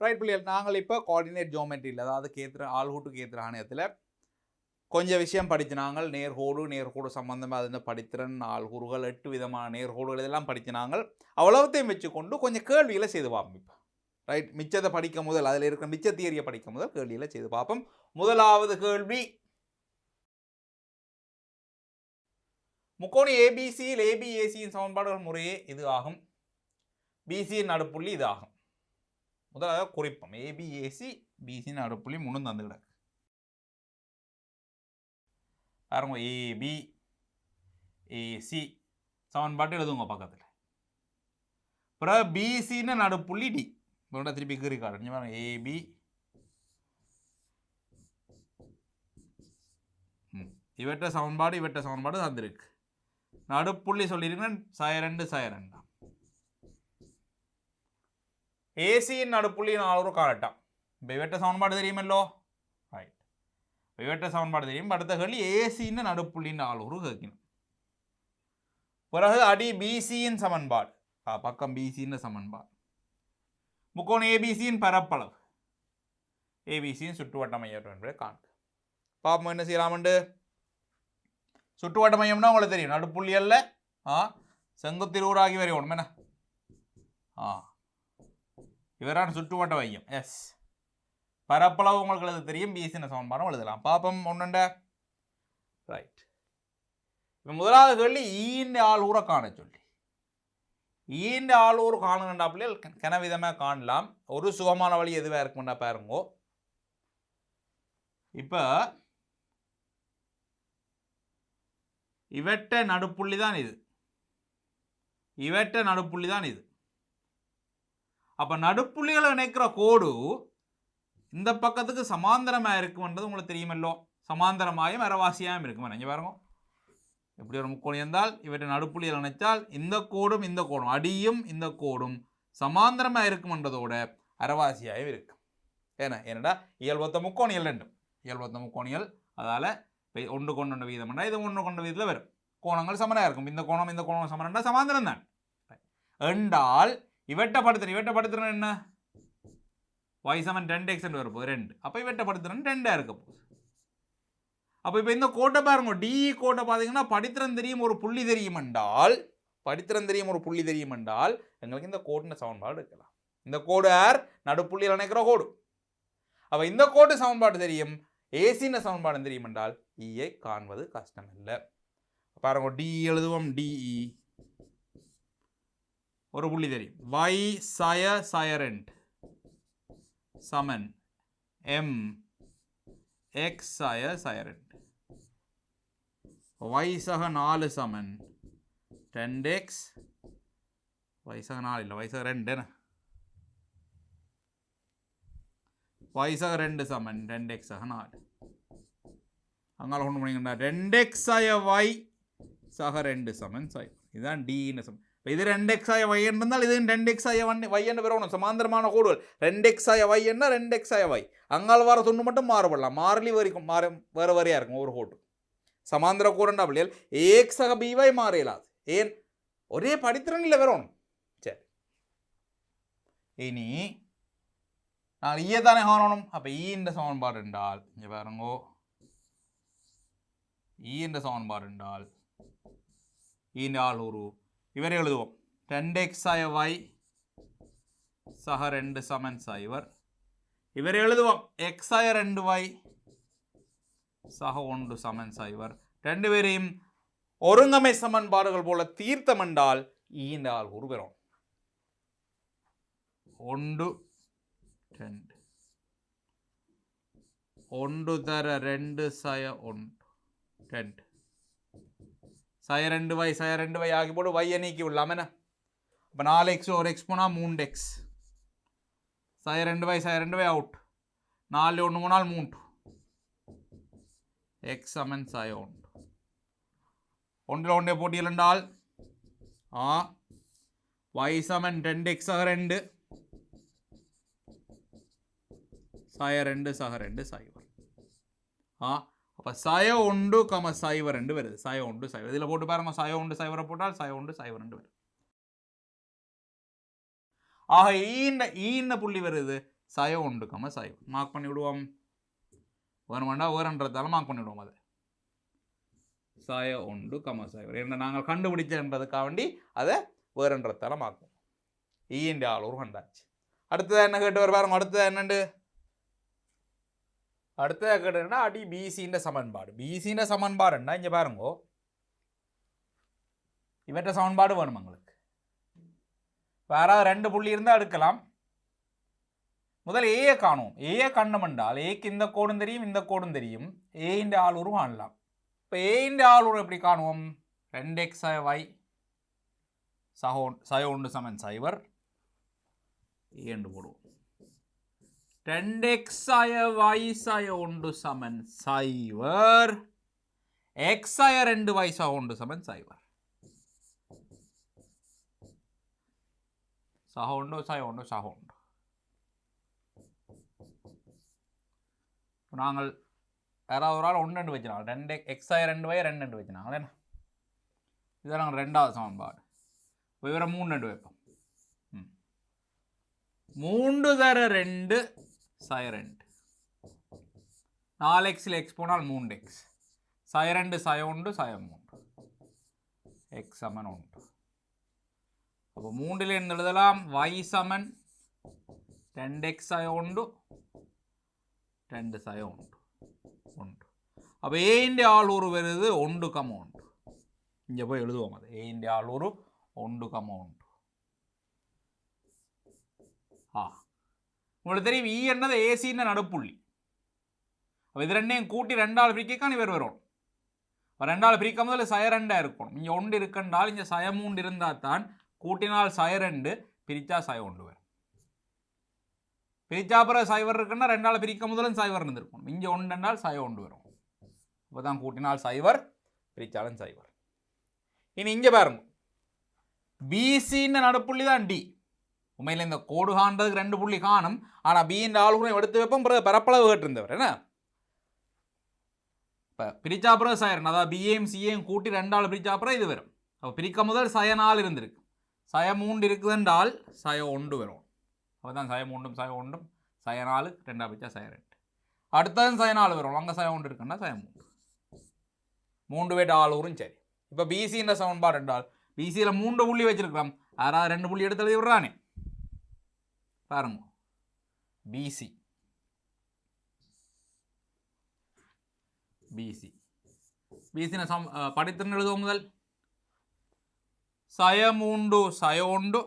Right பிள்ளைகள், நாங்கள் இப்போ கோஆர்டினேட் ஜியோமெட்ரியில், அதாவது கேத்திர ஆள்கூட்டு கேத்திர ஆணையத்தில் கொஞ்சம் விஷயம் படித்து நாங்கள் நேர்கோடு சம்பந்தமாக அதில் படித்திறன் ஆள்கூறுகள் 8 விதமான நேர்கோடுகள் இதெல்லாம் படித்து நாங்கள் அவ்வளவுத்தையும் வச்சுக்கொண்டு கொஞ்சம் கேள்விகளை செய்து பார்ப்போம். இப்போ ரைட், மிச்சத்தை படிக்க முதல், அதில் இருக்கிற மிச்ச தியரியை படிக்க முதல் கேள்விகளை செய்து பார்ப்போம். முதலாவது கேள்வி, முக்கோணி ஏபிசியில் ஏபிஏசியின் சமன்பாடுகள் முறையே இது ஆகும். பிசியின் நடுப்புள்ளி இது ஆகும். முதலாக குறிப்போம், ஏபிஏசி பிசியின் நடுப்புள்ளி முன்னு தந்து கிடக்கு பாருங்க. ஏபி ஏசி சமன்பாட்டு எழுதுங்க பக்கத்தில். பிறகு பிசின்னு நடுப்புள்ளி டி, திருப்பி கீறி காட்டுங்க பாருங்க. ஏபி இவற்ற சமன்பாடு தந்திருக்கு. நடுப்புள்ளி சொல்லியிருக்கேன் சய 2 ஏசியின் நடுப்புள்ளி 4 காணட்டாம். இப்போ இவற்ற சமன்பாடு தெரியுமல்லோ. ரைட், இவற்ற சமன்பாடு தெரியும். அடுத்த கேள்வி ஏசின்னு நடுப்புள்ளி 4 கேட்கணும். பிறகு அடி பிசியின் சமன்பாடு, பக்கம் பிசின்னு சமன்பாடு. முக்கோண ஏபிசியின் பரப்பளவு, ஏபிசியின் சுற்றுவட்ட மையம் என்பதை காண்க. பாப்போம் என்ன செய்யலாமண்டு. சுற்றுவட்ட மையம்னா உங்களுக்கு தெரியும், நடுப்புள்ளி அல்ல செங்குத்தில் ஊராகி வரையணும் என்ன. இவரான சுற்றுவட்ட மையம். எஸ், பரப்பளவு உங்களுக்கு எழுத தெரியும். பிசின சமன்பாடும் எழுதலாம். பாப்பம் ஒன்றுண்ட. ரைட், இப்போ முதலாவது கேள்வி ஈண்ட ஆள்கூற காண சொல்லி. ஈண்ட ஆள்கூறு காணுங்கண்டா பிள்ளைகள் கனவிதமாக காணலாம். ஒரு சுகமான வழி எதுவாக இருக்கும்டா பாருங்கோ. இப்போ இவற்ற நடுப்புள்ளி தான் இது, இவற்ற நடுப்புள்ளி தான் இது. அப்போ நடுப்புள்ளிகளை இணைக்கிற கோடு இந்த பக்கத்துக்கு சமாந்தரமாக இருக்கும்ன்றது உங்களுக்கு தெரியுமல்லோ. சமாந்தரமாயும் அரைவாசியாகவும் இருக்கும். இங்கே பாருங்க, இப்படி ஒரு முக்கோணம் இருந்தால் இவற்றை நடுப்புள்ளியில் இணைச்சால் இந்த கோடும் இந்த கோடும், அடியும் இந்த கோடும் சமாந்தரமாக இருக்கும்ன்றதோட அரைவாசியாகவும் இருக்கும். ஏன்னா இயல்பொத்த முக்கோணியல் ரெண்டும் இயல்பொத்த முக்கோணியல். அதால் ஒன்று கொண்டு வீதம்னா இது ஒன்று கொண்ட வீதத்தில் வரும். கோணங்கள் சமனாக இருக்கும். இந்த கோணம் சமனண்டா சமாந்தரம் தான் என்றால் இவட்டப்படுத்துறேன் என்ன, y சமன் 2x வரப்போகுது 2. அப்போ இவட்டப்படுத்துறேன் 2 இருக்க போகுது. அப்போ இப்போ இந்த கோட்டை பாருங்க, டி கோட்டை பார்த்தீங்கன்னா படித்திறன் தெரியும் ஒரு புள்ளி தெரியும் என்றால், எங்களுக்கு இந்த கோட்டின சமன்பாடு இருக்கலாம். இந்த கோடு ஆர் நடுப்புள்ளியில் இணைக்கிற கோடு. அப்போ இந்த கோட்டு சமன்பாடு தெரியும், ஏசின சமன்பாடு தெரியும் என்றால் ஈயை காண்பது கஷ்டம் இல்லை. பாருங்க, டி எழுதுவோம். டிஇ ஒரு புள்ளி தெரியும். y சய 2 சமன் எம் எக்ஸ் சய 2. y சக 4 சமன் 10x, y சக 4 இல்லை, y சக 2 என்ன, y சக 2 சமன் 10x சக 4. அங்கால கொண்டு போனீங்கன்னா 2x சய y சக 2 சமன் 0. இதுதான் டின்னு சமன். இது 2x ஆய y என்றால் இது 2x ஆய y என்று பெறணும். சமாந்தரமான கோடுகள் 2x ஆய y என்ன 2x ஆய y. அங்கால் வர துண்டு மட்டும் மாறுபடலாம், மாறலி வரைக்கும் வேறு வரையா இருக்கும் ஒரு கோடு. சமாந்தர கோடுண்டா பிள்ளைகள் x ஆக by மாற இயலாது. ஏன், ஒரே படித்திறனில் வரணும். சரி, இனி நான் ஈயை தானே காணணும். அப்போ ஈ என்ற சமன்பாடு என்றால் இங்கே பாருங்கோ, ஈ என்ற சமன்பாடு என்றால் ஈண்டால் ஒரு இவரை எழுதுவோம். 10x ஆய y சக 2 சமன் 0. இவரை எழுதுவோம் x ஆய 2y சக 1 சமன் 0. ரெண்டு பேரையும் ஒருங்கமை சமன்பாடுகள் போல தீர்த்தம் என்றால் ஈண்டால் ஒரு பெறும். 1 2 1 தர 2 சய 1 2 சய 2y ஆகி போட்டு y நீக்கி விடலாம் என்ன. அப்போ 4x ஒரு x போனால் 3x, சய 2y அவுட், 4 1 போனால் 3 x சமன் சய 1. ஒன்றில் ஒன்றை போட்டியில் என்றால் y சமன் 10x சக 2 சய 2 சக 2 0. அப்போ சய 1 0 2 வருது. சய 1 0 இதில் போட்டு பாருங்க, சய 1 0 போட்டால் சய 1 0 2 வருது. ஆக ஈந்த புள்ளி வருது சய ஒன்று கம சைவர் மார்க் பண்ணி விடுவோம். வேணுமெண்டா வேறுன்றதால மார்க் பண்ணி விடுவோம். அது சய ஒன்று கம சைவர் என்ன நாங்கள் கண்டுபிடிச்சன்றதுக்காக வேண்டி அதை வேறுன்றதால மார்க் பண்ணுவோம். ஈன்ற ஆளூர் கண்டாச்சு. அடுத்தது என்ன கேட்டு வருவாருங்க? அடுத்தது என்னண்டு? அடுத்தது கேட்டுன்னா அடி பிசின்ற சமன்பாடு. பிசின்ற சமன்பாடுன்னா இங்கே பாருங்க, இவற்ற சமன்பாடு வேணும் உங்களுக்கு. வேற 2 புள்ளி இருந்தால் எடுக்கலாம். முதல் ஏயை காணும். ஏயை கண்டம் என்றால் ஏக்கு இந்த கோடும் தெரியும், இந்த கோடும் தெரியும். ஏன்ற ஆளூரும் காணலாம். இப்போ ஏன்ற ஆளூர் எப்படி காணுவோம்? 2x y சய ஒன்று சமன் சைவர் என்று போடுவோம். 2x y சய ஒன்று சமன் சைவர் x சய 2y சய ஒன்று சமன் சைவர். சக ஒன்று சய ஒன்று சக ஒன்று. நாங்கள் யாராவது ஒரு ஆள் 1 வச்சுனாங்க. 2x சய 2y 2 வச்சுனாங்க. என்ன இதை நாங்கள் 2வது சமன்பாடு. இவரை 3 வைப்போம். 3 தர 2 சய 2. 4xல் x போனால் 3x. சய 2 சய 1 சய 3 x சமன் 1. அப்போ 3ல் இருந்து எழுதலாம் y சமன் 2x சய 1 2 சய 1. அப்போ ஏன்ற ஆளூர் வருது 1 கம 1. இங்கே போய் எழுதுவோம். அது ஏன்ற ஆளூர் 1 கம 1. உங்களுக்கு தெரியும் ஈ என்னது ஏசின்னு நடுப்புள்ளி. அப்போ இது ரெண்டையும் கூட்டி 2ஆல் பிரிக்கான் இவர் வரும். 2ஆல் பிரிக்கும் போது சய 2 இருக்கணும். இங்கே 1 இருக்குன்றால் இங்கே சய 3 இருந்தால் தான் கூட்டினால் சய 2 பிரிச்சா சய 1 வரும். பிரிச்சா அப்புறம் சைவர் இருக்குன்னா 2ஆல் பிரிக்கும் முதலும் சைவர் இருந்திருக்கும். இங்கே 1 என்றால் சய 1 வரும். அப்போ தான் கூட்டினால் சைவர் பிரிச்சாலும் சைவர். இனி இங்கே பாருங்க, பிசின்னு நடுப்புள்ளி தான் டி. உண்மையில் இந்த கோடு காண்றதுக்கு 2 புள்ளி காணும். ஆனால் பின்ற ஆளுநரை எடுத்து வைப்போம். பிறகு பரப்பளவு கேட்டிருந்தவர் என்ன இப்போ பிரிச்சா அப்புறம் சயரன், அதாவது பிஏயும் சிஏயும் கூட்டி 2ஆல் பிரிச்சா அப்புறம் இது வரும். அப்போ பிரிக்க முதல் சய 4 இருந்திருக்கு. சய 3 இருக்குதுன்றால் சய 1 வரும். அப்போ தான் சய 3 சய 1 சய 4 2ஆல் பிரிச்சா சய 2. அடுத்தது சய 4 வரும். அங்கே சய 1 இருக்குன்னா சய 3 பேட் ஆளூரும் சரி. இப்போ பிசின்ற சமன்பாடு என்றால் பிசியில் 3 புள்ளி வச்சிருக்கிறோம். யாராவது 2 புள்ளி எடுத்து எழுதி விடுறானே பாருங்க. பிசி பிசின படித்திறன் எழுதுவோம். முதல் சய 3 சய 1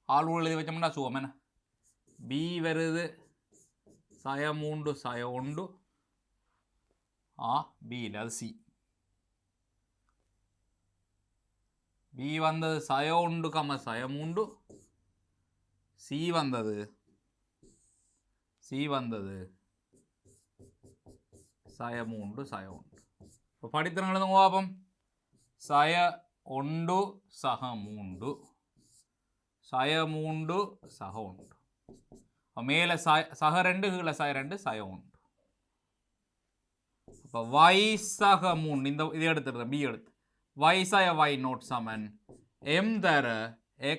ஆளூர் எழுதி வச்சோம்னா சுகம் என்ன பி வருது சய 3 சய 1 பி இல்லை அது சி. பி வந்தது சய 1 கம சய 3. சி வந்தது சய 3 சய 1. இப்போ படித்திறன் எழுதுங்க பாப்போம். சய 1 சக 3 சய 3 சக 1. மேலே சக 2 கீழே சய 2 சய 1. இப்போ y சக 3 இந்த இது எடுத்துடுறேன். பி எடுத்து y சய y நோட் சமன் m தர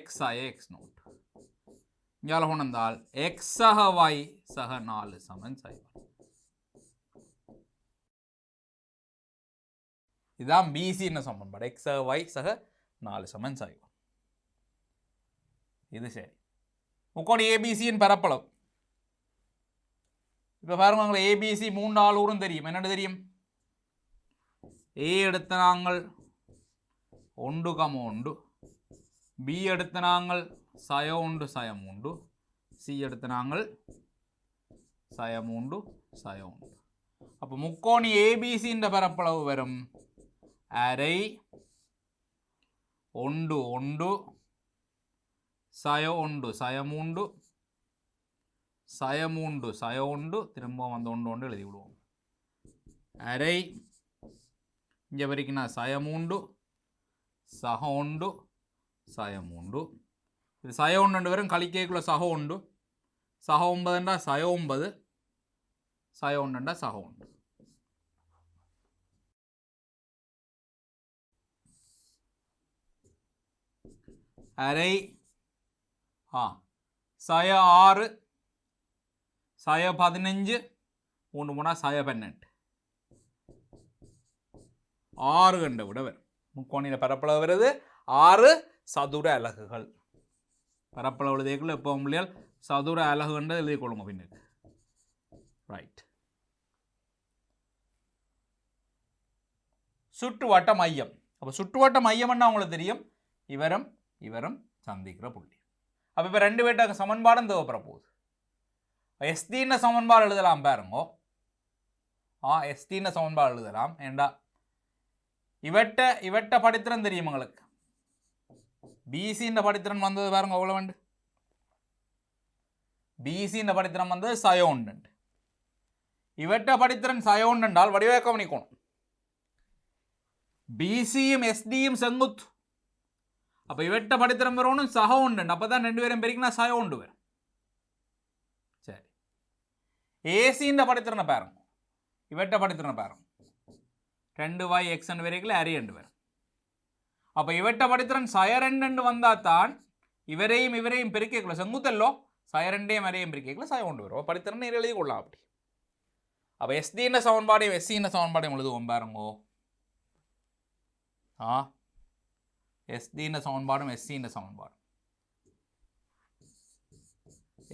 x சய x நோட். இங்கே கொண்டு வந்தால் x சக y சக 4 சமன் சைவர். இதுதான் பிசி என்ன சமன்பாடு. x சக y சக 4 சமன் சைவர். இது சரி. முக்கோணி ஏபிசியின் பரப்பளவு இப்போ பாருங்க, உங்களுக்கு ஏபிசி 3 ஆளூரும் தெரியும். என்னென்னு தெரியும்? ஏ எடுத்த நாங்கள் 1 கம 1, பி எடுத்த நாங்கள் சய 1 சய 3, சி எடுத்த நாங்கள் சய 3 சய 1. அப்போ முக்கோணி ஏபிசின்ற பரப்பளவு வரும் அரை 1 1 சய 1 சய 3 சய 3 சய 1 திரும்ப வந்து 1 1 எழுதி விடுவோம். அரை இங்கே வரைக்கும் சய 3 சக 1 சய 3. இது சய 1 வரும். கழிக்கக்குள்ள சக 1 சக 9 சய 9 சய 1 சக 1. அரை சய 6 சய 15 3 3 சய 12 6 கண்ட விட வரும். முக்கோணியில் பரப்பளவு வருது 6 சதுர அலகுகள். பரப்பளவு எழுதியக்குள்ள எப்போ முடியால் சதுர அலகு கண்டு எழுதி கொள்ளுங்க பின்னுக்கு. ரைட். சுற்றுவட்ட மையம். அப்போ சுற்றுவட்ட மையம்னா உங்களுக்கு தெரியும், இவரும் இவரும் சந்திக்கிற புள்ளி. அப்போ இப்போ ரெண்டு பேர்ட்டாக சமன்பாடும் தேவைப்பட போகுது. எஸ்டின சமன்பாடு எழுதலாம் பாருங்கோ. எஸ்டின சமன்பாடு எழுதலாம். ஏண்டா இவட்ட படித்திறன் தெரியும் உங்களுக்கு. பிசின்ற படித்திறன் வந்தது பாருங்க எவ்வளோ வேண்டு. பிசின்ற படித்திறன் வந்தது சயோண்டு. இவட்ட படித்திறன் சயோண்டு என்றால் வடிவாக கவனிக்கணும். பிசியும் எஸ்டியும் செங்குத்து. அப்போ இவட்ட படித்திறன் வரணும் சகோண்டு. அப்போ தான் ரெண்டு பேரும் பெருக்கினா சயோண்டு வரும். சரி. ஏசின்ற படித்திறனை பாருங்க. இவட்ட படித்திறனை பாருங்க. 2y x வரைக்கும் அரி ரெண்டு வரும். அப்போ இவட்ட படித்திறன் சய 2 வந்தால் தான் இவரையும் இவரையும் பெருக்கல செங்குத்தல்லோ சய 2 அரையும் பெருக்கல சயோண்டு வரும். படித்திறன் எழுதி கொள்ளலாம் அப்படி. அப்போ எஸ்டின சமன்பாடையும் எஸ்சின சமன்பாடையும் எழுதுவோம் பாருங்கோ. எஸ்டின சமன்பாடும் எஸ்சின சமன்பாடும்.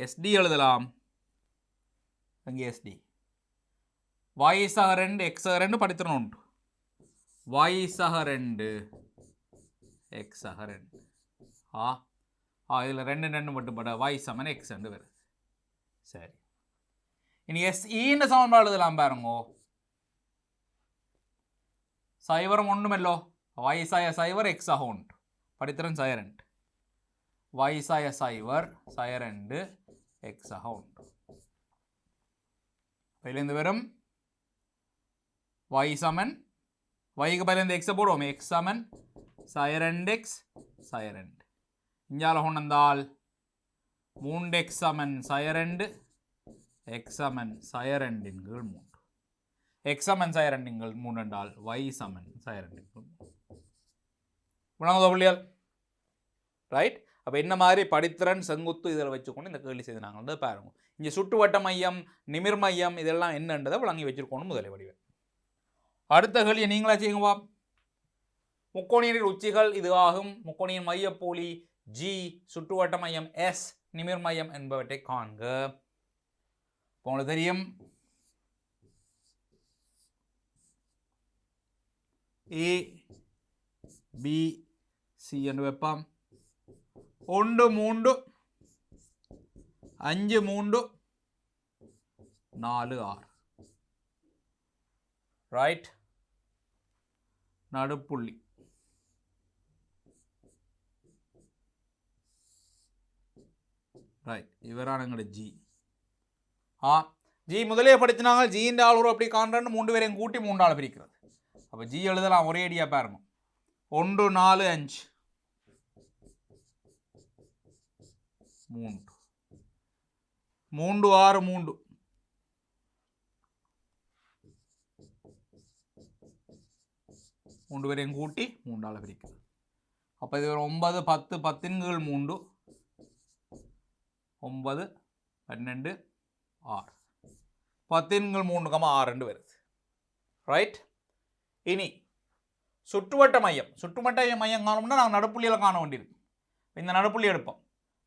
எஸ்டி எழுதலாம். அங்கே எஸ்டி y சக 2 x சக 2 படித்திறன் உண்டு. y சக 2 x சக 2 இதில் 2 2 மட்டும் y சமன் x ரெண்டு வருது. சரி. இனி SE சமன்பாடு எழுதலாம் பாருங்கோ. சைவரம் ஒன்றுமல்லோ y சாய சைவர் x ஆக உண்டு. படித்திறன் சய 2 y சாய சைவர் சய 2 x ஆக உண்டு. இதிலிருந்து வரும் y சமன் yக்கு பதில் x போடுவோம். x சமன் சய 2x சய 2. இஞ்சால கொண்டால் 3x சமன் சய 2 x சமன் சய 2 கீழ் 3. x சமன் சய 2 கீழ் 3 என்றால் y சமன் சய 2 கீழ் 3. விளங்குதோ பிள்ளையால்? ரைட். அப்போ என்ன மாதிரி படித்திறன் செங்குத்து இதில் வச்சுக்கொண்டு இந்த கேள்வி செய்து நாங்கள் பாருங்க. இங்கே சுற்றுவட்ட மையம் நிமிர் மையம் இதெல்லாம் என்னன்றதை விளங்கி வச்சிருக்கணும் முதலை வடிவம். அடுத்த கேள்வியை நீங்களா செய்யுங்கப்பா. முக்கோணியின் உச்சிகள் இது ஆகும். முக்கோணியின் மையப்போலி G, சுற்றுவட்ட மையம் S, நிமிர் மையம் என்பவற்றை காண்க. உங்களுக்கு தெரியும் A B C என்று வைப்பாம். 1 3 5 3 4 6. ரைட். நடுப்புள்ளி. ரைட். இவரான எங்களோட ஜி. ஜி முதலே படிச்சினாங்க. ஜியின் ஆளுநர் அப்படி காண்றன்னு 3 பேரையும் கூட்டி 3 ஆள் பிரிக்கிறது. அப்போ ஜி எழுதலாம் ஒரே அடியாக பாருங்க. 1 4 5 3 3 6 3 3 பேரையும் கூட்டி 3 ஆள் பிரிக்கிறது. அப்போ இது ஒரு 9 10 10 கீழ் 3 9 12 6 10 கீழ் 3 6 வருது. ரைட். இனி சுற்றுவட்ட மையம். சுற்றுவட்ட மையம் காணணும்னா நாங்கள் நடுப்புள்ளியில் காண வேண்டியிருக்கு. இந்த நடுப்புள்ளி எடுப்போம்.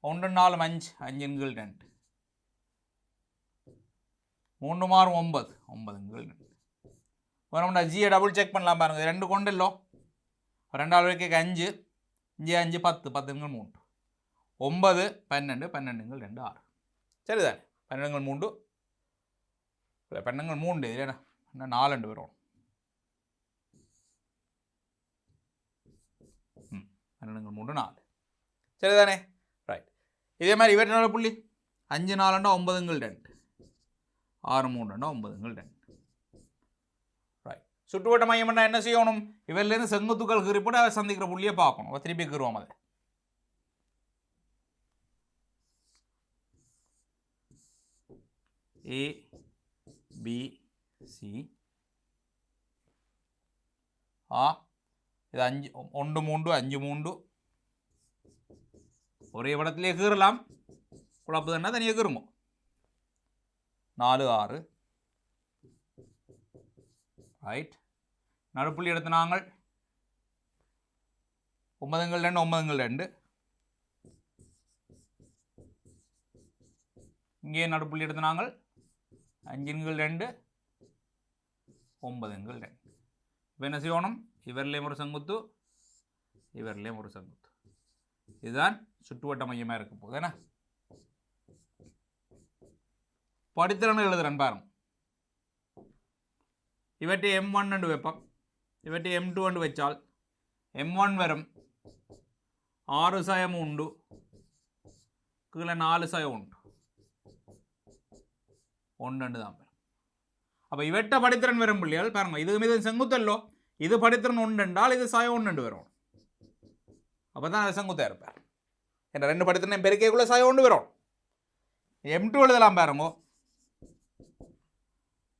1 4 5 5 கீழ் 2 3 6 9 9 கீழ் 2. வேணும்னா ஜியை டபுள் செக் பண்ணலாம் பாருங்க. 2 கொண்டല്ലോ 2 ஆள் வரைக்கும் 5 இங்கே 5 10 10 கீழ் 3 9 12 12 கீழ் 2 6. சரிதானே? 12 கீழ் 3 இல்லை 12 கீழ் 3 இல்லைண்ணா இன்னும் 4 2 வரும். 12 கீழ் 3 4. சரிதானே? ரைட். இதே மாதிரி இவற்றான புள்ளி 5 4 9 கீழ் 2 6 3 9 கீழ் 2. ரைட். சுற்றுவட்ட மையம் என்ன செய்யணும்? இவரிலேருந்து செங்குத்துக்கள் குறிப்பிட்டு அவர் சந்திக்கிற புள்ளியை பார்க்கணும். திருப்பி கீறுவோம் அதை. A B C இது 5 1 3 5 3 ஒரே இடத்திலே கீறலாம். குழப்பதுன்னா தனியாக கீறுங்க. 4 6 ரைட். நடுப்புள்ளி எடுத்து நாங்கள் 9 2 9 2 இங்கே நடுப்புள்ளி எடுத்து நாங்கள் 5 2 9 2. இப்போ என்ன செய்யணும்? இவரிலேயும் ஒரு செங்குத்து, இவரிலேயும் ஒரு செங்குத்து. இதுதான் சுற்றுவட்ட மையமாக இருக்க போகுது. என்ன படித்திறன் எழுதுறேன் பாருங்க. இவற்றை M1 என்று வைப்போம், இவற்றை M2 என்று வச்சால் M1 வரும் 6 சயம் உண்டு, கீழே 4 சயம் உண்டு, 1 தான் வரும். அப்போ இவற்றை படித்திறன் வரும் பிள்ளைகள் பாருங்க. இது செங்குத்தல்லோ, இது படித்திறன் 1 என்றால் இது சயம் 1 வரும். அப்போ தான் அது செங்குத்தாக இருப்பார். என்ற 2 படித்திறனை பெருக்கைக்குள்ளே சயம் 1 வரும். M2 எழுதலாம் பாருங்க.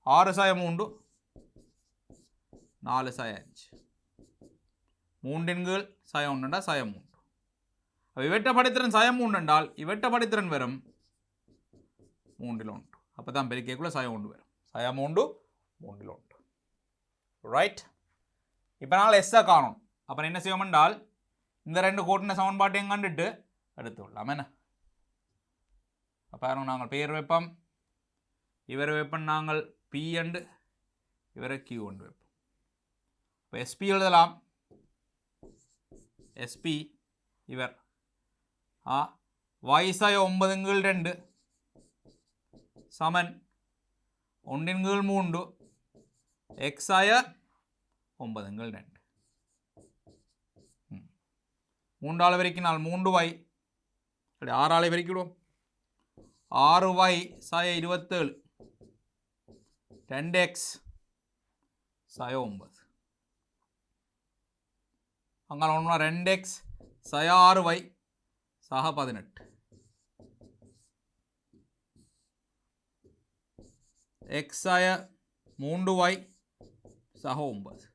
6 சயம் உண்டு, 4 சயம் 5, 3 கீழ் சயம் 1 என்றால் சயம் 3. அப்போ இவற்றை படித்திறன் சயம் 3 என்றால் இவற்றை படித்திறன் வரும் 3 1. அப்போ தான் பெருக்கைக்குள்ளே சயம் 1 வரும். சயம் 3 3 1. ரைட். இப்போ நாங்கள் எஸ்ஸை காணும். அப்புறம் என்ன செய்வோம் என்றால் இந்த 2 கோட்டின சமன்பாட்டையும் கண்டுட்டு எடுத்து விடலாம். என்ன பாருங்க, நாங்கள் பெயர் வைப்போம், இவரை வைப்போம் நாங்கள் பி அண்டு இவரை கியூ அண்டு வைப்போம். இப்போ எஸ்பி எழுதலாம். எஸ்பி இவர் வயசாய 9 2 சமன் 1 3 எக்ஸாய 9 2. 3 வரைக்கினால் 3y, 6 வரைக்கிடுவோம். 6y சாய 27 2x சாய 9. அங்கே ஒன்றா 2x சாய 6y சாக 18 x சாய 3y சாக 9.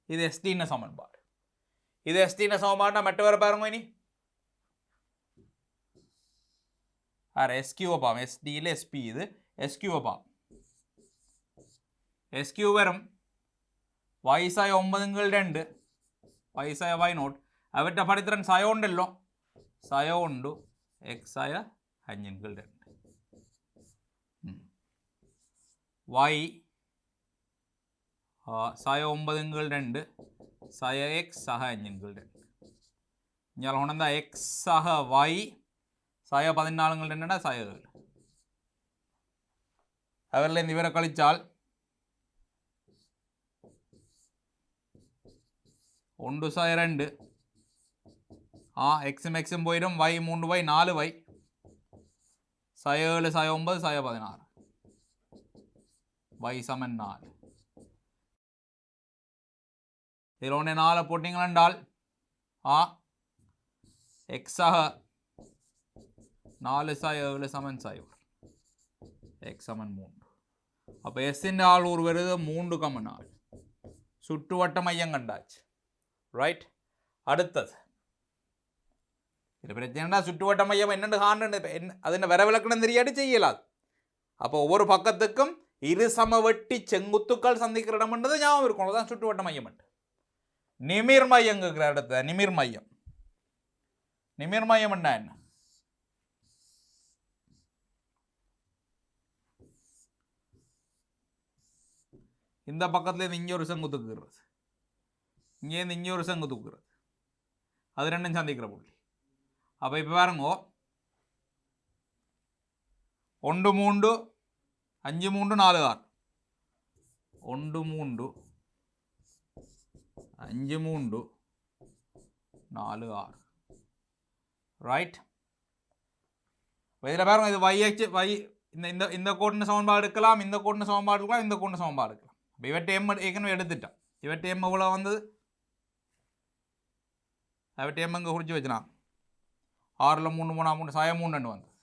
இது எஸ்டின சமன்பாடு. இது எஸ்டின சமன்பாடுனா மற்றவரை பாருங்க. இனி எஸ்கியூவை பாம். எஸ்டியில் எஸ்பி, இது எஸ்கியூவை பாம். எஸ்கியூ வரும் வயசாய 9 2 வயசாய y0. அவற்றை படித்திறன் சய 1 എല്ലോ, സയ 1 എക്സായ 5 2 y സയ 9 2 സയ x സഹ 5 2. ഞാൻ ഉണെന്താ x സഹ y സയ 14 2 സയ 7. അവരിൽ നിന്ന് ഇവരെ കളിച്ചാൽ 1 സയ 2 എക്സും എക്സും പോയിടും y 3y 4y സയ 7 സയ 9 സയ 16 y സമൻ 4. ഇതിൽ ഒന്നേ 4 പൊട്ടിങ്ങളുണ്ടാൽ x സഹ 4 സയ 7 സമൻ സയ x സമൻ 3. അപ്പോൾ എസിൻ്റെ ആളൂർ വരുന്നത് 3 കമൻ 4. சுற்றுவட்ட மையம் கண்டாச்சு. ரைட். அடுத்தது இது பிரச்சனைனா சுற்றுவட்ட மையம் என்னென்னு காணு, அதில் வரவிலக்கணம் தெரியாட்டி செய்யலாது. அப்போ ஒவ்வொரு பக்கத்துக்கும் இரு சமவெட்டி செங்குத்துக்கள் சந்திக்கிற இடம்ன்றது ஞாபகம் இருக்கும். அதுதான் சுற்றுவட்ட மையம். நிமிர் மையம் கேட்குற இடத்த நிமிர் மையம். நிமிர் மையம் என்ன? இந்த பக்கத்துலேருந்து இங்கே ஒரு செங்கு தூக்குறது, இங்கேருந்து இங்கே ஒரு செங்கு தூக்குறது, அது ரெண்டும் சந்திக்கிற புள்ளி. அப்போ இப்போ பாருங்க 1 3 5 3 4 6 1 3 5 3 4 6. ரைட். இதில் பாருங்க, இது y இந்த கோட்டின சமன்பாடு எடுக்கலாம், இந்த கோட்டின சமன்பாடு எடுக்கலாம், இந்த கோட்டின சமன்பாடு எடுக்கலாம். இப்போ இவற்றை எம் ஏற்கனவே எடுத்துட்டோம். இவற்றை எம் எவ்வளோ வந்தது? அவற்றை எம் எங்கே குறித்து வச்சுனான் 6 3 3 3 சய 3 2 வந்தது.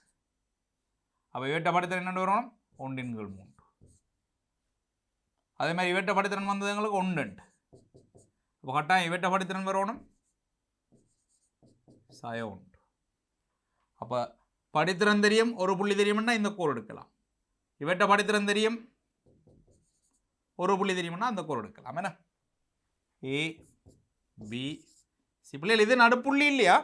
அப்போ இவற்றை படித்திறன் என்னென்று வரணும் 1 3. அதே மாதிரி இவற்றை படித்திறன் வந்தது எங்களுக்கு 1 2. அப்போ கட்டாயம் இவற்றை படித்திறன் வரணும் சய 1. அப்போ படித்திறன் தெரியும், ஒரு புள்ளி தெரியும்னா இந்த கோல் எடுக்கலாம். இவற்றை படித்திரம் தெரியும், ஒரு புள்ளி தெரியும்னா அந்த கோடு எடுக்கலாம். என்ன ஏ பி சி. பிள்ளைகள் இது நடுப்புள்ளி இல்லையா?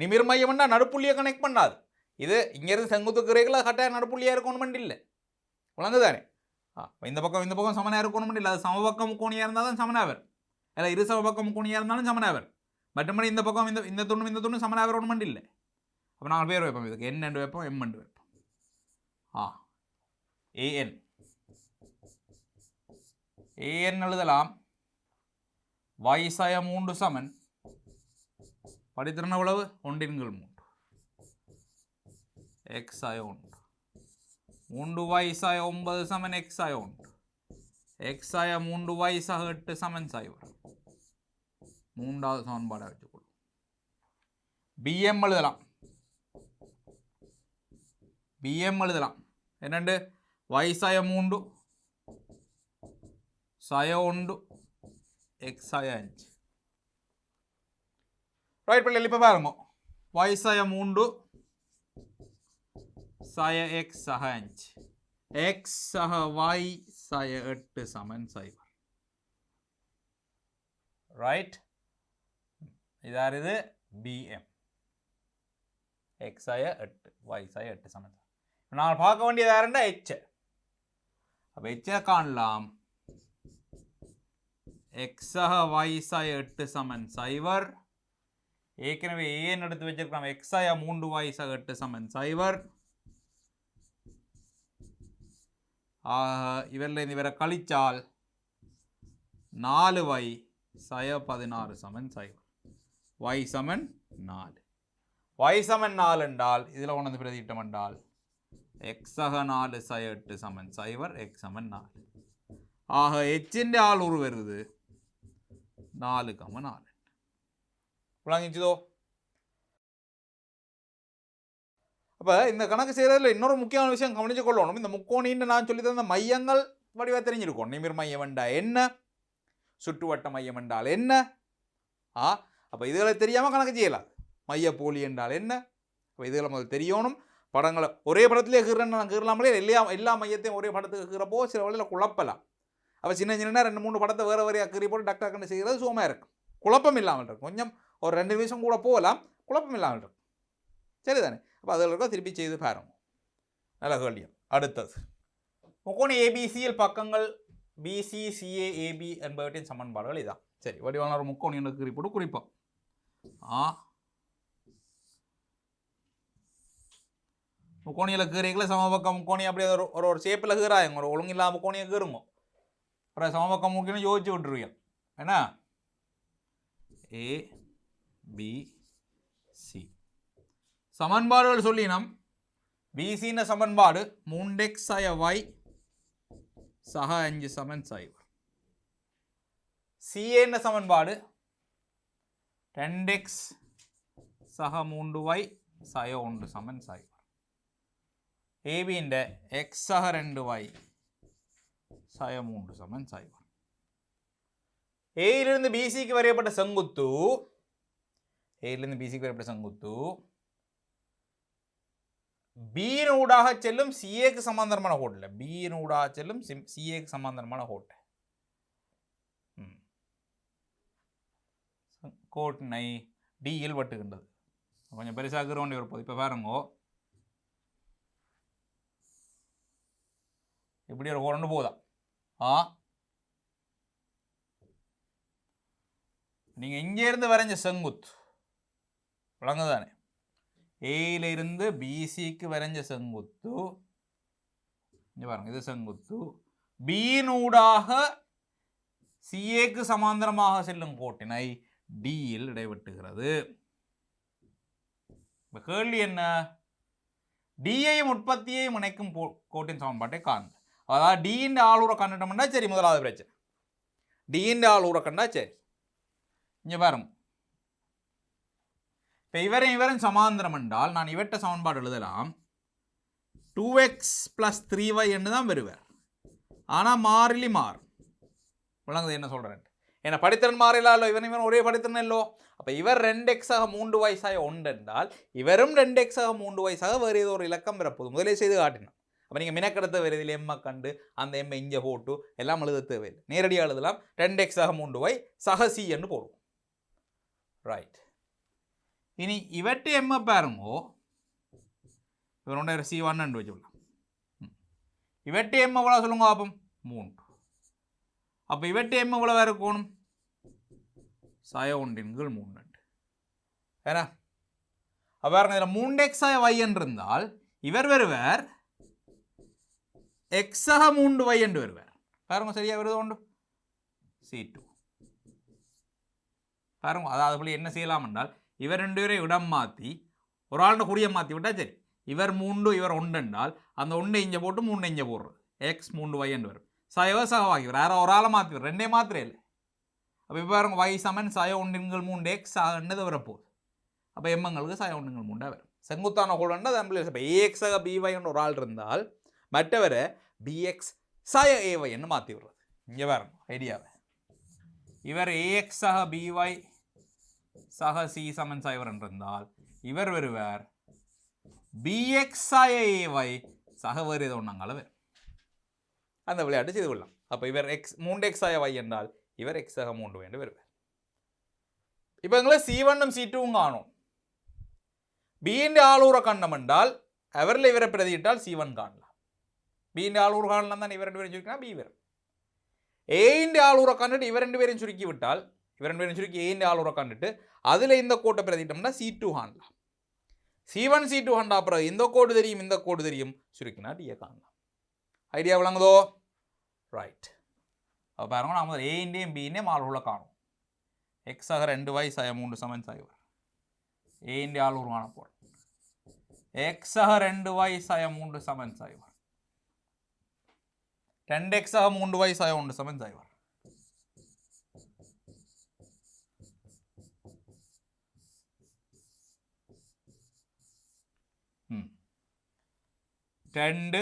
நிமிர் மையம்னா நடுப்புள்ளியை கனெக்ட் பண்ணாது. இது இங்கேருந்து செங்குத்துக்கு ரேகில் கட்டாயம் நடுப்புள்ளியாக இருக்கணுமெண்டு இல்லை. விளங்குதானே? இந்த பக்கம் சமனாக இருக்கணுமெண்டு இல்லை. அது சமபக்கம் முக்கோணியாக இருந்தால் தான் சமனாக வரும். இல்லை இரு சமபக்கம் முக்கோணியாக இருந்தாலும் சமனாக வரும். மற்றபடி இந்த பக்கம் இந்த துண்டு சமனாக வரணுமெண்டு இல்லை. அப்போ நாங்கள் பேர் வைப்போம். இதுக்கு என் என்று வைப்போம், எம் என்று வைப்போம். ஏஎன் ஏஎன் எழுதலாம். y 3 சமன் படித்திறன் எவ்வளவு? 1/3 x 1 3y 9 சமன் x 1 x 3y 8 சமன் 0. மூன்றாவது சமன்பாடை வச்சுக்கொள்ளும். bm எழுதலாம். என்னண்டு y 3 1 x 5. ரைட் பிள்ளைகள், இப்போ பாருங்க. y 3 x 5 x y 8 சமன் 0. ரைட், இதார் இது bm x 8 y 8 சமன். நான் பார்க்க வேண்டியது யாருன்னா h. அப்போ h காணலாம். x y 8 சமன் 0. ஏற்கனவே ஏன் எடுத்து வச்சிருக்கலாம். x 3 y 8 சமன் 0. இவரில் இவரை கழிச்சால் 4y 16 சமன் 0. y சமன் 4. y சமன் 4 என்றால் இதில் கொண்டு பிரதியிட்டம் என்றால் x 4 8 சமன் 0 x சமன் 4. ஆக h ஆள் உரு வருது 4,4. விளங்கிச்சதோ? அப்போ இந்த கணக்கு செய்கிறதுல இன்னொரு முக்கியமான விஷயம் கவனிச்சு கொள்ளணும். இந்த முக்கோணின்னு நான் சொல்லி தந்த மையங்கள் வடிவாக தெரிஞ்சிருக்கும். நிமிர் மையம் என்றால் என்ன, சுற்றுவட்ட மையம் என்றால் என்ன. அப்போ இதுகளை தெரியாமல் கணக்கு செய்யலாம். மைய போலி என்றால் என்ன, அப்போ இதுகளை முதல் தெரியணும். படங்களை ஒரே படத்திலே கீறன்னு நான் கீறலாமலே எல்லா மையத்தையும் ஒரே படத்துக்கு கீறப்போ சில வழியில் குழப்பலாம். அப்போ சின்ன 2-3 படத்தை வேறு வேறையாக கீறி போட்டு டக்கு செய்கிறது சுகமாக இருக்கும். குழப்பம் இல்லாமல் இருக்கும். கொஞ்சம் ஒரு 2 நிமிஷம் கூட போகலாம், குழப்பம் இல்லாமல் இருக்கும். சரிதானே? அப்போ அதில் இருக்க திருப்பி செய்து பாருங்க. நல்ல கேள்வியம். அடுத்தது முக்கோணி ஏபிசியில் பக்கங்கள் பிசி சிஏ ஏபி என்பவற்றின் சமன்பாடுகள் இதான். சரி, வடிவான ஒரு முக்கோணி என்று கீறி போட்டு குறிப்போம். முக்கோணியில் கீறிகளை சமபக்கம் முக்கோணி அப்படியே ஒரு ஷேப்பில் கீறாங்க. ஒரு ஒழுங்கில்லாம முக்கோணியை கீறுங்க. அப்புறம் சமபக்கம் முக்கியம் யோசிச்சு விட்டுருவீங்க. என்ன ஏ பி சி சமன்பாடுகள் சொல்லினோம். பிசின சமன்பாடு 3x y 5 சமன் 0. சிஏன சமன்பாடு 2x 3y 1 சமன் 0. ஏபியின் x 2y 3 சமன் 0. ஏயிலிருந்து பிசிக்கு வரையப்பட்ட செங்குத்து பியினூடாக செல்லும் சிஏக்கு சமாந்தரமான கோட்டில் பியினூடாக செல்லும் சிஏக்கு சமாந்தரமான கோட்டை கோட்டினை டியில் வெட்டுகின்றது. கொஞ்சம் பெருசாக வேண்டி இருப்போம். இப்போ பாருங்க, இப்படி ஒரு கோடு போதா. நீங்கள் இங்கேருந்து வரைஞ்ச செங்குத்து விளங்குதானே? ஏயிலிருந்து பிசிக்கு வரைஞ்ச செங்குத்து இங்கே பாருங்க, இது செங்குத்து. பியினூடாக சிஏக்கு சமாந்தரமாக செல்லும் கோட்டினை டியில் இடைவெட்டுகிறது. இப்போ கேள்வி என்ன? டியையும் உற்பத்தியையும் இணைக்கும் கோட்டின் சமன்பாட்டை காண்க. அதாவது டியின் ஆளுரை கண்டுட்டோம்னா சரி, முதலாவது பிரச்சனை. டியின் ஆளுரை கண்டா சரி. இங்கே பாருங்க, இப்போ இவரும் சமாந்திரம் என்றால் நான் இவற்றை சமன்பாடு எழுதலாம். 2x + 3y என்று தான் வருவார். ஆனால் மாறிலி மாறும். விளங்குது என்ன சொல்கிறேன்? ஏன்னா படித்திறன் மாறிலா இல்லை, இவன் ஒரே படித்திறன் இல்லோ. அப்போ இவர் 2x 3y 1 என்றால் இவரும் 2x 3y வேறு ஏதோ ஒரு இலக்கம் பெறப்போகுது. முதலே செய்து காட்டினோம். அப்போ நீங்கள் மினக்கெடுத்த வேறு இதில் எம்மை கண்டு அந்த எம்மை இங்கே போட்டு எல்லாம் எழுத தேவையில்லை, நேரடியாக எழுதலாம். 2x சக 3y சக c என்று போடுவோம். ரைட், இனி இவற்றை எம்மை பாருங்கோ, இவருடைய C1 என்று வச்சுக்கலாம். இவற்றை எம்மை எவ்வளோ சொல்லுங்க பார்ப்போம், 3. அப்போ இவற்றை எம்மை எவ்வளோ வேறு இருக்கணும், சய 1/3 ஏன்னா அப்போ பாருங்க இதில் 3x சய y என்று இருந்தால் இவர் வருவார் x சக 3y என்று வருவார். பாருங்க சரியா வருது உண்டு C2. பாருங்க அதாவது அப்படி என்ன செய்யலாம் என்றால் இவர் 2 பேரை இடம் மாற்றி ஒரு ஆளுடைய குறியை மாற்றி விட்டால் சரி. இவர் 3 இவர் 1 என்றால் அந்த 1 இங்கே போட்டு 3 இங்கே போடுறது x 3y என்று வரும். சயவ சகவாகி வேறு ஒரு ஆளை மாற்றி வரும், 2 மாத்திரை இல்லை. அப்போ இப்போ பாருங்க y சமன் சய 1/3x ஆகண்டது வரப்போகுது. அப்போ எம்மங்களுக்கு சய 1/3 வரும். செங்குத்தான கோடுன்னா இப்போ ax சக by என்று ஒரு ஆள் இருந்தால் மற்றவரை bx சய ay என்று மாற்றி விடுறது. இங்கே பாருங்க ஐடியாவை, இவர் ax சக by சக c சமன் சைவர் என்றிருந்தால் இவர் வருவார் bx சய ay சக வேறு ஏதோ ஒன்றாங்கால வரும். அந்த விளையாட்டு செய்து கொள்ளலாம். அப்போ இவர் 3x சய y என்றால் இவர் x சக 3 என்று வருவார். இப்போ எங்களை C1 C2 காணும். B ஆளூரை கண்டம் என்றால் அவரில் இவரை பிரதியிட்டால் C1 காணலாம். B ஆளூர் காணலாம் தான் இவர் 2 பேரும் சுருக்கினா B வரும். A ஆளூரை கண்டுட்டு இவர் 2 பேரும் சுருக்கி விட்டால் இவர் 2 பேரும் சுருக்கி A ஆளூரை கண்டுட்டு அதில் இந்த கோட்டை பிரதிட்டோம்னா C2 காணலாம். C1 C2 காண்டா அப்புறம் இந்த கோடு தெரியும் இந்த கோடு தெரியும் சுருக்கினா D காணலாம். ஐடியா விளங்குதோ? ரைட். அப்போ பாருங்க நான் முதல் ஏண்டையும் பின்னையும் ஆளூரில் காணும். x சக 2y சய 3 சமன் சைவர் ஏண்டி ஆளூர் காண போகிறோம். x சக 2y சய 3 சமன் சைவர் 2x சக 3y சய 1 சமன் சைவர். ரெண்டு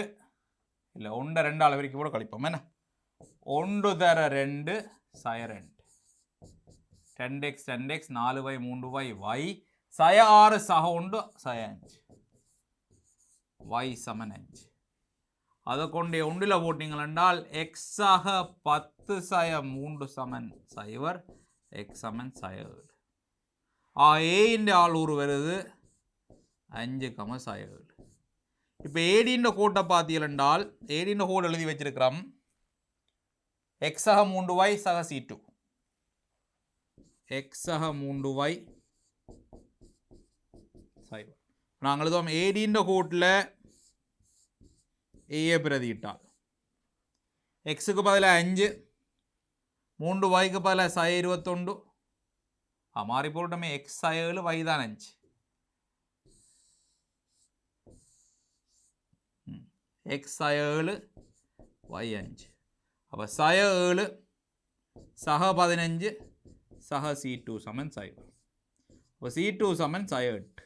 இல்லை 1 2 அளவிற்கு கூட கழிப்போம். என்ன 1 தர 2 சய 2 2x 2x 4y 3y y சய 6 சக 1 சய 5 y சமன் 5. அதை கொண்டு 1 போட்டீங்கள் என்றால் x சக 10 சய 3 சமன் சைவர் x சமன் சய 7. a ஆளூர் வருது 5 சய 7. இப்போ ஏடின்ற கோட்டை பார்த்தீர்கள் என்றால் ஏடின்ற கோடு எழுதி வச்சிருக்கிறோம். x சக 3y சக C2 x சக 3y சைவர். நாங்கள் எழுதுவோம் ஏடின்ற கோட்டில் ஏ பிரதியிட்டால் எக்ஸுக்கு பதிலாக 5 3yக்கு பதிலாக சய 21 மாறி போட்டோமே x சய 7 y தான் 5 x சய 7 y 5. அப்போ சய 7 சக 15 சக C2 சமன் சைவர். அப்போ C2 சமன் சய 8.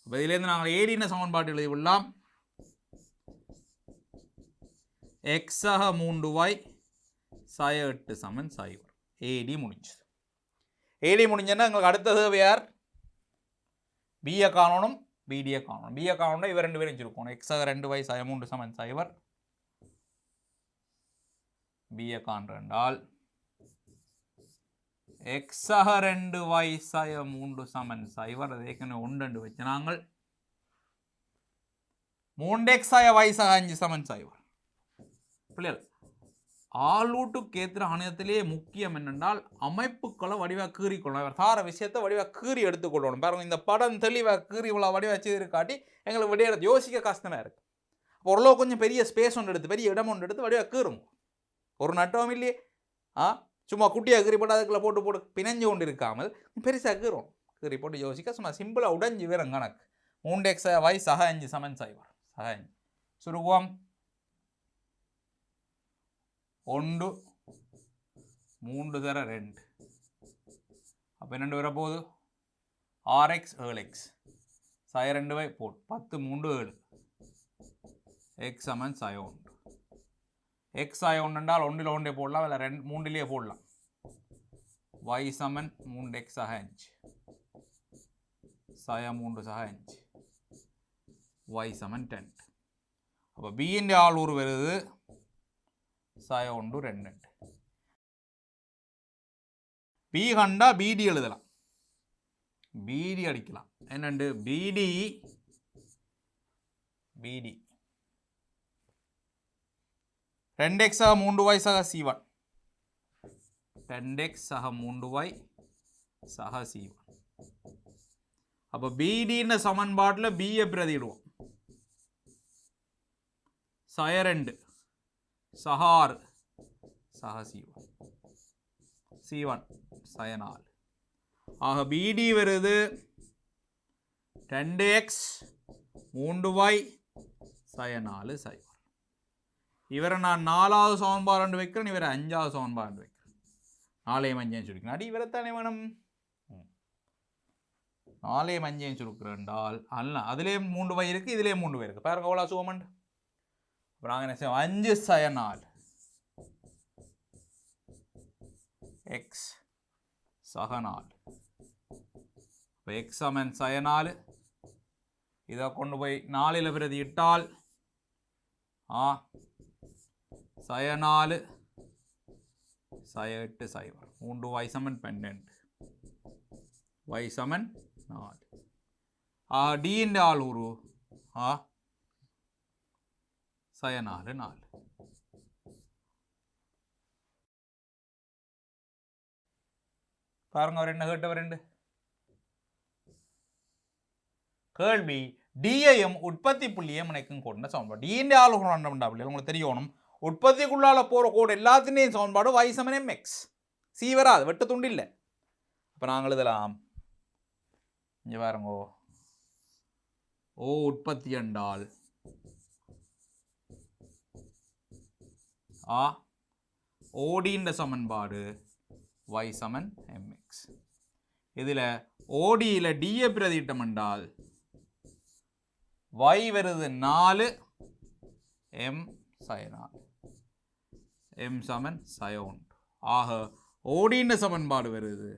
அப்போ இதிலேருந்து நாங்கள் ஏடின சமன்பாட்டு எழுதி விடலாம். x சக 3y சய 8 சமன் சைவர். ஏடி முடிஞ்சது. ஏடி முடிஞ்சன்னா எங்களுக்கு அடுத்த தேவையார் பியை காணணும் பிடியை காணணும். பியை காணணும்னா இவர் 2 பேரும் வச்சிருக்கணும். x சக 2y சய 3 சமன் சைவர். பியை காண்றால் x சக 2y சய 3 சமன் சைவர். அது ஏற்கனவே 1 வச்சு நாங்கள் 3x சய y சக 5 சமன் சைவர். பிள்ளைகள் ஆளூட்டுக்கு ஏற்ற ஆணையத்திலேயே முக்கியம் என்னென்றால் அமைப்புக்களை வடிவாக கீறிக்கொள்ளணும். அவர் தார விஷயத்தை வடிவாக கீறி எடுத்துக்கொள்ளணும். பாருங்கள் இந்த படம் தெளிவாக கீறி இவ்வளோ வடிவாக செய்திருக்காட்டி எங்களுக்கு விடைய யோசிக்க கஷ்டமாக இருக்குது. ஓரளவு கொஞ்சம் பெரிய ஸ்பேஸ் ஒன்று எடுத்து பெரிய இடம் ஒன்று எடுத்து வடிவாக கீறுங்க. ஒரு நட்டவும் இல்லையே சும்மா குட்டியாக கீறி போட்டு அதுக்குள்ளே போட்டு பிணைஞ்சு கொண்டு இருக்காமல் பெருசாக கீறும். கீறி போட்டு யோசிக்க சும்மா சிம்பிளாக உடஞ்சி வரும் கணக்கு. 3x y சக 5 சமன் சைவர் சக 5 சுருக்குவோம். 1 3 தர 2 அப்போ என்ன வரப்போகுது 6x 7x சய 2y போட்டு 10 3 7 x சமன் சய 1. x சய 1 என்றால் 1 1 போடலாம் இல்லை 3 போடலாம். y சமன் 3x சக 5 சய 3 சக 5 y சமன் 10. அப்போ பியின் ஆளூர் வருது சய 1 2. பி கண்டா பிடி எழுதலாம், பிடி அடிக்கலாம். என்னண்டு பிடி 2x சக 3y சக c1, 2x சக 3y சக c1. அப்போ பிடின்ற சமன்பாட்டில் பியை பிரதிடுவோம். சய 2 சக 6 சக c1, c1 சய 4. ஆக பிடி வருது 2x 3y சய 4 சய. இவரை நான் 4வது சமன்பாடு வைக்கிறேன், இவரை 5வது சமன்பாடு வைக்கிறேன். 4 5 சுருக்கிறேன். அடி இவரைத்தானே வேணும், 4 5 சுருக்கிறேன்டால் அல்ல அதுலேயும் 3y இருக்குது, இதுலேயும் 3y இருக்குது. பாருங்க எவ்வளோ சுகமண்ட். அப்புறம் நாங்கள் என்ன செய்வோம், 5 சய 4 x சக 4. இப்போ x சமன் சய 4. இதை கொண்டு போய் 4ல் பிரதி இட்டால் சய 4 சய 8 சய 3y சமன் 12, y சமன் 4. டியின் ஆளூரு சய 4 4. பாருங்க அவர் என்ன கேட்டவர். கேள்வி டியையும் உற்பத்தி புள்ளியும் இணைக்கும் கோடுன சமன்பாடு. டியின் ஆளுநர் உங்களுக்கு தெரியணும், உற்பத்திக்குள்ளால போகிற கோடு எல்லாத்தினையும் சமன்பாடு y சமன் mx. சி வராது, வெட்டு துண்டு இல்லை. இப்போ நாங்கள் எழுதலாம், இங்கே பாருங்கோ, ஓ உற்பத்தி என்றால் ஓடின்ற சமன்பாடு y சமன் mx. இதில் ஓடியில் டியை பிரதியிட்டம் என்றால் y வருது 4 m சய 4, m சமன் சய 1. ஆக ஓடின்ற சமன்பாடு வருது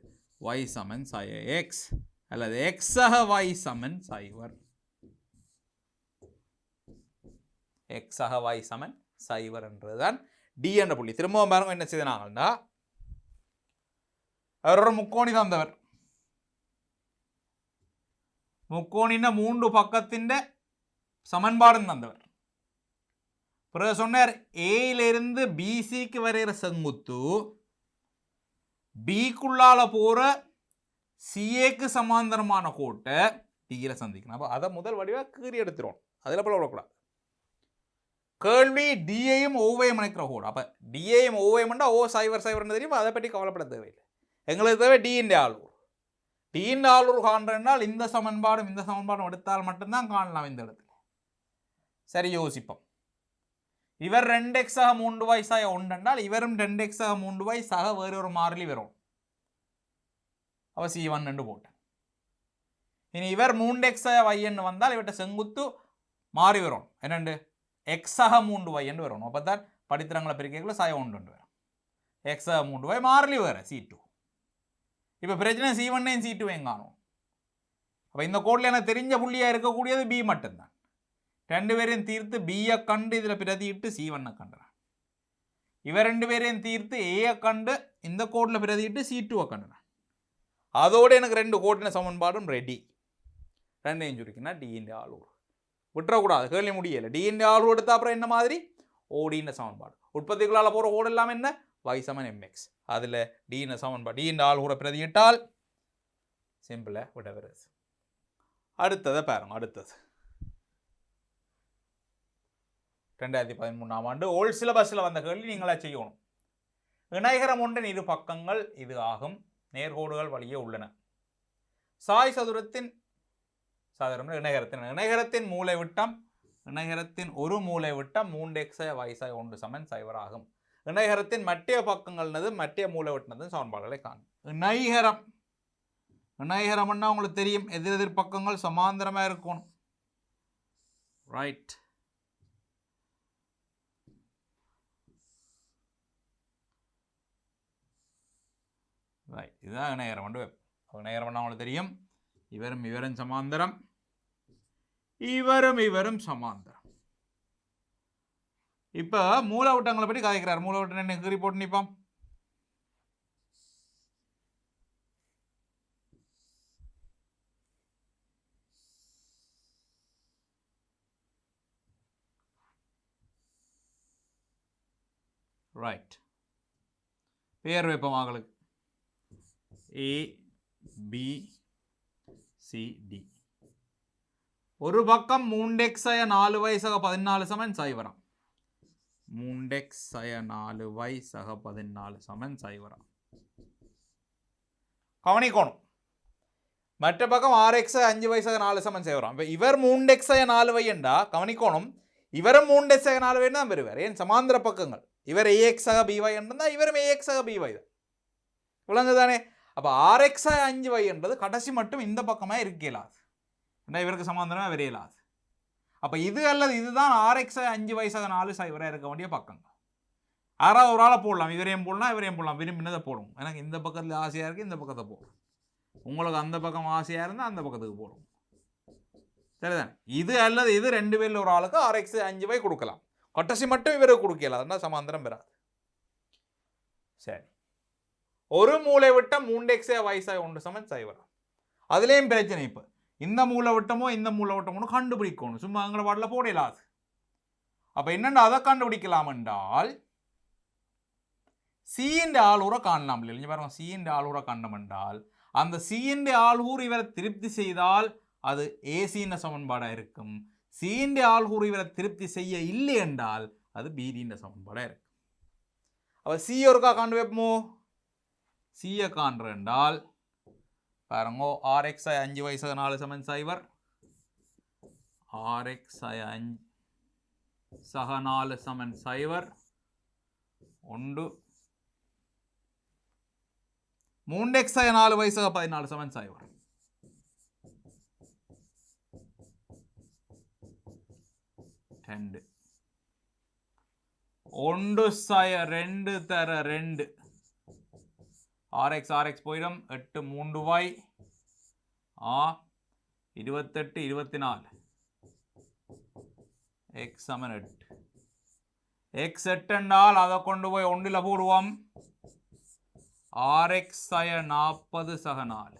y சமன் சய x அல்லது x சக y சமன் சைவர். x சக y சமன் சைவர் என்றதுதான் டி என்ற புள்ளி. திரும்பவும் பாருங்க என்ன செய்தாங்கன்னா, அவர் ஒரு முக்கோணி தந்தவர், முக்கோணின 3 பக்கத்தின் சமன்பாடும் தந்தவர். பிறகு சொன்னார் ஏயிலிருந்து பிசிக்கு வரைகிற செங்குத்து பிக்குள்ளால போற சிஏக்கு சமாந்தரமான கோட்டை டியில் சந்திக்கணும். அப்போ அதை முதல் வடிவாக கீறி எடுத்துரும், அதில் போல விடக்கூடாது. கேள்வி டியையும் ஓவையும் இணைக்கிற கோடு. அப்போ டியையும் ஓவையும்னா ஓ சைவர் சைவர்னு தெரியும், அதை பற்றி கவலைப்பட தேவையில்லை. எங்களுக்கு தேவை டியின் ஆளூர். டியின் ஆளூர் காண்றால் இந்த சமன்பாடும் இந்த சமன்பாடும் எடுத்தால் மட்டும்தான் காணலாம் இந்த இடத்துல. சரி யோசிப்போம். இவர் 2x சக 3y சக 1 என்றால் இவரும் 2x சக 3y சக வேறு ஒரு மாறிலி வரும். அவ c1 என்று போட்டேன். இனி இவர் 3x சக y என்று வந்தால் இவற்றை செங்குத்து மாறி வரும். என்னண்டு x சக 3y என்று வரும். அப்போ தான் படித்திரங்களை பிரிக்கல சக 1 என்று வரும். x சக 3y மாறிலி வேறு c2. இப்போ பிரச்சனை c1 c2 காணும். அப்போ இந்த கோடில் எனக்கு தெரிஞ்ச புள்ளியாக இருக்கக்கூடியது b மட்டும்தான். 2 பேரையும் தீர்த்து பியை கண்டு இதில் பிரதியிட்டு c1 கண்டுறான். இவர் 2 பேரையும் தீர்த்து ஏயை கண்டு இந்த கோடில் பிரதியிட்டு c2 கண்டுறான். அதோடு எனக்கு 2 கோடின சமன்பாடும் ரெடி. 2 சுருக்கினா டியின் ஆளூர் விட்டுறக்கூடாது, கேள்வி முடியலை. டியின் ஆளூர் எடுத்த அப்புறம் என்ன மாதிரி ஓடின சமன்பாடு. உற்பத்திகளால் போகிற கோடு எல்லாம் என்ன y சமன் mx. அதில் டியின் சமன்பாடு டியின் ஆளூரை பிரதியிட்டால் சிம்பிளாக விட வருது. அடுத்ததை பாருங்க. அடுத்தது 2013ஆம் ஆண்டு ஓல்ட் சிலபஸில் வந்த கேள்வி நீங்களா செய்யணும். இணைகரம் ஒன்றின் இரு பக்கங்கள் இது ஆகும், நேர்கோடுகள் வழியே உள்ளன. சாய் சதுரத்தின் இணைகரத்தின் மூலை விட்டம் இணைகரத்தின் ஒரு மூலை விட்டம் 3x y 1 சமன் சைவர் ஆகும். இணைகரத்தின் மற்ற பக்கங்கள்னது மற்ற மூலை விட்டனது சமன்பாடுகளை காணும். இணைகரம்னா உங்களுக்கு தெரியும், எதிரெதிர் பக்கங்கள் சமாந்தரமாக இருக்கணும். ரைட். ரைட், இதுதான் இணைகரம். இணைகரம்னா உங்களுக்கு தெரியும், இவரும் சமாந்தரம், இவரும் சமாந்தரம். இப்ப மூலவிட்டங்களை பற்றி கதைக்கிறார். மூலவிட்டம் என்ன கீறி போட்டு நிப்பாம். ரைட், பேர் வைப்போம் ஆகளுக்கு. A B C D. ஒரு பக்கம் 3x 4y 14 சமன் 0. 3x 4y 14 0. கவனிக்கணும். மற்ற பக்கம் 6x 5y 4 0. இப்போ இவர் 3x 4y என்றா கவனிக்கணும். இவரும் 3x 4y தான் பெறுவார். ஏன் சமாந்தர பக்கங்கள். இவர் ax by என்றா இவரும் ax by தான். விளங்குதானே? அப்போ 6x 5y என்றது கடைசி மட்டும் இந்த பக்கமா இருக்கலாது. இவருக்கு சமாந்தரமா வரையலாது. அப்ப இது அல்லது இதுதான் 6x 5y 4 0 இருக்க வேண்டிய பக்கங்கள். யாராவது ஒரு ஆளை போடலாம். இவரையும் போடலாம், இவரையும் போடலாம். விரும்பினதை போடும். எனக்கு இந்த பக்கத்தில் ஆசையா இருக்கு, இந்த பக்கத்தை போடும். உங்களுக்கு அந்த பக்கம் ஆசையா இருந்தால் அந்த பக்கத்துக்கு போடும். சரிதான்? இது அல்லது இது ரெண்டு பேர்ல ஒரு ஆளுக்கு 6x 5y கொடுக்கலாம். கடைசி மட்டும் இவருக்கு கொடுக்கல, சமாந்தரம் பெறாது. சரி, ஒரு மூலை விட்டம் 3x y 1 சமன் 0. அதுலேயும் பிரச்சனை. இப்போ இந்த மூலவட்டமோ இந்த மூலவட்டமோ கண்டுபிடிக்கணும். சும்மா எங்களை பாடல போடலாது. அப்ப என்னென்ன அதை கண்டுபிடிக்கலாம் என்றால் C ஆளுரை காணலாம். இல்லையா பாருங்க, C ஆளுரை கண்டம் என்றால் அந்த C ஆள்கூறு இவரை திருப்தி செய்தால் அது AC சமன்பாடா இருக்கும். C ஆள்கூறு இவரை திருப்தி செய்ய இல்லை என்றால் அது BD சமன்பாடா இருக்கும். அப்ப C ஒருக்கா காண்டு வைப்போமோ? C காண்ற என்றால் பாருங்க, 6x 5y 4 சமன் 0. 6x 5 4 சமன் 0. 1 3x 4y 14 சமன் 0. 2 1 2 தர 2. 6x போயிடும். 8 3y 28 24. x சமன் 8. x 8 என்றால் அதை கொண்டு போய் 1 போடுவோம். 6x 40 4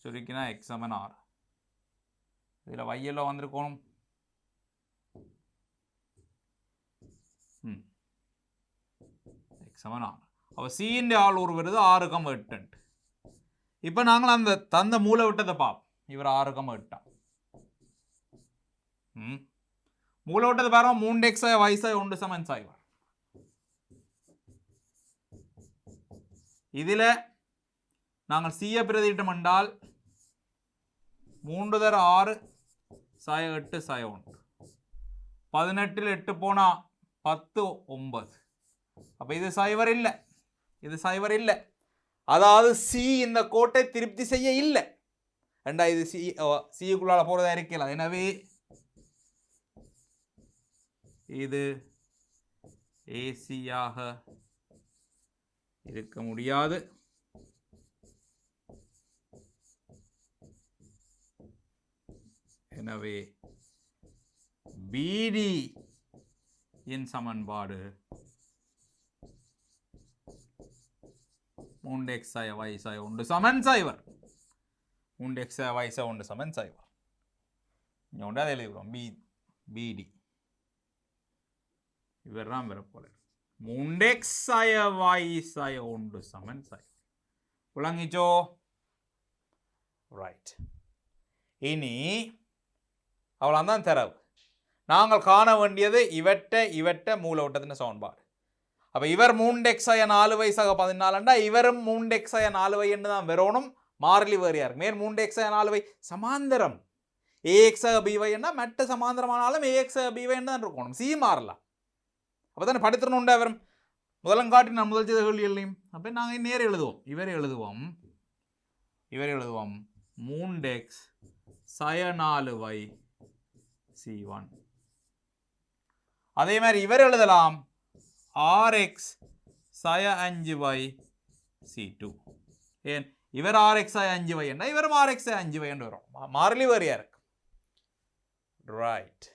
சுருக்கினா x சமன் 6. இதில் வையெல்லாம் வந்திருக்கணும். x சமன் 6. அப்போ C ஆள் ஒரு வருது 6,8. இப்போ நாங்கள் அந்த தந்த மூல விட்டத்தை பார்ப்போம். இவர் 6,8. மூல விட்டத்தை பாருங்க. 3x y 1 சமன் 0. இதில் நாங்கள் C பிரதியிட்டம் என்றால் 3 தர 6 8 1. 18 8 போனா 10 9. அப்போ இது 0 இல்லை, இது 0 இல்லை. அதாவது C இந்த கோட்டை திருப்தி செய்ய இல்லை என்றா இது சிக்குள்ளால போறதா இருக்கலாம். எனவே இது ஏசியாக இருக்க முடியாது. எனவே BD இன் சமன்பாடு 3x y 1 சமன் 0. 3x y 1 சமன் 0. இங்கே ஒன்று அதை எழுதிக்கிறோம். BD இவர்தான் வரப்போல 3x y 1 சமன் 0. விளங்கிச்சோ? ரைட். இனி அவ்வளோதான் தரவு. நாங்கள் காண வேண்டியது இவற்ற மூலவட்டத்தின் சமன்பாடு. அப்போ இவர் 3x 4y 14 இவரும் 3x 4y என்று தான் வரணும். மாறிலி வேறு யார் மேல் 3x 4y சமாந்தரம் ax by என்ன மற்ற சமாந்தரமானாலும் ax by தான் இருக்கணும். C மாறலாம். அப்போ தானே படித்திரணுண்டா வரும். முதலம் காட்டி நான் முதல் செய்த கேள்வி இல்லையும். அப்போ நாங்கள் நேரம் எழுதுவோம். இவரை எழுதுவோம் 3x 4y C1. அதே மாதிரி இவர் எழுதலாம் 6x 5y C2. ஏன் இவர் 6x 5y என்ன இவரும் 6x 5y என்று வரும். மாறிலி வேறையா இருக்கு. ரைட்.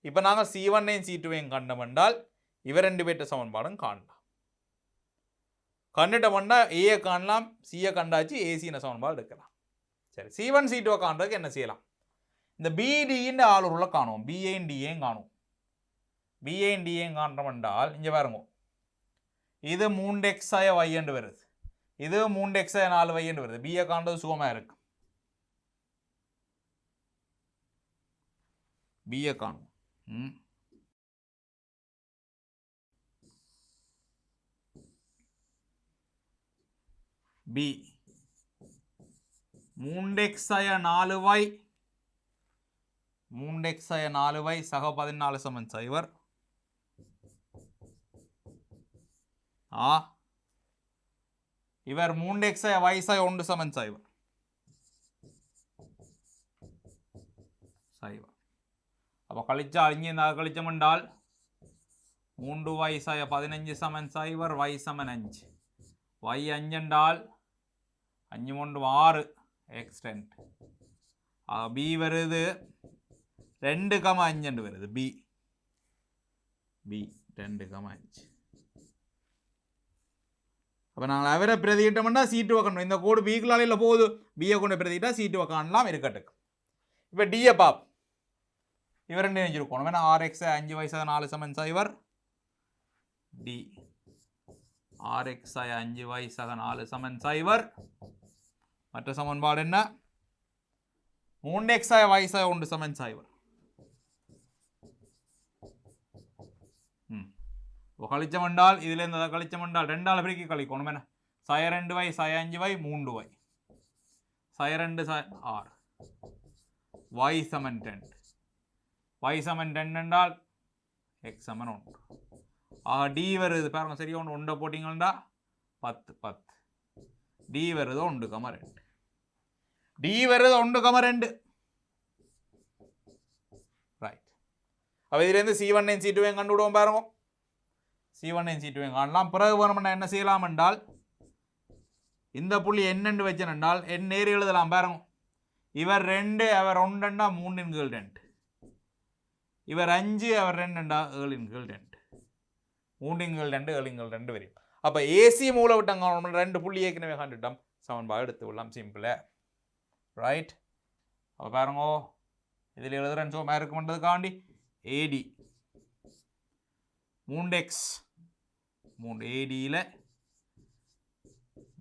இப்போ நாங்கள் C1ஐயும் C2ஐயும் கண்டமென்றால் இவ ரெண்டு பேர்ட்ட சமன்பாடும் காணலாம். கண்டுட்டோம்னா ஏயை காணலாம், சியை கண்டாச்சு, ஏசின சமன்பாடு எடுக்கலாம். சரி, C1 C2 காண்றதுக்கு என்ன செய்யலாம்? இந்த BDயின் ஆளுருளை காணுவோம். பிஏயும் டிஏயும் காணுவோம். பிஏயும் டிஏயும் காண்றோம்னால் இங்கே பாருங்க, இது 3xy என்று வருது, இது 3xy 4y என்று வருது. பிஏ காண்றது சுகமாக இருக்கு. பிஏ காணும். B 3xy 4y, 3xy 4y சக 14 சமன் 0. இவர் 3xy y 1 சமன் 0. அப்போ கழிச்சா இங்கே கழிச்சம் என்றால் 3y 15 சமன் 0, y சமன் 5. y 5 என்றால் 5 3 6 எக்ஸ்டென்ட். b வருது 2,5 என்று வருது. b 2,5. அப்போ நாங்கள் அவரை பிரதிக்கிட்டோம்னா C2 காணணும். இந்த கோடு பிக்குள்ளாலையில் போகுது, பிஏ கொண்டு பிரதிக்கிட்டா C2 காணலாம் இருக்கட்டுக்கு. இப்போ டிஏ பாப் இவர் ரெண்டு நினைச்சிருக்கணும். ஏன்னா 6x 5y 4 சமன் 0, டி 6x 5y 4 சமன் 0. மற்ற சமன்பாடு என்ன? 3x y 1 சமன் 0. கழிச்சம் என்றால் இதுல இருந்து கழிச்சம் என்றால் 2ஆல் பிரிக்கி கழிக்கணும். என்ன 2y 5y 3y 2 6 y சமன் 10. y சமன் 10 என்றால் x சமன் 1. ஆக d வருது பாருங்க, சரியா 1 போட்டிங்கன்னா 10 d வருது 1,2. d வருது 1,2. ரைட். அப்போ இதுலேருந்து C1ஐயும் C2ஐயும் கண்டுவிடுவோம் பாருங்க. C1ஐயும் C2ஐயும் காணலாம். பிறகு வேணும்னா என்ன செய்யலாம் என்றால் இந்த புள்ளி என்னென்று வச்சேன் என்றால் என் நேரி எழுதலாம் பாருங்க. இவர் 2 அவர் 1 3 இவர் 5 அவர் 2 7 3 7 வரையும். அப்போ ஏசி மூலவிட்டம் காணணும். 2 புள்ளி ஏற்கனவே கண்டுட்டோம், சமன்பாடு எடுத்து விடலாம் சிம்பிளா. ரைட். அப்போ பாருங்க, இதில் எழுதுறேன் சோமா இருக்குன்றதுக்காண்டி ஏடி 3x 3 ஏடியில்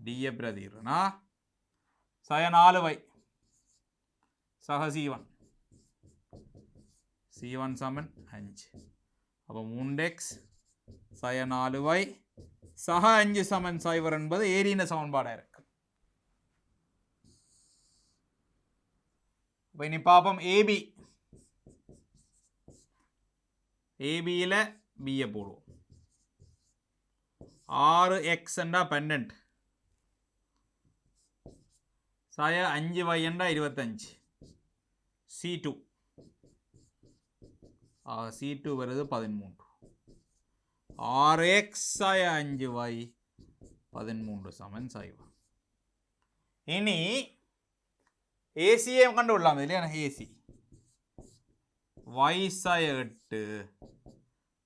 டிஏ பிரதினா சய 4y சக C1 சமன் 5. அப்போ 3x சய 4y சக 5 சமன் 0 என்பது ஏரியின சமன்பாடாக இருக்கு. இப்போ இனி பார்ப்போம் ஏபி. ஏபியில் பிஏ போடுவோம். 6x என்றா 12 சய 5y என்றா 25. C2 C2 வருது 13. 6x சய 5y 13 சமன் 0. இனி ஏசியை கண்டு விடலாம் இல்லையா? ஏசி y சய 8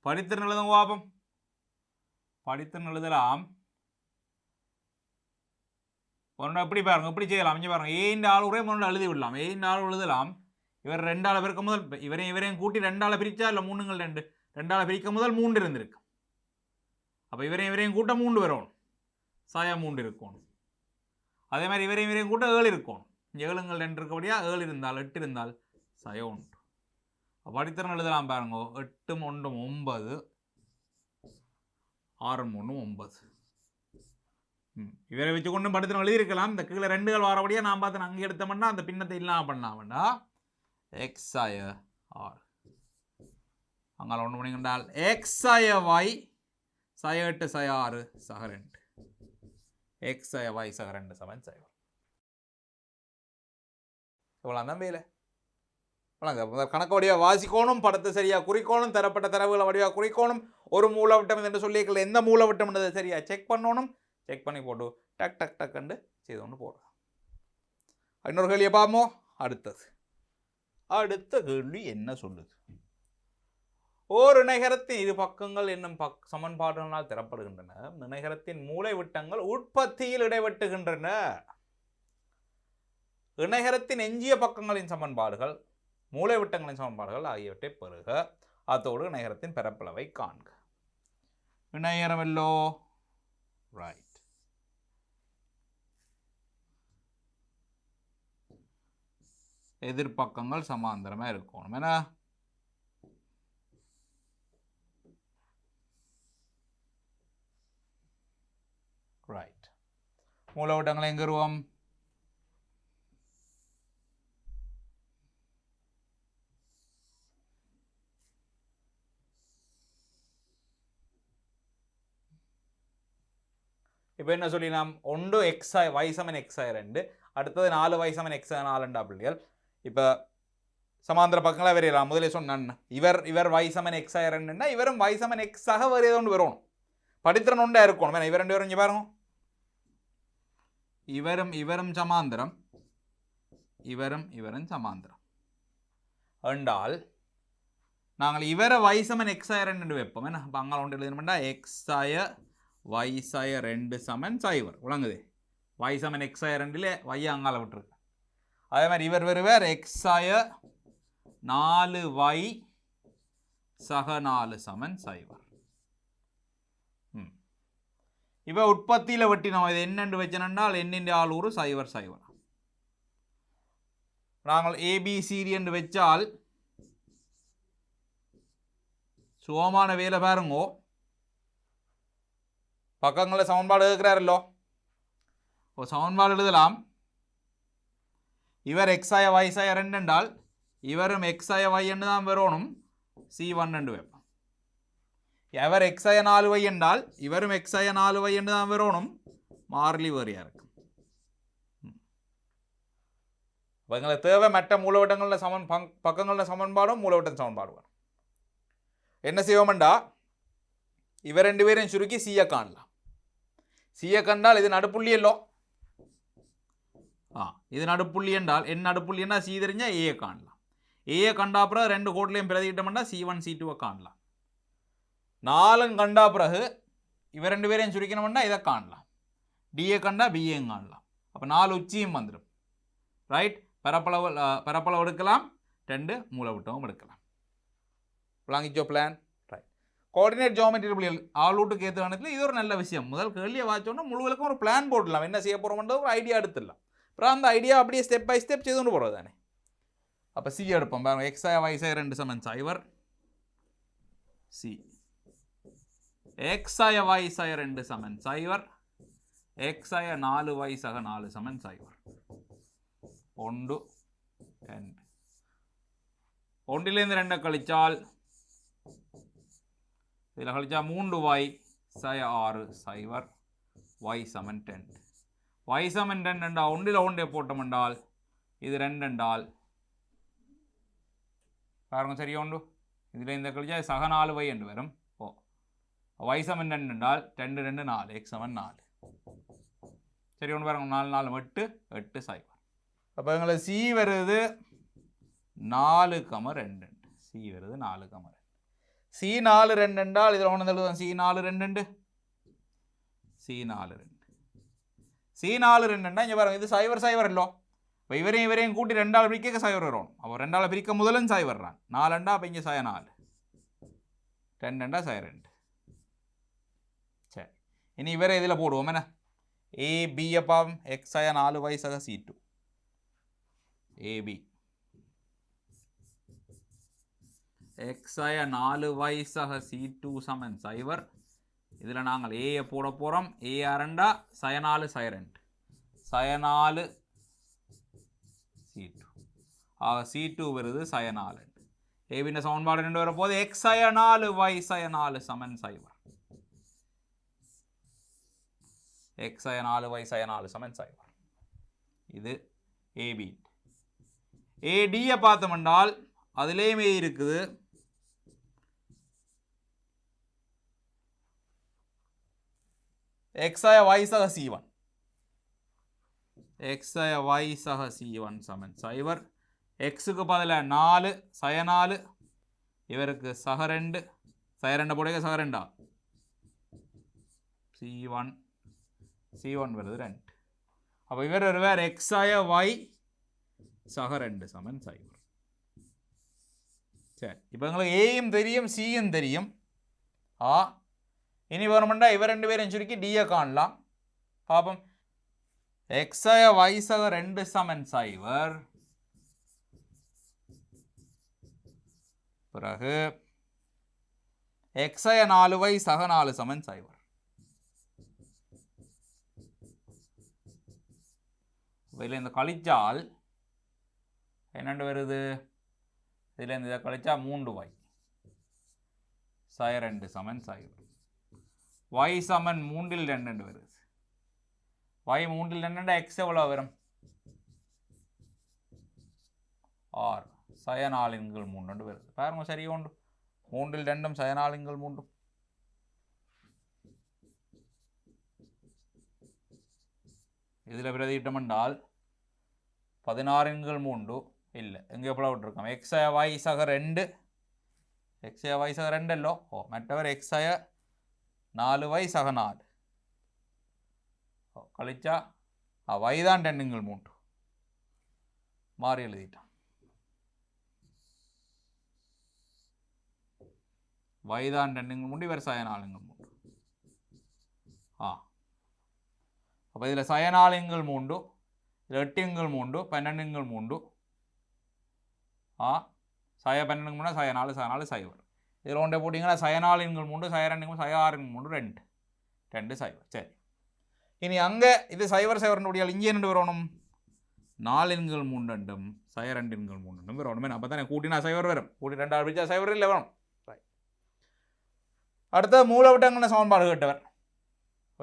படித்திறன் எழுதுங்க பாப்போம். படித்திறன் எழுதலாம். ஒன்று எப்படி பாருங்க, எப்படி செய்யலாம் இங்கே பாருங்க. ஏன் ஆளுரை முன்னாடி எழுதி விடலாம். ஏன் ஆள் எழுதலாம். இவர் 2ஆல் பிரிக்க முதல் இவரையும் கூட்டி 2ஆல் பிரிச்சா இல்லை 3 2ஆல் பிரிக்க முதல் 3 இருந்திருக்கு. அப்போ இவரையும் கூட்ட 3 வரணும், சாயா 3 இருக்கணும். அதே மாதிரி இவரையும் கூட்ட 7 இருக்கணும். 7 2 இருக்கபடியா 7 இருந்தால் 8 இருந்தால் சாயா 1. படித்திறன் எழுதலாம் பாருங்க. 8 1 9 6 3 9. இவரை வச்சு கொண்டு படித்திறன் எழுதியிருக்கலாம். இந்த கீழே 2கள் வரபடியா நான் பார்த்தேன் அங்கே எடுத்தோம்னா அந்த பின்னத்தை இல்லாம பண்ணாமண்டா x ஆய r அங்கால 1 பண்ணிக்கொண்டால் x ஆய y சய 8 சய 6 சக 2 x ஆய y சக 2 சமன் 0. இவ்வளோ தான் வேலை. கணக்கு வடிவாக வாசிக்கணும், படத்தை சரியாக குறிக்கணும், தரப்பட்ட தரவுகளை வடிவாக குறிக்கணும். ஒரு மூலவட்டம் என்று சொல்லியிருக்கல, எந்த மூலவட்டம்ன்றதை சரியாக செக் பண்ணணும். செக் பண்ணி போட்டு டக் டக் டக்குன்னு செய்து கொண்டு போடுறோம். இன்னொரு கேள்வியை பார்ப்போம். அடுத்தது அடுத்த கேள்வி என்ன சொல்லுது? ஓர் இணைகரத்தின் இரு பக்கங்கள் என்னும் சமன்பாடுகளால் தரப்படுகின்றன. இணைகரத்தின் மூலைவிட்டங்கள் உற்பத்தியில் இடைவெட்டுகின்றன. இணைகரத்தின் எஞ்சிய பக்கங்களின் சமன்பாடுகள், மூலைவிட்டங்களின் சமன்பாடுகள் ஆகியவற்றை பெறுக. அதோடு இணைகரத்தின் பரப்பளவை காண்க. இணைகரம் எல்லோ ரைட். எதிர்பக்கங்கள் சமாந்தரமா இருக்கணும். என்ன ரைட். மூலவிட்டங்களை எங்க வருவோம்? இப்போ என்ன சொல்லி நாம் ஒன்று எக்ஸாய் y சமன் எக்ஸாய் 2, அடுத்தது 4y சமன் எக்ஸாய் 4 புள்ளிகள். இப்போ சமாந்தர பக்கங்களை வரையலாம். முதலே சொன்னான் இவர் y சமன் எக்ஸாய் 2ன்னா இவரும் y சமன் எக்ஸாக வரையது ஒன்று வரணும். படித்திறன் ஒன்றா இருக்கணும். இவர் ரெண்டு பேரும் இங்கே பாருங்க, இவரும் சமாந்தரம், இவரும் சமாந்தரம் என்றால் நாங்கள் இவரை y சமன் எக்ஸாய் 2 வைப்போம். என்ன அங்கே ஒன்று எழுதணும்னா எக்ஸாய y சாய 2 சமன் 0 விளங்குது. y சமன் x சாய 2ல y அங்கால விட்டுருக்கு. அதே மாதிரி இவர் வருவார் x சாய 4y சக 4 சமன் 0. இவ உற்பத்தியில் வெட்டி நம்ம இது என்னென்று வச்சனால் எண்ணின் ஆளூறு 0 0. நாங்கள் ஏபிசிடி என்று வச்சால் சுகமான வேலை பாருங்கோ. பக்கங்களில் சமன்பாடு இருக்கிறாரല്ലോ. ஒரு சமன்பாடு எழுதலாம். இவர் எக்ஸாய வயசாய 2 என்றால் இவரும் எக்ஸாய y என்று தான் வரணும். C1 என்று வைப்போம். இவர் எக்ஸாய 4y என்றால் இவரும் எக்ஸாய 4y என்று தான் வரணும். மாறிலி வேறையா இருக்கு. எங்களுக்கு தேவை மற்ற மூலவட்டங்களில் பக்கங்களில் சமன்பாடும் மூலவட்டம் சமன்பாடு வரும். என்ன செய்வோம்டா இவர் ரெண்டு பேரையும் சுருக்கி சியை காணலாம். சியை கண்டால் இது நடுப்புள்ளி எல்லோ. இது நடுப்புள்ளி என்றால் என்ன நடுப்புள்ளி என்றால் சி தெரிஞ்சால் ஏயை காணலாம். ஏயை கண்டா பிறகு ரெண்டு கோட்லையும் பிரதிக்கிட்டோம்னா C1 C2 காணலாம். 4 கண்டா பிறகு இவர் ரெண்டு பேரையும் சுருக்கணும்னா இதை காணலாம். டிஏ கண்டா பிஏயும் காணலாம். அப்போ 4 உச்சியும் வந்துடும். ரைட். பரப்பளவு எடுக்கலாம், 2 மூலவிட்டமும் எடுக்கலாம். விளங்கிச்சோ பிளான்? கோஆர்டினேட் ஜியோமெட்ரி புள்ளிகள் ஆளூட்டுக்கு ஏற்ற கணத்தில் இது ஒரு நல்ல விஷயம். முதல் கேள்வியை வாச்சோன்னா முழுவதுக்கும் ஒரு பிளான் போடலாம். என்ன செய்ய போகிறோம்ன்றது ஒரு ஐடியா எடுத்துடலாம். அப்புறம் அந்த ஐடியா அப்படியே ஸ்டெப் பை ஸ்டெப் செய்து கொண்டு போகிறது தானே. அப்போ சி எடுப்போம். பாருங்க எக்ஸாய வயசாய 2 சமன் 0 சி. எக்ஸாய வயசாய 2 சமன் 0 எக்ஸாய 4y சக 4 சமன் 0. 1 2 ஒன்றிலிருந்து 2 கழிச்சால் இதில் கழிச்சா 3y சய 6 0 y சமன் 10. y சமன் 10 என்றால் ஒன்றில் ஒன்றை போட்டோம் என்றால் இது 2 என்றால் பாருங்க சரியா உண்டு. இதில் இந்த கழிச்சா சக 4y என்று வரும். y சமன் 2 என்றால் 2 2 4 x சமன் 4. சரி ஒன்று பாருங்க 4 4 8 8 0. அப்போ எங்களுக்கு சி வருது 4,2. சி வருது 4,2. C4 2 என்றால் இதில் ஒன்று எழுதுவோம். C4 2 C4 2 C4 2 என்றால் இங்கே பாருங்க இது 0 0 இல்லோ. இப்போ இவரையும் கூட்டி 2 பிரிக்க 0 வரும். அப்போ 2 பிரிக்க முதலும் 0 வர்றான். 4 ரெண்டா அப்போ இங்கே 4 2 ரெண்டா 2. சரி இனி இவரை இதில் போடுவோம். என்ன ஏபி அப்பா எக்ஸ் 4y சக C2 ஏபி எக்ஸாய 4y சக C2 சமன் 0. இதில் நாங்கள் ஏயை போட போகிறோம். ஏ அரண்டா சய 4 சய 2 சய 4 C2 ஆக C2 வருது சய 4. ஏபின் சமன்பாடு 2 வரப்போது எக்ஸாய 4y சய 4 சமன் 0. எக்ஸாய 4y சய 4 சமன் 0. இது ஏபி. ஏடியை பார்த்தோம் என்றால் அதிலேயுமே இருக்குது xy சக C1 xy சக C1 சமன் 0 எக்ஸுக்கு பதிலாக 4 சய 4 இவருக்கு சக 2 சய 2 போடுங்க சக 2 C1 வருது 2. அப்போ இவர் வருவார் எக்ஸாய y சக 2 சமன் 0. சரி, இப்போ எங்களுக்கு ஏயும் தெரியும் சியும் தெரியும். இனி வேணுமெண்டா இவர் 2 பேரும் சுருக்கி டியை காணலாம். பாப்போம். எக்ஸாய y சக 2 சமன் 0. பிறகு எக்ஸாய 4y சக 4 சமன் 0. இதில் இந்த கழிச்சால் என்னென்று வருது? இதில் இந்த கழிச்சா 3y சய 2 சமன் 0. y சமன் 3 2 வருது. y 3 2 x எவ்வளோ வரும்? 6 சய 4 3 வருது. பாருங்க சரியா உண்டு. 3 2 சய 4 3. இதில் பிரதியிட்டம் என்றால் 16 3 இல்லை, எங்கே எவ்வளோ விட்டுருக்கோம்? எக்ஸாய y சக 2 எக்ஸாய y சக 2 அல்லோ. மற்றவர் எக்ஸாய 4y சக 4 கழிச்சா y தான் 10 3 மாறி எழுதிட்டான். y தான் 10 3 இவர் சய 4 3. அப்போ இதில் சய 4 3 இதில் 8 3 12 3 சய 12 3 சய 4 சய 4 0. இதில் ஒன்றை போட்டிங்கன்னா சய 4 3 சய 2 சய 6 3 2 2 0. சரி, இனி அங்கே இது 0 0 முடியாது. இங்கே என்ன வரணும்? 4 3 சய 2 3 வரணும். அப்போ தானே கூட்டினா 0 வரும். கூட்டி 2 பிடிச்சா 0 இல்லை வரும். அடுத்த மூலவிட்டங்கன சமன்பாடு கேட்டவர்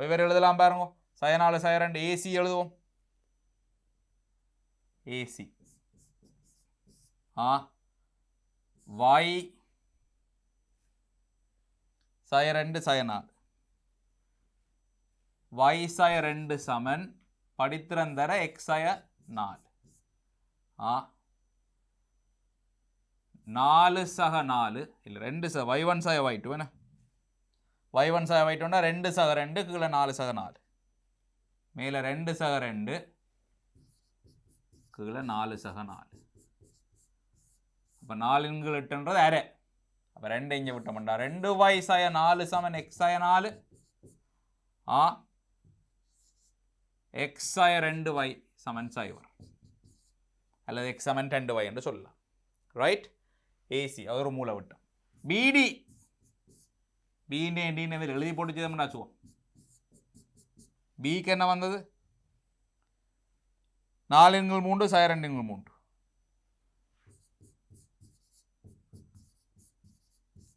இவர் எழுதலாம் பாருங்க. சய 4 சய 2 ஏசி எழுதுவோம். ஏசி y சய 2 சய 4 y சய 2 சமன் படித்திறந்தர x சய 4 4 சக 4 இல்லை 2 சக y1 சய y2 என்ன y1 சக y2 2 சக 2 கீழே 4 சக 4 மேலே 2 சக 2 கீழே 4 சக 4. அப்போ 4 8 அரை. அப்போ 2 இங்கே விட்டோம்டா. 2y சய 4 சமன் x சய 4 x சய 2y சமன் 0 அல்லது x சமன் 2y என்று சொல்லலாம். ரைட்? ஏசி அது ஒரு மூலவிட்டம். பிடி பின்னு எழுதி போட்டு செய்தோம்னா வச்சுவோம். பிக்கு என்ன வந்தது? 4 3 சய 2 3.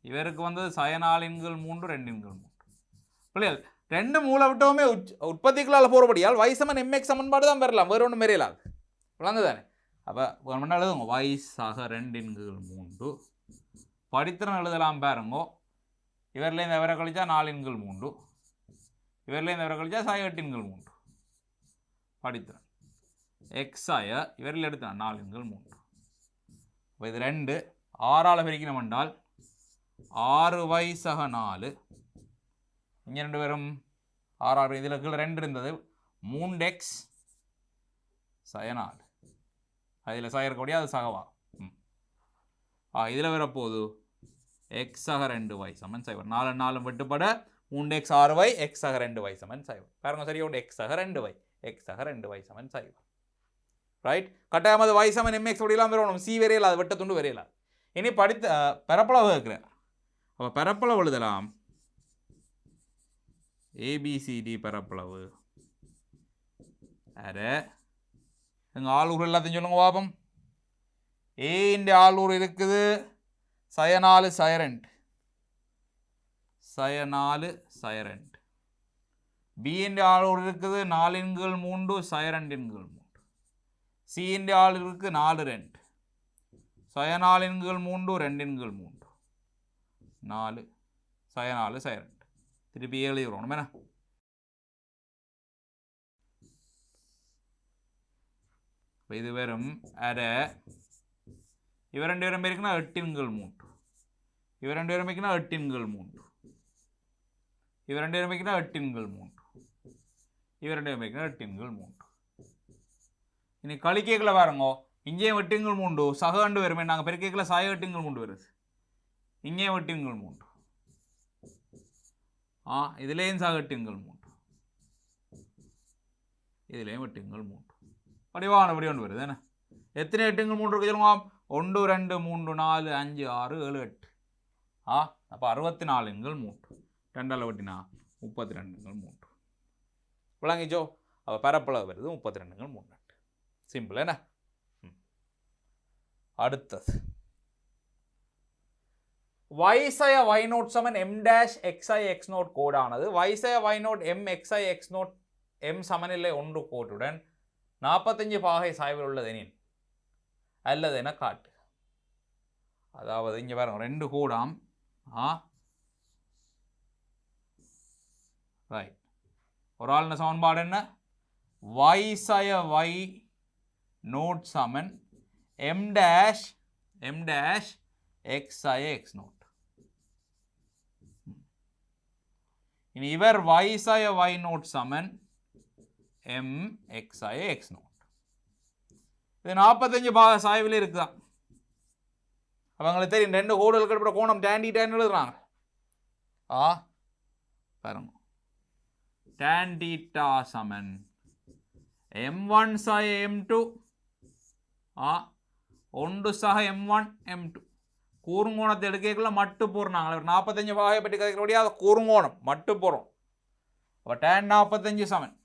இவருக்கு வந்தது சய 4 3 2 3. பிள்ளைகள் ரெண்டு மூலவிட்டமுமே உற்பத்திகளால் போகிறபடியால் y சமன் mx சமன்பாடு தான் வரலாம், வேறு ஒன்றும் வரையலாது. விளங்கு தானே? அப்போ ஒரு எழுதுங்க y சக 2 3 படித்திறன் எழுதலாம் பாருங்கோ. இவரில் இந்த இவரை கழிச்சா 4 3 இவரில் இந்த இவரை கழிச்சா சய 8 3 படித்திறன் எக்ஸாய இவரில் எடுத்தான் 4 3. இப்போ இது 2 6ஆல் பிரிக்கணும் என்றால் 6y சக 4 இங்கே 2 பேரும் 6 இதில் கீழே 2 இருந்தது 3x சய 4 அதில் சய இருக்கக்கூடிய அது சகவா. இதில் வரப்போகுது x சக 2y சமன் 0. 4 4 விட்டுப்பட 3x 6y x சக 2y சமன் 0. பாருங்க சரியா உண்டு. x சக 2y x சக 2y சமன் 0. ரைட்? கட்டாயம் அது y சமன் mx அப்படிலாம் வரணும். சி வரையல, அது வெட்ட துண்டு வரையல. இனி படித்த பரப்பளவு இருக்கிறார். அப்போ பரப்பளவு எழுதலாம். ஏபிசிடி பரப்பளவு அரை எங்கள் ஆளூர் எல்லாத்தையும் சொல்லுங்க பாப்போம். ஏ ஆளூர் இருக்குது சய 4 சய 2 சய 4 சய 2. பி ஆளூர் இருக்குது 4 3 சய 2 3. சி ஆளூர் இருக்குது 4 2 சய 4 3 2 3 4 சய 4 சய 2. திருப்பி 7 வரணும் என்ன? இது வெறும் அரை இவ ரெண்டு பேரும் இருக்குன்னா 8 கீழ் 3 இவ ரெண்டு பேரும் இருக்குன்னா 8 கீழ் 3 இவ ரெண்டு பேரும் இருக்குன்னா 8 கீழ் 3 இவ ரெண்டு பேரும் இருக்குன்னா 8 கீழ் 3 இனி கழிக்கல பாருங்க இங்கேயும் 8 கீழ் 3 சக கண்டு வருமே நாங்கள் பெருக்கல சாய 8 கீழ் 3 வருது இங்கேயும் 8 கீழ் 3 இதுலேயும் சக 8 கீழ் 3 இதுலேயும் 8 கீழ் 3 படிவானபடி ஒன்று வருது என்ன எத்தனை 8 கீழ் 3 இருக்கு சொல்லுங்க 1 2 3 4 5 6 7 8 அப்போ 64 கீழ் 3 ரெண்டால் வெட்டினா 32 கீழ் 3 விளங்கிச்சோ அப்போ பரப்பளவு வருது 32 கீழ் 3 சிம்பிள் என்ன அடுத்தது y y நோட் சமன் m dash xi x nought கோடானது y y nought m xi x nought m சமநிலை ஒன்று கோட்டுடன் 45 பாகை சாய்வில் உள்ளது எனின் அல்லது என காட்டு. அதாவது இங்கே பாருங்க ரெண்டு கோடாம் ரைட் ஒரு ஆளுன சமன்பாடு என்ன y y நோட் சமன் m dash xi x nought. இனி இவர் y y நோட் சமன் m xi x நோட். இது 45 பாக சாய்வில் இருக்குதான். அவங்களுக்கு தெரியும் ரெண்டு கோடுகளுக்கு இருக்கிற கோணம் tan θ எழுதுறாங்க. பாருங்க tan θ சமன் m1 சக m2 ஒன்று சக m1 m2 கூறுங்கோணத்தை எடுக்கல மட்டு போடுறாங்க. 45 பாகையை பற்றி கதைக்கிறபடியா அதை கூறுங்கோணம் மட்டு போகிறோம். அப்போ tan 45 சமன்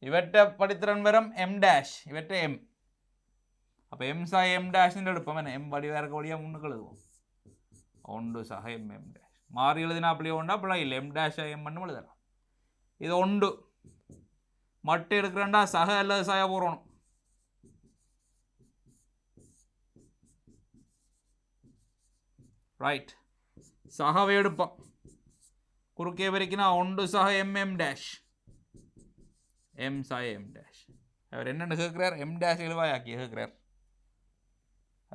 இவற்றை படித்திறன் வரும் m dash இவற்றை m. அப்போ m சக m dash எடுப்போம் என்ன m வடிவாக இருக்கபடியாக முன்னுக்கு எழுதுவோம் ஒன்று சக m m dash மாறி எழுதினா அப்படியே ஒன்றா அப்படிலாம் இல்லை m dash m மட்டும் எழுதலாம். இது ஒன்று மட்டு எடுக்கிறேன்டா சக அல்லது சக போடணும். ரைட் சகவை எடுப்போம் குறுக்கே வரைக்குனா ஒன்று சக mm டேஷ் m சக m டேஷ். அவர் என்னென்னு கேட்குறார் m டேஷ் எழுவாயாக்கி கேட்குறார்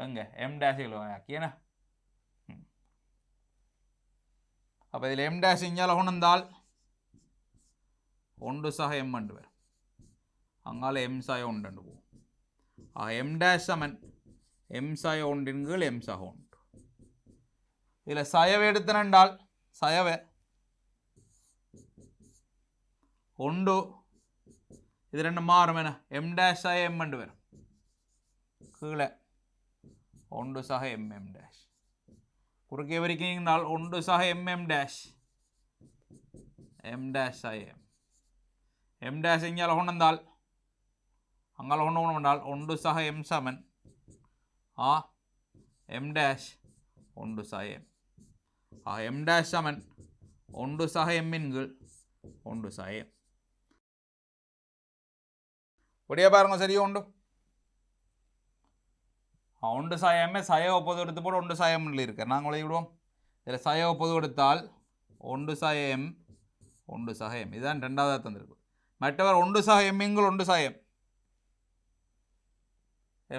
அங்கே m டேஷ் எழுவாயாக்கி என்ன. அப்போ இதில் m டேஷ் இஞ்சால கொண்டால் ஒன்று சக m அண்டு வரும் அங்கால m சக ஒன்று போகும். m டேஷ் சமன் m சக ஒன்றின் கீழ் m சக ஒன்று. இதில் சயவை எடுத்தனென்றால் சயவை ஒன்று இது ரெண்டு மாறும் என்ன m டேஷ் சக m அண்டு வரும் கீழே ஒன்று சக mm டேஷ் குறுக்கே வரைக்கினால் ஒன்று சக mm டேஷ் m டேஷ் சக m டேஷ் இங்கால கொண்டால் அங்கால கொண்டு கொண்டால் ஒன்று சக m சமன் m டேஷ் ஒன்று சக m. m டேஷ் சமன் ஒன்று சக m இன் கீழ் ஒன்று சக m. ஒடியா பாருங்க சரியா உண்டு ஒன்று சக m சய ஒப்பது எடுத்து போட ஒன்று சக m இருக்கு நாங்கள் உழைய விடுவோம். இதில் சய ஒப்பது எடுத்தால் ஒன்று சக m ஒன்று சக m இதுதான் ரெண்டாவதாக தந்திருக்கு. மற்றவர் ஒன்று சக m இங்குள் ஒன்று சக m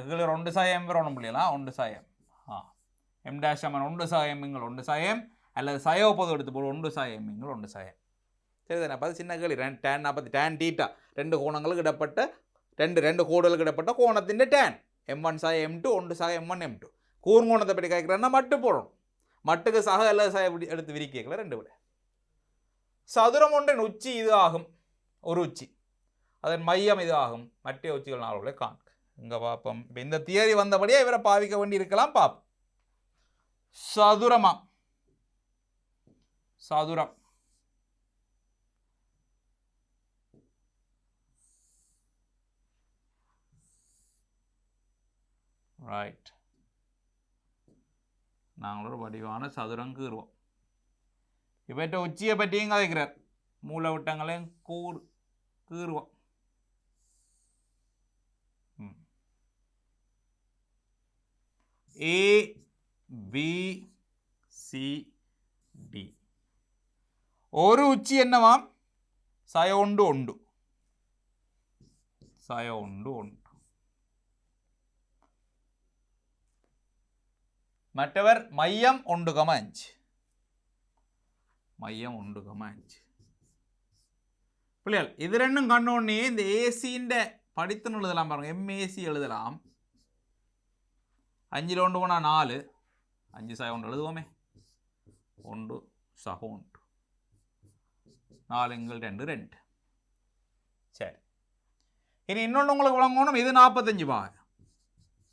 கீழே ஒன்று சக m வரணும் முடியலாம் ஒன்று சக m m டேஷ் சமன் ஒன்று சக m இங்குள் ஒன்று சக m அல்லது சய ஒப்பது எடுத்து போட ஒன்று சக m இங்குள் ஒன்று சக m. சரிதானே பார்த்து சின்ன கேள்வி tan 40 tan θ ரெண்டு கோணங்களுக்கு இடப்பட்ட ரெண்டு கோடுகளுக்கு இடப்பட்ட கோணத்தின் tan m1 சக m2 ஒன்று சக m1 m2 கூர்ங்கோணத்தை பற்றி கேட்குறேன்னா மட்டு போடணும். மட்டுக்கு சக அல்லது சக எடுத்து விரிக்கல ரெண்டு விட. சதுரம் ஒன்றின் உச்சி இது ஆகும் ஒரு உச்சி அதன் மையம் இது ஆகும் மற்ற உச்சிகள் நாளை காண்க. இங்கே பார்ப்போம். இப்போ இந்த தியரி வந்தபடியே இவரை பாவிக்க வேண்டி இருக்கலாம் பார்ப்போம். சதுரம் ரைட் நாங்கள் ஒரு வடிவான சதுரம் கீறுவோம். இவற்றை உச்சியை பற்றியும் கதைக்கிறார் மூலவிட்டங்களையும் கீறுவோம். A B C D ஒரு உச்சி என்னவாம் சய ஒன்று ஒன்று ச சய ஒன்று ஒன்று. மற்றவர் மையம் 1,5 மையம் 1,5. பிள்ளைகள் இது ரெண்டும் கண்டோடனே இந்த ஏசின்ற படித்துன்னு எழுதலாம் பாருங்க. எம்ஏசி எழுதலாம். 5 ஒன்று போனால் 4 5 சக 1 எழுதுவோமே 1 சக 1 4 2 2. சரி, இனி இன்னொன்று உங்களுக்கு விளங்கணும். இது 45 பாகை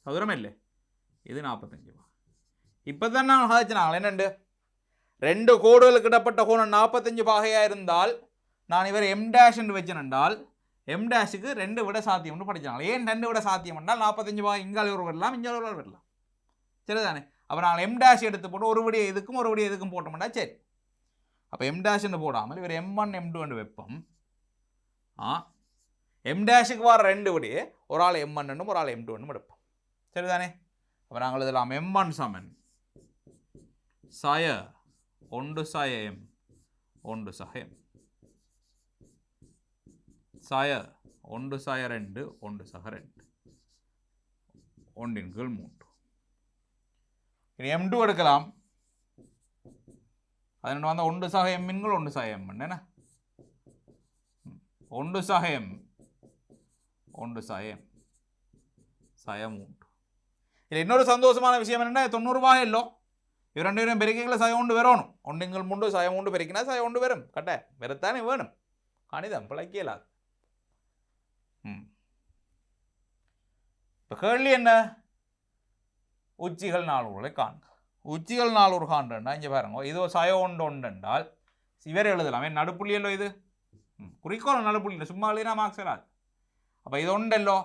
சதுரம் இல்லை, இது 45 பாகை. இப்போ தான் நான் சாதிச்சினாங்க என்னண்டு 2 கோடுகளுக்கு இடப்பட்ட கோணம் 45 பாகையாக இருந்தால் நான் இவர் எம் டேஷ் என்று வச்சேன்னால் எம் டேஷுக்கு 2 விட சாத்தியம்னு படிச்சாங்க. ஏன் 2 விட சாத்தியம் என்றால் 45 பாகை இங்கால ஒரு வரலாம், இங்கால ஒரு வரலாம். சரிதானே? அப்போ நாங்கள் எம் டேஷ் எடுத்து போட்டு ஒரு விடிய இதுக்கும் ஒரு விடிய இதுக்கும் போட்டோம்னா சரி. அப்போ எம் டேஷ்னு போடாமல் இவர் M1 M2 என்று வைப்போம். எம் டேஷுக்கு வர 2 விடிய ஒரு ஆள் M1 என்னும் ஒரு ஆள் M2 என்னும் எடுப்போம். சரிதானே? அப்போ நாங்கள் இதெல்லாம் M1 சமன் சய 1 சய M 1 சக M சய 1 சய 2 1 சக 2 1 ன் கீழ் 3. இனி M2 எடுக்கலாம். அது வந்து 1 சக M ன் கீழ் 1 சக M என்ன 1 சக M 1 சக M சய 3. இதில் இன்னொரு சந்தோஷமான விஷயம் என்னென்னா 90 பாகை இல்லை. இவர் 2 பேரும் பெருக்கிகளை சய 1 வரணும். 1 ன் கீழ் 3 சய 3 பெருக்கினா சய 1 வரும். கட்ட வரத்தானே வேணும். கணிதம் பிழைக்கலாது. இப்போ கேள்வி என்ன? உச்சிகள் 4 காண்க. உச்சிகள் 4 காண்றா இங்கே பாருங்க. இது சய 1 1 என்றால் இவர் எழுதலாம். நடுப்புள்ளியல்லோ இது குறிக்கோள் நடுப்புள்ளி சும்மா எழுதினா மார்க்ஸ் வராது. அப்போ இது 1 இல்லோ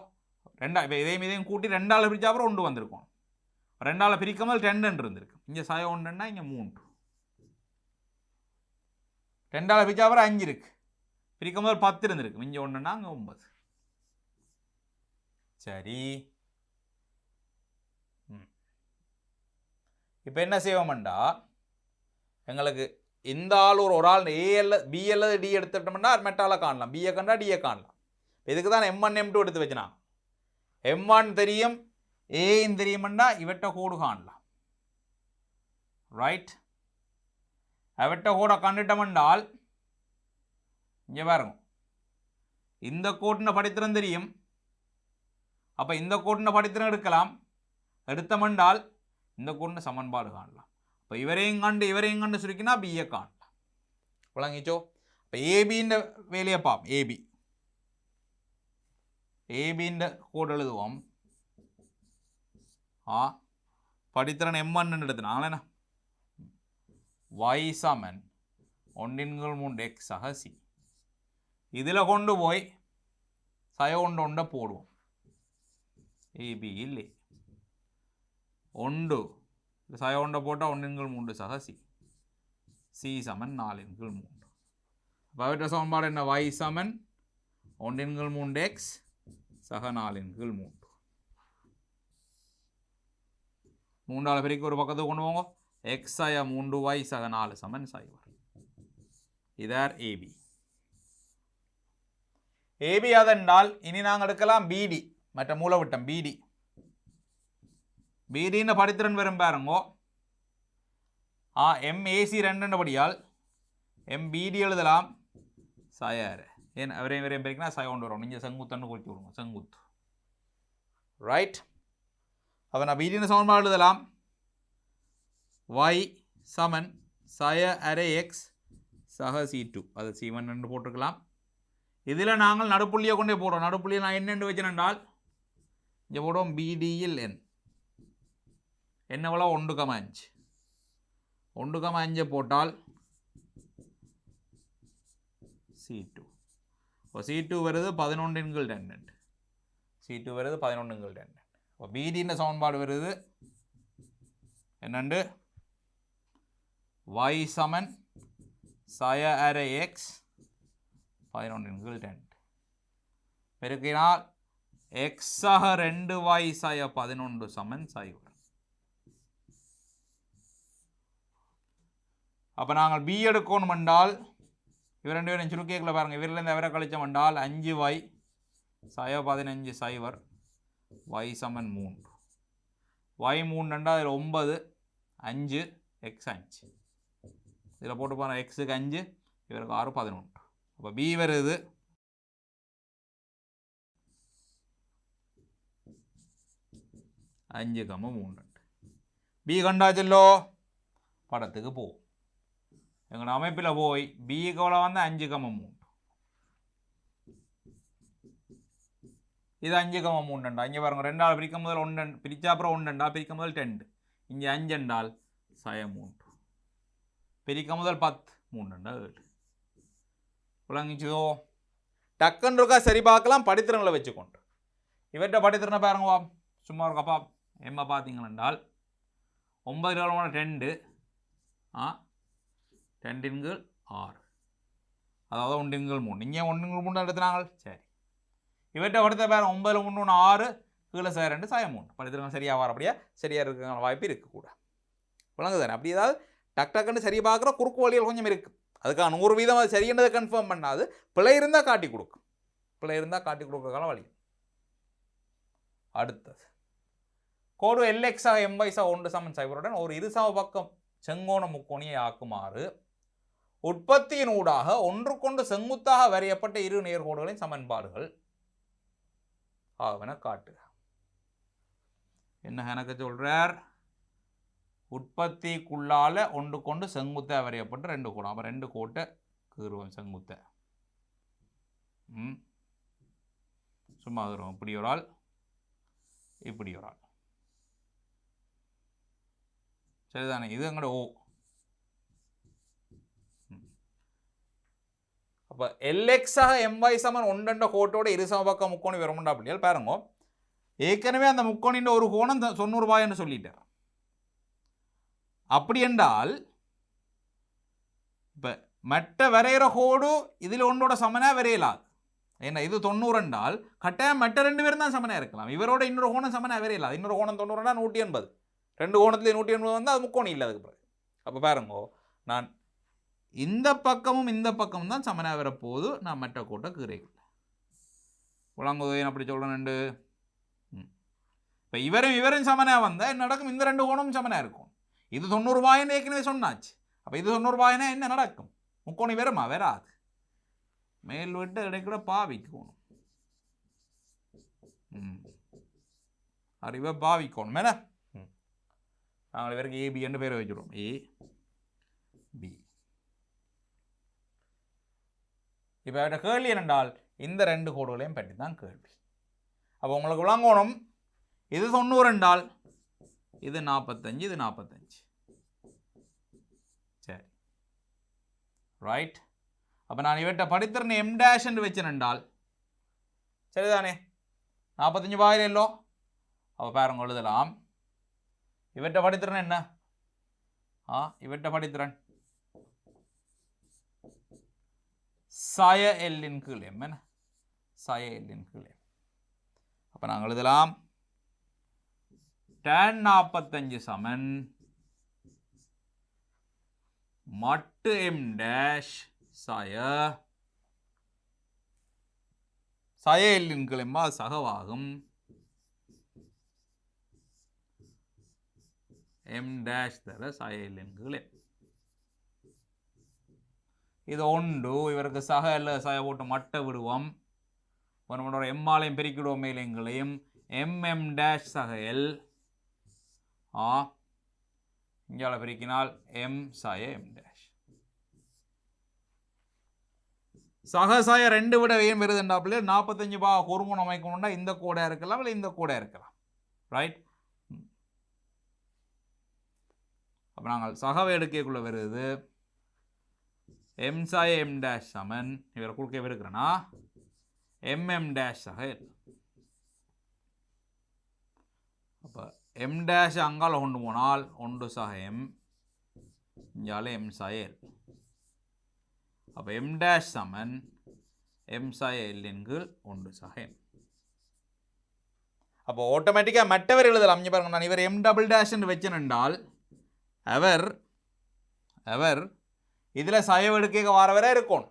2 இப்போ இதையும் கூட்டி 2ஆல் பிரிச்சா அப்புறம் 1 வந்திருக்கும். 2ஆல் பிரிக்காமல் 2 இருந்திருக்கு. இங்கே சய 1ன்னா இங்கே 3. 2ஆல் பிரிச்சா அப்புறம் 5 இருக்கு. பிரிக்கும்போது 10 இருந்திருக்கு. இங்கே 1ன்னா அங்கே 9. சரி, இப்போ என்ன செய்வோம்டா எங்களுக்கு இந்த ஆள் ஒரு ஆள் ஏ அல்லது பி அல்லது டி எடுத்துட்டோம்னா மெட்டால காணலாம். பிஏ கண்டா டிஏ காணலாம். இதுக்கு தான் M1 M2 எடுத்து வச்சுனா M1 தெரியும் ஏன்னு தெரியும்னா இவற்றை கோடு காணலாம். ரைட், அவற்றை கோடை கண்டுட்டோம்னால் இங்கே பாருங்க இந்த கோட்டின படித்திரம் தெரியும். அப்போ இந்த கோட்டின படித்திரம் எடுக்கலாம். எடுத்தமென்றால் இந்த கோட்டின சமன்பாடு காணலாம். இப்போ இவரையும் கண்டு சுருக்கினா பிஏ காணலாம். விளங்கிச்சோ? இப்போ ஏபின்ற வேலையை பார்ப்போம். ஏபின்ற கோடு எழுதுவோம். படித்திறன் M1 எடுத்துனாங்களே என்ன y சமன் 1 ன் கீழ் 3 x சக C. இதில் கொண்டு போய் சய 1 1 போடுவோம். ஏபி இல்லை 1 சய 1 போட்டால் 1 ன் கீழ் 3 சக C. C சமன் 4 ன் கீழ் 3. அப்போ அவற்ற சமன்பாடு என்ன? y சமன் 1 ன் கீழ் 3 x சக 4 ன் கீழ் 3. 3ஆல் பெருக்கி ஒரு பக்கத்துக்கு கொண்டு போங்க. x சய 3y சக 4 சமன் 0. இதார் ஏபி. ஏபி அதென்றால் இனி நாங்கள் எடுக்கலாம் பிடி மற்ற மூலவிட்டம் பிடி. பிடின்னு படித்திறன் வரும் பாருங்கோ. MAC 2 படியால் MBD எழுதலாம் சய. ஏன் அவரையும் பெருக்கினா சய 1 வரும். நீங்கள் செங்குத்தன்னு குறித்து விடுங்க செங்குத்து. ரைட், அப்போ நான் பிடின்னு சமன்பாடு எழுதலாம். y சமன் சய அரை x சக C2 அது C1 என்று போட்டிருக்கலாம். இதில் நாங்கள் நடுப்புள்ளியை கொண்டே போடுறோம். நடுப்புள்ளியை நான் என்னென்று வச்சேன்னால் இங்கே போடுவோம் BDயில் என்ன எவ்வளோ 1,5 1,5 போட்டால் C2. இப்போ C2 வருது 11 ன் கீழ் 2. C2 வருது 11 ன் கீழ் 2. இப்போ BDன்ற சமன்பாடு வருது என்னண்டு y சமன் சய அரை x 11 ன் கீழ் 2 பெருக்கினால் x சக 2y சய 11 சமன் 0. அப்போ நாங்கள் B எடுக்கணும் என்றால் இவர் 2 பேரும் சுருக்கியத்தில் பாருங்கள். இவரில் அவரை கழிச்சோம் என்றால் 5y சய 15 சைவர் y சமன் 3 y 3 ரெண்டாவது இதில் 9 5 x 5 இதில் போட்டு போனால் எக்ஸுக்கு 5 இவருக்கு 6 11 அப்போ b வருது 5,3 b கண்டாச்சல்லோ படத்துக்கு போ எங்களோட அமைப்பில் போய் b எவ்வளோ வந்து 5,3 இது 5,3 இங்கே பாருங்க 2 பிரிக்கும் முதல் 1 பிரிச்சா அப்புறம் 1 பிரிக்கும் முதல் 2 இங்கே 5 என்றால் சய 3 பிரிக்கும் முதல் 10 3 7 விளங்கிச்சதோ டக்குன்னு இருக்கா சரி பார்க்கலாம் படித்திறங்களை வச்சுக்கொண்டு இவற்றை படித்திறனை பாருங்க சும்மா இருக்கப்பா எம்ம பார்த்தீங்களென்றால் 9 2 2 6 அதாவது 1 3 இங்கே 1 3 எடுத்துனாங்க சரி இவற்றை படுத்த பேர் 9 3 6 கீழே சார் 2 சாய 3 படித்திருக்காங்க சரியாக வரப்படியா சரியாக இருக்கிற வாய்ப்பு இருக்கக்கூட விளங்கு தானே அப்படி ஏதாவது டக்குன்னு சரியாக பார்க்குற குறுக்கு வழிகள் கொஞ்சம் இருக்குது அதுக்காக 100% அது சரின்றதை கன்ஃபார்ம் பண்ணாது பிழை இருந்தால் காட்டி கொடுக்கும் பிழை இருந்தால் காட்டி கொடுக்கறதுக்கான வழி அடுத்தது கோடு எல்எக்ஸாக எம்வைஸாக 1 சமன் சைபருடன் ஒரு இருசம பக்கம் செங்கோண முக்கோணியை ஆக்குமாறு உற்பத்தியின் ஊடாக ஒன்றுக்கொண்டு செங்குத்தாக வரையப்பட்ட இரு நேர்கோடுகளின் சமன்பாடுகள் ஆவன காட்டுக என்ன கணக்கு சொல்றார் உற்பத்திக்குள்ளால ஒன்று கொண்டு செங்குத்த வரையப்பட்டு 2 கோணம் அப்போ 2 கோட்டை கீறுவோம் செங்குத்த சும்மா கீறுவோம் இப்படி ஒரு ஆள் இப்படி ஒரு ஆள் சரிதானே இது எங்கட ஓ அப்போ எல்எக்ஸாக எம்ஒய் சமன் 1 கோட்டோட இரு சமபக்க முக்கோணி வரும்டா அப்படியா பாருங்க ஏற்கனவே அந்த முக்கோணின் ஒரு கோணம் 90 ரூபாய்ன்னு சொல்லிட்டார் அப்படி என்றால் இப்போ மற்ற வரைகிற கோடு இதில் ஒன்றோட சமனாக வரையலாது ஏன்னா இது 90 என்றால் கட்டாயம் மற்ற 2 பேரும் தான் சமனாக இருக்கலாம் இவரோட இன்னொரு கோணம் சமனாக வரையலாது இன்னொரு கோணம் 90 180 2 கோணத்துலேயே 180 வந்து அது முக்கோணி இல்லை அதுக்கு பிறகு அப்போ பாருங்க நான் இந்த பக்கமும் இந்த பக்கமும் தான் சமனாக வரப்போது நான் மற்ற கோட்டை கீரைக்கல உலங்குதேன் அப்படி சொல்கிறேன் இப்போ இவரும் சமனாக வந்தால் என்ன நடக்கும் இந்த 2 கோணமும் சமனாக இருக்கும் இது 90 ரூபாய்ன்னு ஏற்கனவே சொன்னாச்சு அப்போ இது 90 ரூபாய்னா என்ன நடக்கும் முக்கோணி வருமா வராது மேல் விட்டு இடைக்கூட பாவிக்கணும் அறிவை பாவிக்கணும் மேலே நாங்கள் இவருக்கு ஏபின்னு பேரை வச்சுடுவோம் ஏ பி இப்போ அவர்கிட்ட கேள்வி என்னென்றால் இந்த 2 கோடுகளையும் பற்றி தான் கேள்வி அப்போ உங்களுக்கு விளங்கணும் இது 90 என்றால் இது 45 இது 45 சரி ரைட் அப்போ நான் இவர்கிட்ட படித்திறன் எம் டேஷ் என்று வச்சேன் என்றால் சரிதானே 45 பாயில் இல்லோ அப்போ பாருங்க எழுதலாம் இவர்கிட்ட படித்திறன் என்ன இவர்கிட்ட படித்திறன் சய எல்லின் கீழ் எம் என்ன சய எல்லின் கீழ் எம் அப்போ நாங்கள் எழுதலாம் tan 45 சமன் மட்டு எம் டேஷ் சய எல்லின் கீழ் எம் சகவாகும் எம் டேஷ் தர சய எல்லின் கீழ் எம் இது 1 இவருக்கு சக இல்லை சய போட்டு மட்டை விடுவோம் ஒரு எம்மாலையும் பெருக்கிடுவோம் மேலைங்களையும் எம் டேஷ் சக எல் இங்கால பெருக்கினால் எம் சய எம் டேஷ் சக சய 2 விட ஏன் வருதுண்டாப்பில் 45 ஹோர்மோன் அமைக்கணும்னா இந்த கோடாக இருக்கலாம் இல்லை இந்த கோடாக இருக்கலாம் ரைட் அப்போ நாங்கள் சகவை எடுக்கக்குள்ள வருது எம் சாய எம் டேஷ் சமன் இவரை குறுக்க இருக்கிறேன்னா எம் டேஷ் சக எல் அப்போ எம் டேஷ் அங்கால கொண்டு போனால் 1 சக எம் இங்கால எம் சாய எல் அப்போ எம் டேஷ் சமன் எம் சாய எல்லின் கீழ் 1 சக எம் அப்போ ஆட்டோமேட்டிக்காக மற்றவர் எழுதலாம் இங்கே பாருங்க நான் இவர் எம் டபுள் டேஷ் என்று வச்சேன் என்றால் அவர் இதில் சய எடுக்க வார வரை இருக்கணும்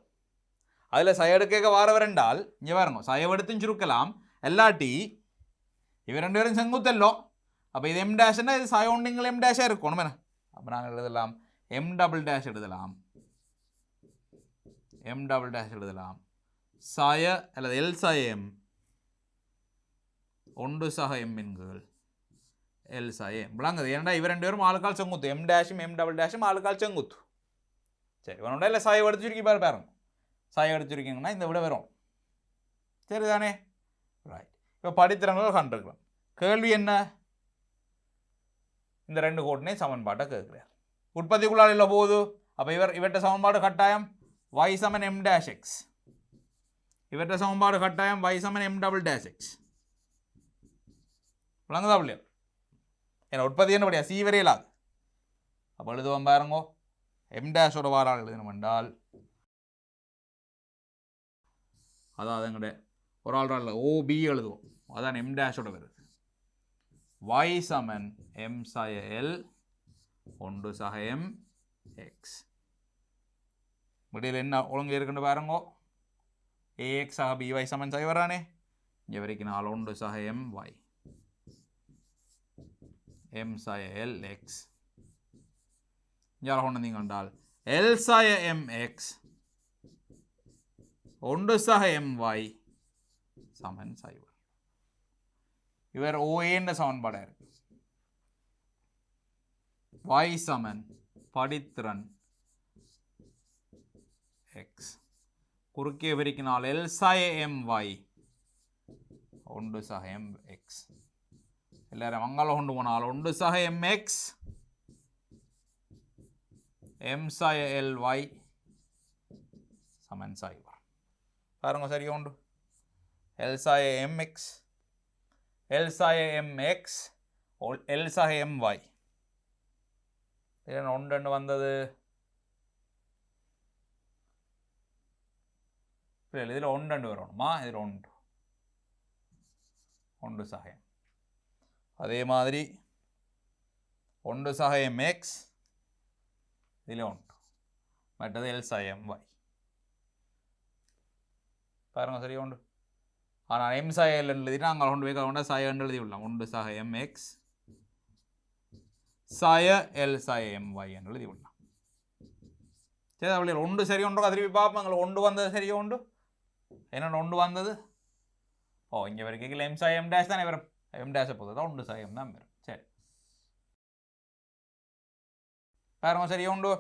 அதில் சயடுக்க வாரவர் என்றால் இங்கே பாருங்க சயவெடுத்தும் சுருக்கலாம் எல்லாட்டி இவர் ரெண்டு பேரும் செங்குத்தல்லோ அப்போ இது எம் டேஷ்னா இது சயோண்டிங்கில் எம் டேஷாக இருக்கணும் என்ன அப்போ நாங்கள் எழுதலாம் எம் டபுள் டேஷ் எழுதலாம் எம் டபுள் டேஷ் எழுதலாம் சய அல்லது எல் சய எம் ஒன்று சக எம் என்கள் எல் சய எம் விளங்குது ஏன்னா இவர் ரெண்டு பேரும் ஆளுக்கால் செங்குத்து எம் டேஷும் எம் டபுள் டேஷும் ஆளுக்கால் செங்குத்து சரி இவனோட இல்லை சாயை எடுத்து சுருக்கி பாருங்க சாயை எடுத்து சுருக்கிங்கன்னா இந்த விட வரும் சரிதானே ரைட் இப்போ படித்திறங்கள் கண்டிருக்கலாம் கேள்வி என்ன இந்த ரெண்டு கோட்டினே சமன்பாட்டை கேட்குறார் உற்பத்திக்குள்ளால் இல்லை போகுது அப்போ இவற்ற சமன்பாடு கட்டாயம் y சமன் m டேஷ் எக்ஸ் இவற்ற சமன்பாடு கட்டாயம் y சமன் m டபுள் டேஷ் எக்ஸ் விளங்குதா இல்லையா ஏன்னா உற்பத்தி என்ன படியா சி வரையிலாது அப்போ எழுதுவோம் பாருங்கோ m டேஷோட வாரால் எழுதணும் என்றால் அதாவது எங்கட ஒரு ஆள் OB எழுதுவோம் அதான் m டேஷோட வருது y சமன் m சய l ஒன்று சக m x முடியல என்ன ஒழுங்கு இருக்குன்னு பாருங்கோ ax சக by சமன் சய வரானே இங்கே வரைக்கும் 4 ஒன்று சக m y m சய l x இங்கே கொண்டு வந்தீங்க என்றால் l சய m x ஒன்று சக m y சமன் சய இவர் OA சமன்பாடாக இருக்கு y சமன் படித்திறன் x குறுக்கே விரிக்கினால் L சய my ஒன்று சக mx எல்லாரும் அங்கால கொண்டு போனால் ஒன்று சக mx m சய ly சமன் சை பாருங்க சரியா உண்டு L சய mx L சய mx L சக my இதில் ஒன்று வந்தது இதில் ஒன்று வரணுமா இதில் ஒன்று சக அதே மாதிரி ஒன்று சக mx இதில் ஒன்று மற்றது L சக my பாருங்க சரியா உண்டு ஆனால் m சக L எழுதினா அங்கே கொண்டு போய் கொண்டா சக எழுதி விடலாம் ஒன்று சக mx சய எல் சய my என்று எழுதி விடலாம் சரி அப்படி ஒன்று சரி ஒன்றோ திருப்பி பார்ப்போம் எங்களை ஒன்று வந்தது சரியா உண்டு என்னென்ன ஒன்று வந்தது ஓ இங்கே வரைக்கும் m சய m டேஷ் தானே வரும் m டேஷை பொறுத்து தான் ஒன்று சய m தான் வரும் சரி பாருங்க சரியா உண்டு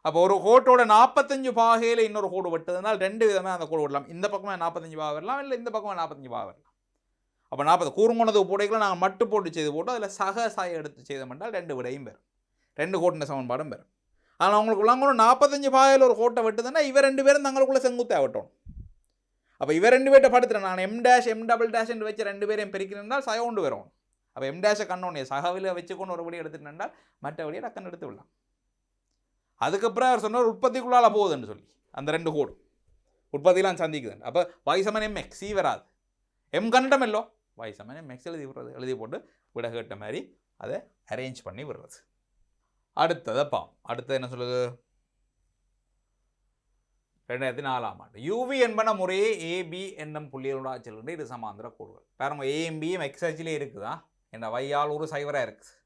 அப்போ ஒரு கோட்டோட 45 பாகையில் இன்னொரு கோடு வெட்டுதுனால் ரெண்டு விதமாக அந்த கோடு விடலாம் இந்த பக்கமாக 45 பாகை வரலாம் இல்லை இந்த பக்கமாக 45 பாகை வரலாம் அப்போ 40 கூறுங்கோணது போடைகளை நாங்கள் மட்டு போட்டு செய்து போட்டு அதில் சக சாயை எடுத்து செய்தோம் என்றால் ரெண்டு விடையும் பெறும் ரெண்டு கோட்டின சமன்பாடும் பெறும் ஆனால் அவங்களுக்கு உள்ளவங்களும் 45 பாகையில் ஒரு கோட்டை வெட்டுதுன்னா இவர் ரெண்டு பேரும் தங்களுக்குள்ளே செங்குத்தாக வெட்டணும் அப்போ இவர் ரெண்டு பேர்ட்ட படுத்துறேன் நான் m dash m double dash என்று வச்சு ரெண்டு பேரையும் பிரிக்கிறேன்னால் சய ஒன்று வரும் அப்போ m டேஷை கண்ணோடனே சகவில் வச்சுக்கொண்டு ஒரு வழி எடுத்துட்டேன்னால் மற்ற வழியை டக்குன்னு எடுத்து விடலாம் அதுக்கப்புறம் அவர் சொன்னார் உற்பத்திக்குள்ளால் போகுதுன்னு சொல்லி அந்த ரெண்டு கோடு உற்பத்திலாம் சந்திக்குது அப்போ y சமன் mx சி வராது m கண்டம் இல்லோ y சமன் mx எழுதி போட்டு விட கேட்ட மாதிரி அதை அரேஞ்ச் பண்ணி விடுறது அடுத்ததை அடுத்தது என்ன சொல்லுது 2004ஆம் ஆண்டு யூவி என்பன முறையே ஏபி என்னும் புள்ளிகளோட செல்கின்ற இது சமாந்திர கோடுகள் பாருங்க ஏஎம்பியும் எக்ஸ் அச்சிலே இருக்குதா என்ற வையால் ஒரு சைவராக இருக்குது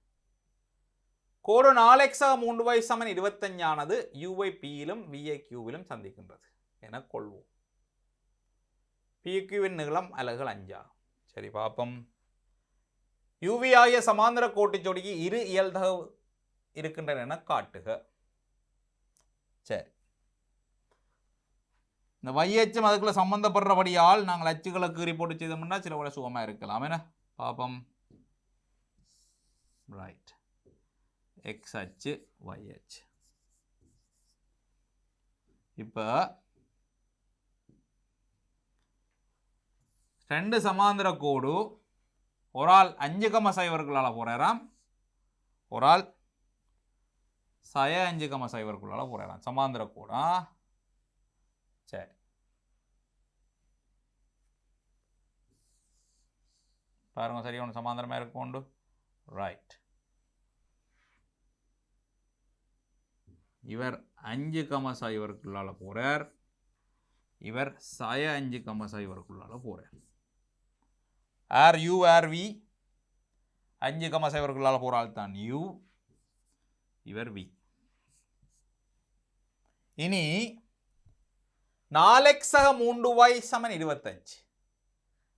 கோடு 4x 3y சமன் 25 ஆனது யூவை பியிலும் விஐ கியூவிலும் சந்திக்கின்றது என கொள்வோம் பிக்யூவின் நீளம் அலகுகள் 5 சரி பார்ப்போம் யூவி ஆகிய சமாந்திர கோட்டு ஜோடிக்கு இரு இயல்தகவு இருக்கின்றன என காட்டுக சரி இந்த வையச்சும் அதுக்குள்ள சம்பந்தப்படுறபடியால் நாங்கள் அச்சுக்களை கீறி போட்டு செய்தோம்னா சில விட சுகமாக இருக்கலாம் என்ன பார்ப்போம் ரைட் எக்ஸ் அச்சு y அச்சு இப்போ ரெண்டு சமாந்திர கோடு ஒரு ஆள் 5,0 போறாராம் ஒரு ஆள் சய 5,0 போறாராம் சமாந்திர கோடா சரி பாருங்க சரியா ஒன்று சமாந்திரமாக இருக்கும் ரைட் இவர் 5,0 போறார் இவர் 5,0,0 போகிறார். ஆர் யூ ஆர் வி 5,0 போகிறாள் தான் யூ, இவர் வி. இனி 4x சக 3y சமன் 25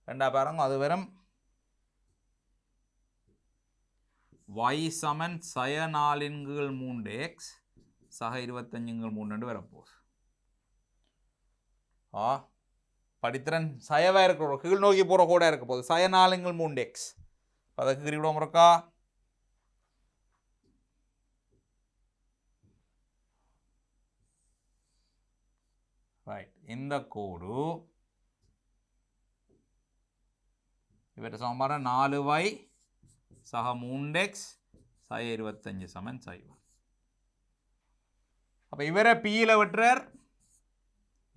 ரெண்டா பாருங்க. அது வெறும் y சமன் சய 4/3x சக 25/3 வரப்போகுது. படித்திறன் சயவா இருக்கிற கீழ் நோக்கி போகிற கூட இருக்க போகுது. சய 4/3x அதுக்கு கிரிவிடம் இருக்கா? ரைட். இந்த கோடு இவற்றை சமன்பாடு 4y சக 3x சய 25 சமன் 0. அப்போ இவரை பியில் விட்டுறார்,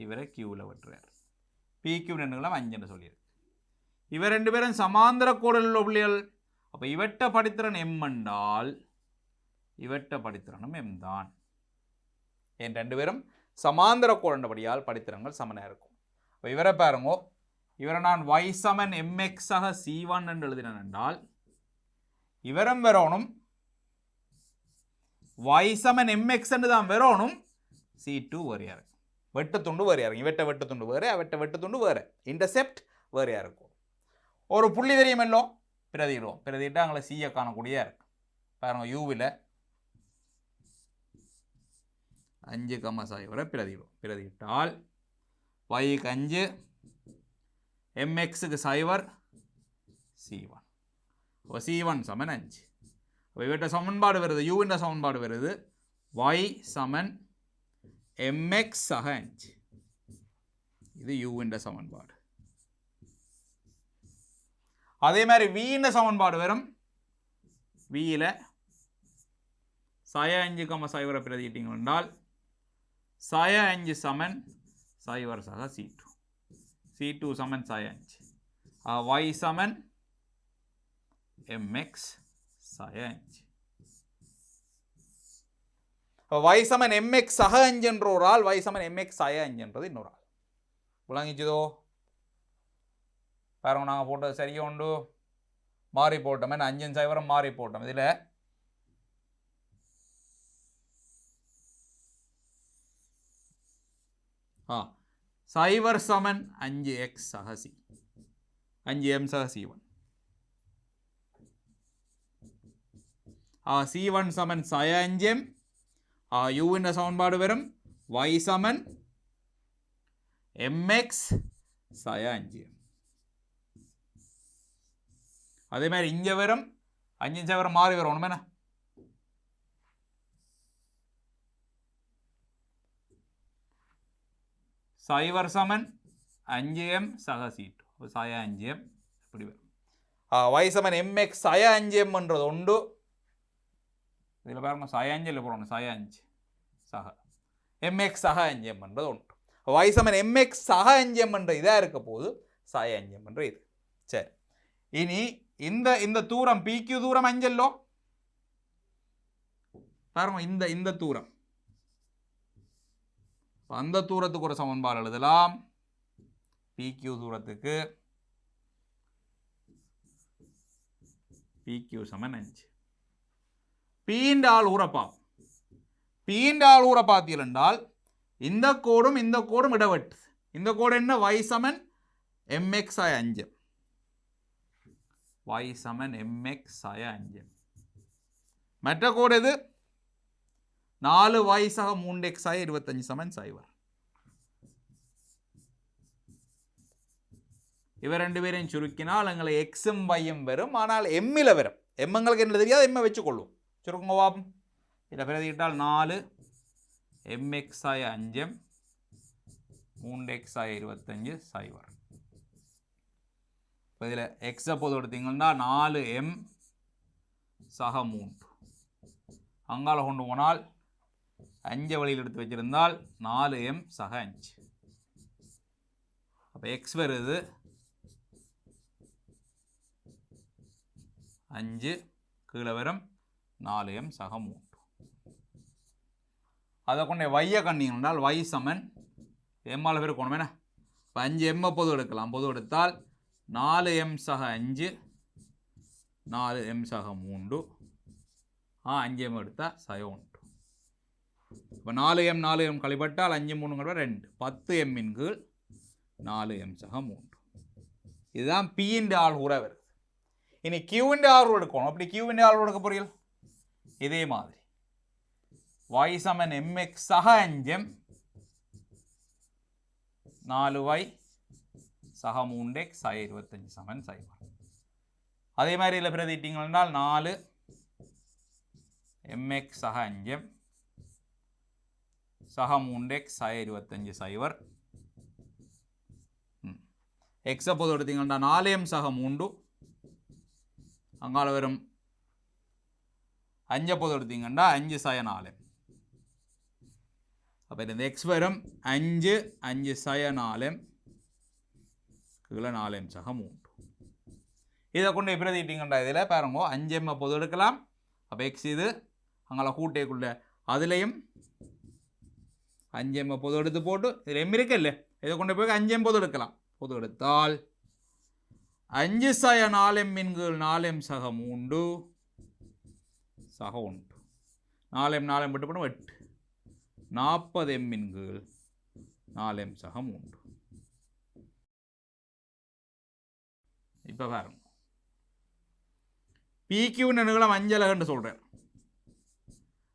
இவரை கியூவில் விட்டுறார். பி கியூ ரெண்டுகளும் 5 சொல்லியிருக்கு. இவர் ரெண்டு பேரும் சமாந்திர கோடில் உள்ள புள்ளிகள். அப்போ இவற்ற படித்திறன் எம் என்றால் இவற்ற படித்திறனும் எம் தான். என் ரெண்டு பேரும் சமாந்திர கோடபடியால் படித்திறன்கள் சமனாக இருக்கும். இப்போ இவரை பாருங்க. இவரை நான் y சமன் mx ஆக c1 என்று எழுதினேன் என்றால் இவரும் வரணும் y சமன் mx என்று தான் வரணும் c2 வரையாரு. வெட்டு துண்டு வரையாரு. இவற்றை வெட்டு துண்டு வேறு, அவற்றை வெட்டு துண்டு வேறு, இன்டர்செப்ட் வேறையாக இருக்கும். ஒரு புள்ளி தெரியுமல்லோ, பிரதிடுவோம். பிரதிட்டு அங்கே சியை காணக்கூடியதாக இருக்கு. பாருங்க, யூவில் 5,0 பிரதிடுவோம். பிரதிட்டால் yக்கு 5, mxக்கு 0, c1. அப்போ c1 சமன் 5. அப்போ இவற்ற சமன்பாடு வருது, யூவின் சமன்பாடு வருது y சமன் mx சக 5. இது யூவின் சமன்பாடு. அதே மாதிரி v சமன்பாடு வரும். vயில் சய 5,0 பிரதிட்டீங்க என்றால் சய 5 சமன் 0 சக c2. c2 சமன் சய 5. y சமன் mx சய 5. y சமன் mx சக 5 என்ற ஒரு ஆள், y சமன் mx சய 5 என்றது இன்னொரு ஆள். விளங்கிச்சதோ? பாருங்க, நாங்கள் போட்டது சரியா உண்டு. மாறி போட்டோம். 5 0 மாறி போட்டோம். இதில் சைவர் சமன் 5x சக c, 5m சக c1. c1 சமன் சய 5m. யூவின் சமன்பாடு வரும் y சமன் mx சய 5m. அதே மாதிரி இங்கே வரும் 5 0 மாறி வரும். என்ன சைவர் சமன் 5m சக c2, சய 5m இப்படி வரும். y சமன் mx சய 5m என்றது உண்டு. இதில் பாருங்க, சய 5 இல்லை போடணும், சய 5 சக mx சக 5m என்றது உண்டு. y சமன் mx சக 5m என்ற இதாக இருக்க போது சய 5m என்ற இது. சரி, இனி இந்த தூரம் PQ தூரம் 5 பாருங்க, இந்த தூரம், அந்த தூரத்துக்கு ஒரு சமன்பாடு எழுதலாம். PQ தூரத்துக்கு PQ சமன் 5. பீண்ட ஆள் ஊரப்பாம். பீண்ட ஆள் ஊர பார்த்தீர்கள் என்றால் இந்த கோடும் இடவெட்டு. இந்த கோடு என்ன? y சமன் mx ஆய 5. y சமன் mx ஆய 5. மற்ற கோடு எது? 4y சக 3x ஆய 25 சமன் 0. இவர் ரெண்டு பேரையும் சுருக்கினால் எங்களை எக்ஸும் வையும் வரும். ஆனால் எம்மில் வரும். எம் எங்களுக்கு என்ன தெரியாது, எம்மை வச்சுக்கொள்ளும். சுருக்குங்க பாப்போம். இதில் பிரதிட்டால் 4 mx ஆய 5m 3x ஆய 25 0. இப்போ இதில் எக்ஸை பொது எடுத்தீங்கன்னா 4m சக 3. அங்கால கொண்டு போனால் 5 வழியில் எடுத்து வச்சிருந்தால் 4m சக 5. அப்போ எக்ஸ் வருது 5, கீழே வரும் 4m சக 3. அதை கொண்டு வையை கண்டிங்கன்றால் y சமன் எம்மால் பெருக்கணும் என்ன? இப்போ 5 எம்மை பொது எடுக்கலாம். பொது எடுத்தால் 4 எம் சக 5, 4 எம் சக 3, 5 எம் எடுத்தால் சக 1. இப்போ 4 எம் கழிப்பட்டால் 5 3 2, 10 எம்மின் கீழ் 4 எம் சக 3. இதுதான் பியின் ஆள்கூற வருது. இனி கியூவின் ஆள்கூற எடுக்கணும். அப்படி கியூவின் ஆள்கூற எடுக்க போறீர்கள் இதே மாதிரி y சமன் mx சக 5m 4y சக 3x சக 25 சமன் 0. அதே மாதிரி இதில் பிரதிட்டீங்கள் என்றால் 4 mx சக 5m சக 3x சக 25 0. எக்ஸை பொது எடுத்தீங்கன்னா 4m சக 3, அங்கால வரும் 5 பொது எடுத்தீங்கன்னா 5 சக 4m. அப்போ இந்த எக்ஸ் வரும் 5 5 சக 4m கீழே 4m சக 3. இதை கொண்டு பிரதிட்டீங்கன்னா இதில் பாருங்க 5m பொது எடுக்கலாம். அப்போ எக்ஸ் இது அங்கே கூட்டேக்குள்ள அதுலேயும் 5m பொது எடுத்து போட்டு இதில் எம் இருக்கு இல்லை, இதை கொண்டு போய் 5m பொது எடுக்கலாம். பொது எடுத்தால் 5 சக 4m கீழ் 4m சக 3 சக 1. 4m விட்டு போடும் 8, 40m கீழ் 4m சக 3. இப்போ பாருங்க பிக்யூன்னு நீளம் 5 அலகுன்னு சொல்கிறேன்.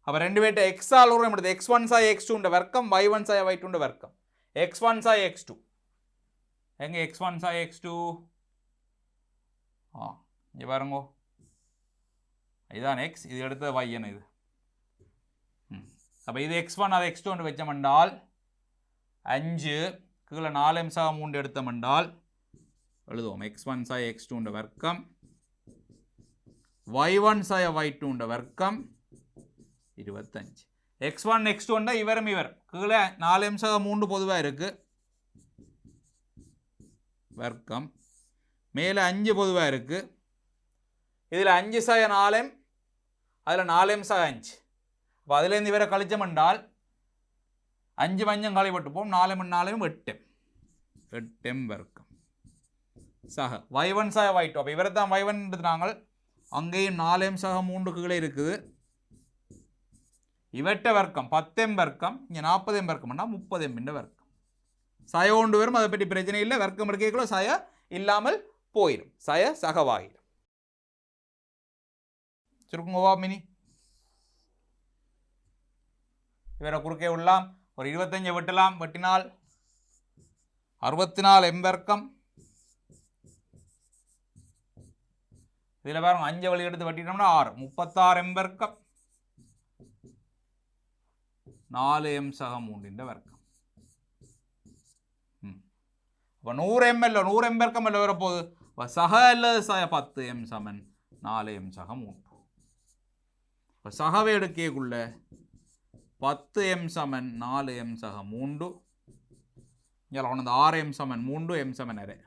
அப்போ ரெண்டு பேர்ட்ட எக்ஸால் உரம் எடுத்து x1 சாய் x2 வர்க்கம் y1 சாய் y2 வர்க்கம் x1 சாய் x2 எங்கே x1 சாய் x2 இங்கே பாருங்கோ இதுதான் x, இது எடுத்த y என்ன இது. அப்போ இது x1 அது x2 வச்சமென்றால் 5 கீழே 4m சக 3 எடுத்தமென்றால் எழுதுவோம் x1 சாய் x2 வர்க்கம் y1 சாய் y2 வர்க்கம் 25. x1 x2 இவரும் இவர் கீழே 4m சக 3 பொதுவாக இருக்கு வர்க்கம், மேலே 5 பொதுவாக இருக்கு. இதில் 5 சக 4m அதில் 4m சக 5. அப்போ அதுலேருந்து இவரை கழிச்சமென்றால் 5 மஞ்சம் கழிப்பட்டுப்போம் 4m 4m 8m 8m வர்க்கம் சக y1 சக y2. அப்போ இவரை தான் y1 எடுத்துனாங்க. அங்கேயும் 4m சக 3 கீழே இருக்குது. இவற்ற வர்க்கம் 10m வர்க்கம், இங்கே 40m வர்க்கம்னா 30m வர்க்கம். சய ஒன்று வரும், அதை பற்றி பிரச்சனை இல்லை. வர்க்கம் எடுக்கக்குள்ள சய இல்லாமல் போயிடும், சய சகவாயிடும். சுருக்குங்கவா மினி இவரை குறுக்கே உள்ளலாம் ஒரு 25 வெட்டலாம். வெட்டினால் 64m வர்க்கம். இதில் பாருங்க 5 வழி எடுத்து வெட்டினோம்னா 6, 36m வர்க்கம் 4m சக 3 வர்க்கம். இப்போ 100m இல்லை 100m வர்க்கம் இல்லை வரப்போகுது. இப்போ சக அல்லது சக 10m சமன் 4m சக 3. இப்போ சகவை எடுக்கக்குள்ள 10m சமன் 4m சக 3, இங்கே கொண்டு 6m சமன் 3, m சமன் அரை.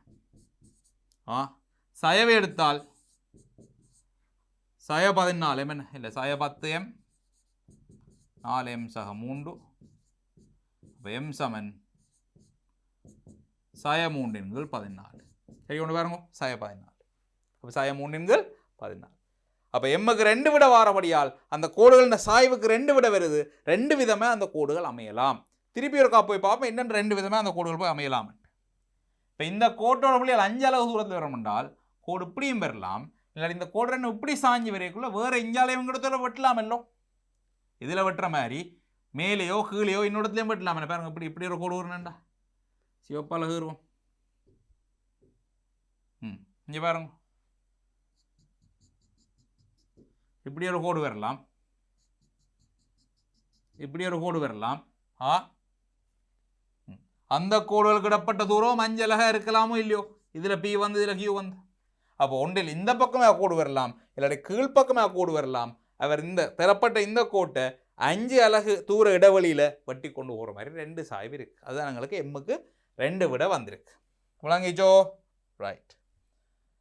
சயவை எடுத்தால் சய 14m என்ன இல்லை சய 10m 4m சக 3. அப்போ m சமன் சய 3 கீழ் 14. சரி ஒன்று பாருங்க சய 14. அப்போ சய 3 கீழ் 14. அப்போ எம்முக்கு 2 விட வாரபடியால் அந்த கோடுகள் இந்த சாய்வுக்கு 2 விட வருது. 2 விதமாக அந்த கோடுகள் அமையலாம். திருப்பி ஒருக்கா போய் பார்ப்போம் என்னென்ன 2 விதமாக அந்த கோடுகள் போய் அமையலாம். இப்போ இந்த கோட்டோட புள்ளியால் 5 அளவு தூரத்தில் வரும் என்றால் கோடு இப்படியும் பெறலாம். இல்லை இந்த கோடு 2 இப்படி சாஞ்சி வரைக்குள்ள வேறு எஞ்சாலையும் கூட வெட்டலாம் எல்லோ. இதில் வெட்டுற மாதிரி மேலேயோ கீழேயோ இன்னொருத்தையும் வெட்டலாம். என்ன பாருங்க இப்படி இப்படி ஒரு கோடு வருணுண்டா சிவப்பால் கீறுவோம். இங்கே பாருங்க இப்படி ஒரு கோடு வரலாம், இப்படி ஒரு கோடு வரலாம். அந்த கோடுகளுக்கு இடப்பட்ட தூரம் மஞ்சளாக இருக்கலாமோ இல்லையோ. இதில் பி வந்து இதில் கியூ வந்து. அப்போ ஒன்றில் இந்த பக்கமே கோடு வரலாம், இல்லாட்டி கீழ்ப்பக்கமே கோடு வரலாம். அவர் இந்த பெறப்பட்ட இந்த கோட்டை 5 அலகு தூர இடைவெளியில் வெட்டி கொண்டு போகிற மாதிரி 2 சாய்வு இருக்குது. அதுதான் எங்களுக்கு எம்முக்கு 2 விட வந்திருக்கு. விளங்கிச்சோ? ரைட்.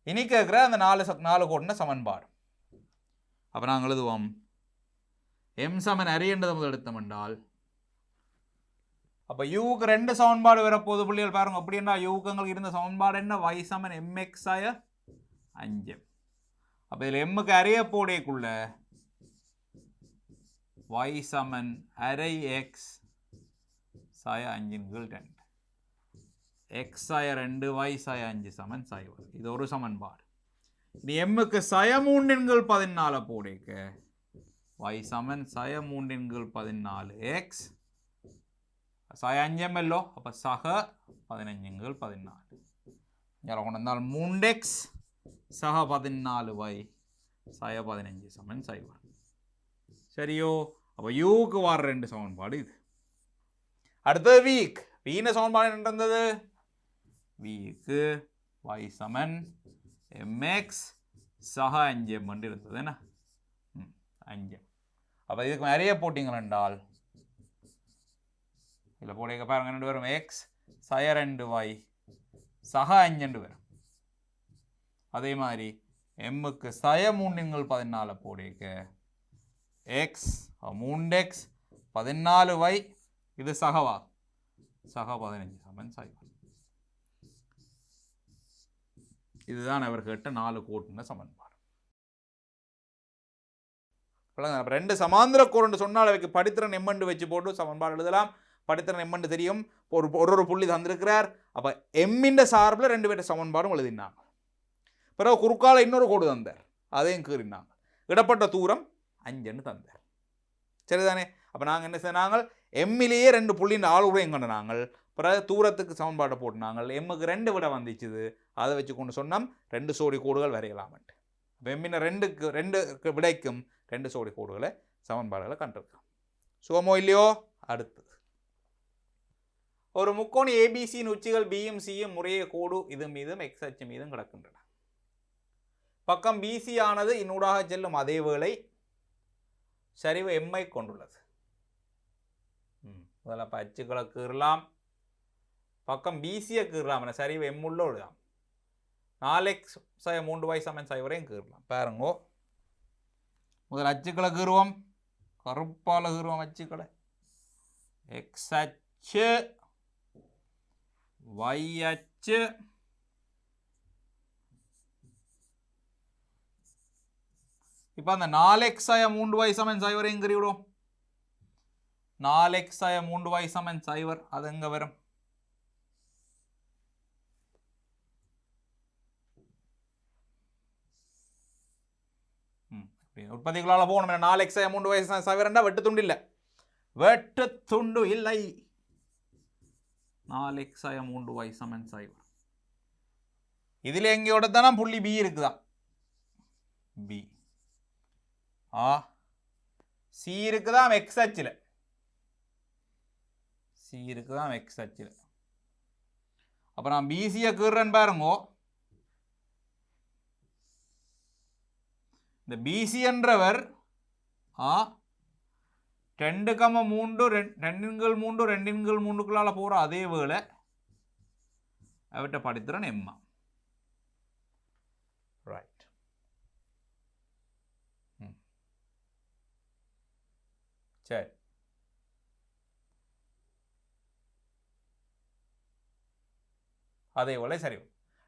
இனி கேட்குற அந்த 4 கோடின சமன்பாடு. அப்போ நாங்கள் எழுதுவோம் எம் சமன் அரியன்றதை முதல் எடுத்தோம் என்றால் அப்போ யூக்கு 2 சமன்பாடு வரப்போகுது புள்ளிகள் பாருங்க. அப்படின்னா யூக்கு எங்களுக்கு இருந்த சமன்பாடு என்ன? y சமன் mx ஆய 5. அப்போ இதில் எம்முக்கு அரைய போடைக்குள்ள y சமன் அரை எக்ஸ் சாய 5/2 x சாய 2 y சாய 5 சமன் 0. இது ஒரு சமன்பாடு. இது எம்முக்கு சய 3/14 போடைக்க y சமன் சய 3/14 x சாய 5 எம்எல்லோ. அப்போ சக 15/14 யாரை கொண்டு வந்தால் 3x சக 14y சாய 15 சமன் 0. சரியோ? அப்போ யூக்கு வர 2 சமன்பாடு இது. அடுத்தது வீக். வீன சமன்பாடு என்ன இருந்தது? வீக்கு y சமன் mx சக 5m இருந்தது என்ன? 5m. அப்போ இதுக்கு நிறைய போட்டிங்கள் என்றால் இதில் போடைக்க பாருங்க ரெண்டு வரும் எக்ஸ் சய 2y சக 5 வரும். அதே மாதிரி எம்முக்கு சய 3/14 போடைக்க எக்ஸ் 3x 14y இது சகவா சக 15 சமன் 0. இதுதான் அவர் கேட்ட 4 கோட்டுன சமன்பாடு. 2 சமாந்திர கோடு சொன்னால் அவைக்கு படித்திறன் எம்மண்டு வச்சு போட்டு சமன்பாடு எழுதலாம். படித்திறன் எம்மண்டு தெரியும். ஒரு புள்ளி தந்திருக்கிறார். அப்போ எம்மின் சார்பில் 2 பேர் சமன்பாடும் எழுதினாங்க. பிறகு குறுக்கால இன்னொரு கோடு தந்தார், அதையும் கீறினாங்க. இடப்பட்ட தூரம் 5 தந்தார். சரிதானே? அப்போ நாங்கள் என்ன செய்தாங்க? எம்மிலேயே 2 புள்ளியின் ஆளுரையும் கண்டினாங்க. பிறகு தூரத்துக்கு சமன்பாட்டை போட்டுனாங்க. எம்முக்கு 2 விட வந்துச்சுது. அதை வச்சு கொண்டு சொன்னோம் 2 சோடி கோடுகள் வரையலாமன்ட்டு. இப்போ எம்மின 2 விடைக்கும் 2 சோடி கோடுகளை சமன்பாடுகளை கண்டிருக்கோம். சுகமோ இல்லையோ? அடுத்து ஒரு முக்கோணி ஏபிசியின் உச்சிகள் பியும் சியும் முறையே கோடு இது மீதும் எக்ஸ் அச்சு மீதும் கிடக்கின்றன. பக்கம் பிசி ஆனது இன்னூடாக செல்லும் அதே வேளை சரிவு எம்ஐ கொண்டுள்ளது. முதல்ல அச்சுக்களை கீறலாம். பக்கம் பிசியை கீறலாம். சரிவு எம் உள்ள விடலாம். 4x சய 3y சமன் 0 வரையும் கீறலாம். பாருங்கோ, முதல் அச்சுக்களை கீறுவோம். கருப்பால கீறுவோம் அச்சுக்களை. எக்ஸ் அச்சு y அச்சு இப்போ அந்த 4x ஆய 3y சமன் 0 வரையும் கீறி விடுவோம். 4x ஆய 3y சமன் 0 அது எங்க வரும்? உற்பத்திகளால போகணும். 4x ஆய 3y சமன் 0 வெட்டு துண்டு இல்லை. வெட்டு துண்டு இல்லை. 4x ஆய 3y சமன் 0. இதில் எங்கேயோட தானே புள்ளி பி இருக்குதான். பி சி இருக்குதான் எக்ஸ் அச்சில். சி இருக்குதான் எக்ஸ் அச்சில். அப்போ நான் பிசியை கீறேன்னு பாருங்கோ. இந்த பிசி என்றவர் 2,3 2/3 போகிற அதே வேளை அவர்கிட்ட படித்திறன் எம்மா. ரைட். சரி, அதே போல சரி.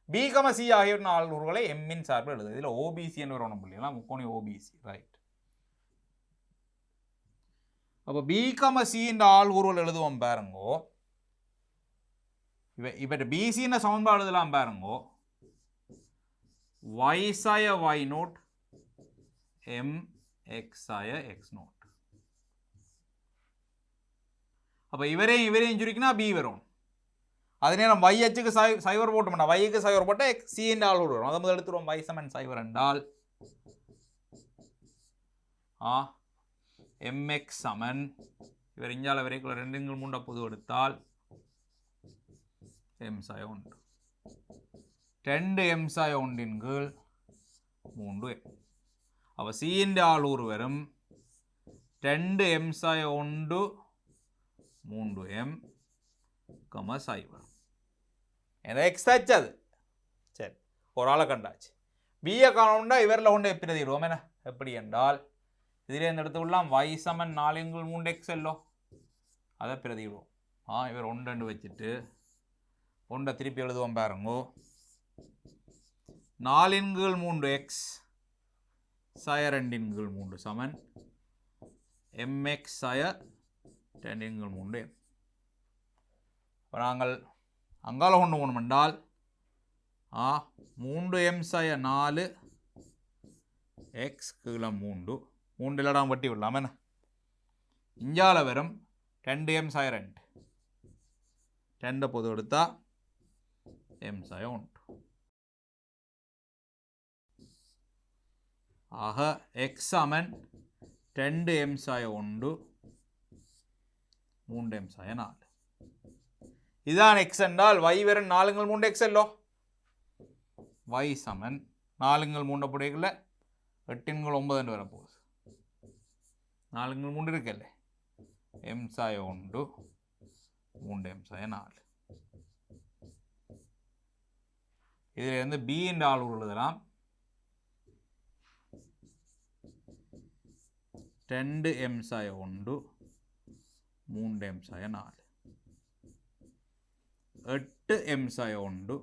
பி சி ஆகிய 4 உருவங்களை எம்மின் சார்பில் எழுது. இதில் ஓபிசி என்று வரணும் புள்ளியெல்லாம் முக்கோணி ஓபிசி. ரைட். அப்போ பி சி இந்த ஆள் உருவல் எழுதுவோம் பாருங்கோ. இப்போ பிசின்னு சமன்பாடு எழுதலாம் பாருங்கோ. y சாய y நோட் m x சாய x நோட். அப்போ இவரையும் சுருக்கினா பி வரும். அதே நேரம் y அச்சுக்கு 0 போட்டு மாட்டோம். yக்கு 0 போட்டால் x c என்ற ஆள் வரும். அதை முதல் எடுத்துருவோம். y சமன் 0 என்றால் mx சமன் இவர் இஞ்சால வரைக்குள்ள 2/3 பொது எடுத்தால் m சாய 1 2m சாய 1/3m. அப்போ c என்ற ஆள் வரும் 2m சாய 1 3m 0 ஏன்னா எக்ஸ் ஆச்சு அது. சரி, ஒரு ஆளை கண்டாச்சு. பிஏ காணோம்னா இவரில் கொண்டு பிரதிடுவோம். என்ன எப்படி என்றால் இதில் இந்த இடத்து உள்ளாம் y சமன் 4/3x எல்லோ அதை பிரதிடுவோம். இவர் 1 வச்சுட்டு 1 திருப்பி எழுதுவோம் பாருங்கோ. 4/3 எக்ஸ் சய 2/3 சமன் mx சய 2/3 m. இப்போ நாங்கள் அங்கால கொண்டு போகணும் என்றால் 3m சய 4 எக்ஸ் கீழே 3 இடம் வட்டி விடலாம் என்ன. இஞ்சால வரும் 2m சய 2 2 பொது எடுத்தா m சய 1. ஆக எக்ஸ் சமன் 2m சய 1 3m சய 4. இதுதான் எக்ஸ் என்றால் y வரும் 4/3 எக்ஸ் அல்லோ. y சமன் 4/3 புடையல 8/9 என்று வரப்போகுது. 4/3 இருக்குல்ல, m சாய 1 3m சாய 4. இதில் இருந்து b என்ற ஆள் எழுதலாம். 2m சாய 1 3m சாய 4 8m சாய 1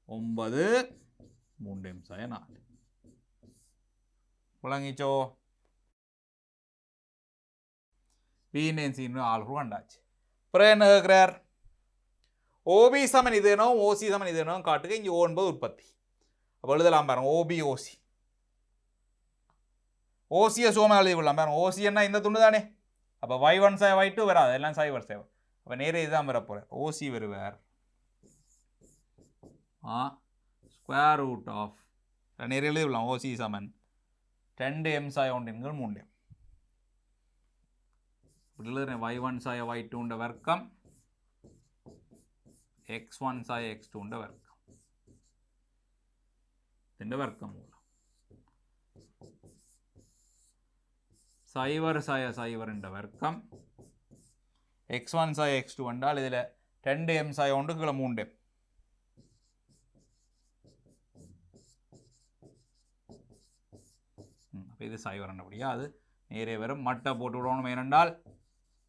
9 3m சாய 4. விளங்கிச்சோ? பின்னு ஆள் கண்டாச்சு. அப்புறம் என்ன கேட்குறார்? ஓபி சமன் இது என்ன, ஓசி சமன் இது என்ன காட்டுங்க. இங்கே O என்பது உற்பத்தி. அப்போ எழுதலாம் பாருங்க, ஓபி ஓசி. ஓசியை சோமா எழுதி விடலாம் பாருங்க. ஓசி என்ன இந்த துண்டு தானே. அப்போ y1 சாய y2 வராது, எல்லாம் சைவர் சேவை. அப்போ நேரே இதுதான் வரப்போகிற. ஓசி வருவார் ஸ்கொயர் ரூட் ஆஃப் நேரே எழுதி விடலாம். ஓசி சமன் 2m சாய 1/3m. இப்படி எழுதுறேன். y1 சாய y2 வர்க்கம் x1 சாய x2 வர்க்கம் இந்த வர்க்கம் மூலம் சைவர் சாய சைவர் என்ற வர்க்கம் x1 சாய x2 என்றால் இதில் 2m சாய 1 கீழே 3m. இது சைவர் என்றபடியா அது நேரே வரும். மட்டை போட்டு விடணும். ஏனென்றால்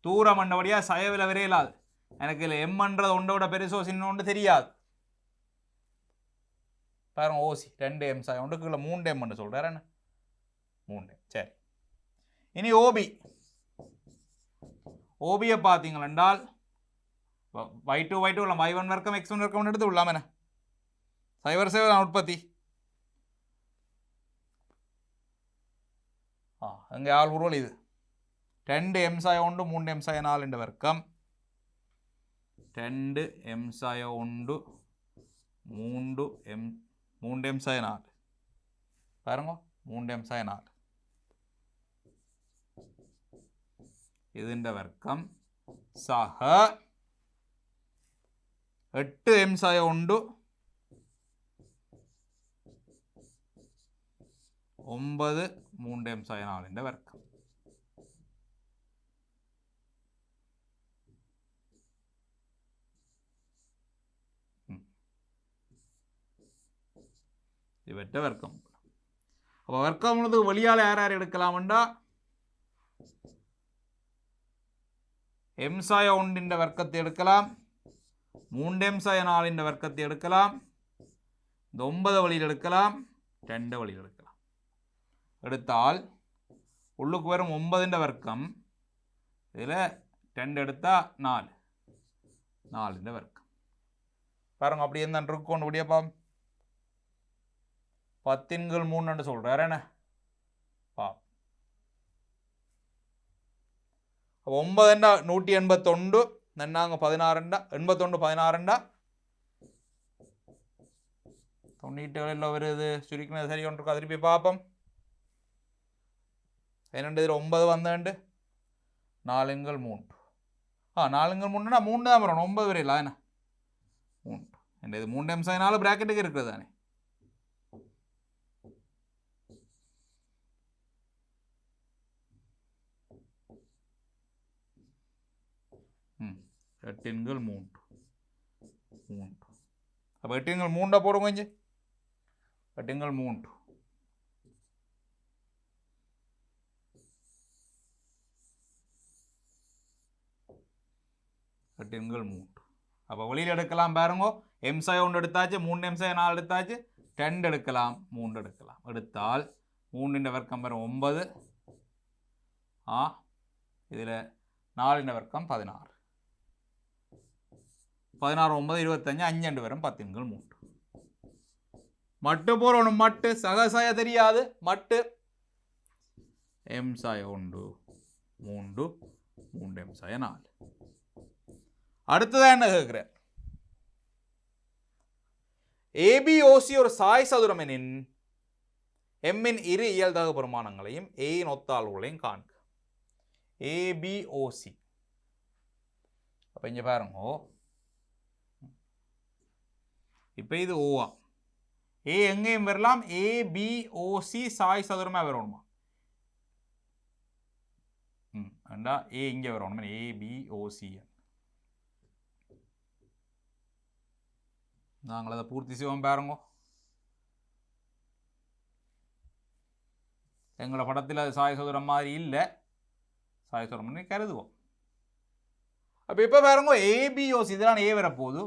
தூரம் என்றபடியா சயவில் வரையலாது. எனக்கு இல்லை எம்ன்றது ஒன்றோட பெருசோ சின்னோண்டு தெரியாது. பாருங்க, ஓசி 2m சாய 1 கீழே 3m என்று சொல்கிறார் என்ன, 3m. சரி, இனி ஓபி. ஓபியை பார்த்தீங்கள் என்றால் y2 இல்லை y1 வர்க்கம் x1 வர்க்கம் எடுத்து விடலாம் என்ன. சைவர் சேவர் உற்பத்தி. அங்கே ஆள் உருவல் இது 2m சாய 1 3m சாய 4 என்ற வர்க்கம் 2m சாய 1 3m சாய 4 பாருங்க 3m சாய 4 இது இந்த வர்க்கம் சக 8m சாய 1 9 3m சாய 4 என்ற வர்க்கம். இவற்ற வர்க்கம். அப்போ வர்க்கம் வெளியால் யார் யார் எடுக்கலாம்டா m சாய 1 வர்க்கத்தை எடுக்கலாம், 3m சாய 4 வர்க்கத்தை எடுக்கலாம், இந்த 9 வழியில் எடுக்கலாம், 2 வழியில் எடுக்கலாம். எடுத்தால் உள்ளுக்கு வரும் 9 வர்க்கம், இதில் 2 எடுத்தால் 4 வர்க்கம். பாருங்க அப்படி என்ன இருக்கும் முடியப்பா 10/3 சொல்கிறார் என்ன பா. 9 181 நன்னாங்க 16 81 16 97 வருது. சுருக்கினது சரி ஒன்று திருப்பி பார்ப்போம். 9 வந்து 4/3 4/3 3 தான் வரும். 9 வரையில என்ன 3 இது 3m சாய 4 பிராக்கெட்டுக்கு இருக்குது தானே. எட்டுங்கள் 3 அப்போ 8/3 போடுங்க. இங்கே 8/3 8 8 3. அப்போ வெளியில் எடுக்கலாம் பாருங்க. எம் சாய் 1 எடுத்தாச்சு, 3 எம் சாய் 4 எடுத்தாச்சு, 2 எடுக்கலாம், 3 எடுக்கலாம். எடுத்தால் 3 வர்க்கம் வரும் 9, இதில் 4 வர்க்கம் 16, 16 9 25, 5 வரும் 10 3. மட்டு போறணும், மட்டு சகசாய தெரியாது, மட்டு எம் சாய 1 3 3 எம் சாய 4. அடுத்ததான் என்ன கேட்கிறேன், ஏபிஓசி ஒரு சாய் சதுரம் எனின் எம்மின் இரு இயல்தகு பெருமானங்களையும் ஏயின் ஒத்தாள்களையும் காண்க. ஏபிஓசி. அப்ப இங்க பாருங்க, இப்ப இது ஓவா, ஏ எங்கேயும் வரலாம், ஏபிஓசி சாய் சதுரமா வரணுமா? ஏ இங்க வரணும், ஏபிஓசி. நாங்கள் அதை பூர்த்தி செய்வோம் பாருங்க. எங்களோட படத்தில் அது சாய் சதுரம் மாதிரி இல்லை, சாய் சதுரம்னு கருதுவோம். அப்போ இப்போ பாருங்க, ஏபிஓசி இதெல்லாம் ஏ வரப்போகுது.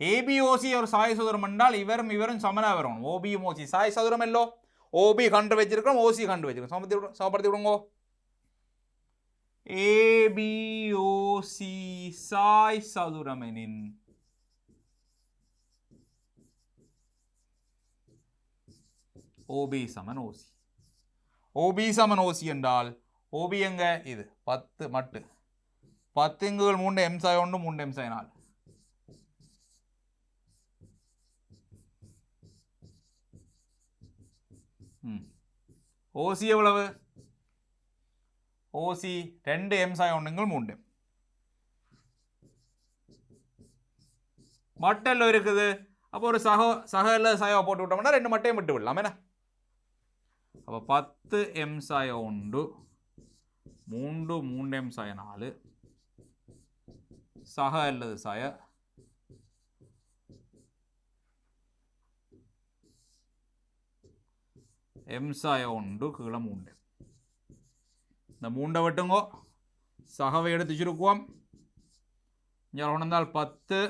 ஏபிஓசி ஒரு சாய் சதுரம் என்றால் இவரும் இவரும் சமனாக வரணும். ஓபியும் ஓசி சாய் சதுரம் எல்லோ, ஓபி கண்டு வச்சிருக்கோம், ஓசி கண்டு வச்சிருக்கோம். சமப்படுத்தி விடுங்க. ஏபிஓசி சாய் சதுரம் எனின் ஓபி சமன் ஓசி. ஓபி சமன் ஓசி என்றால் ஓபி எங்க இது 10 மட்டு, 10 3 எம் சாய் 1 3 எம் சாய் 4. ஓசி எவ்வளவு? ஓசி 2 எம் சாய் 1 3. மட்டெல்லாம் இருக்குது. அப்போ ஒரு சக இல்லை சாயோ போட்டு விட்டோம்னா 2 மட்டையும் விட்டு விடலாம் என்ன. அப்போ 10 எம் சாய 1 3 3 எம் சாய 4 சக அல்லது சாய எம் சாய 1 கீழே 3. இந்த 3 விட்டுங்கோ, சகவை எடுத்து சுருக்குவோம். இங்கே உணர்ந்தால் 10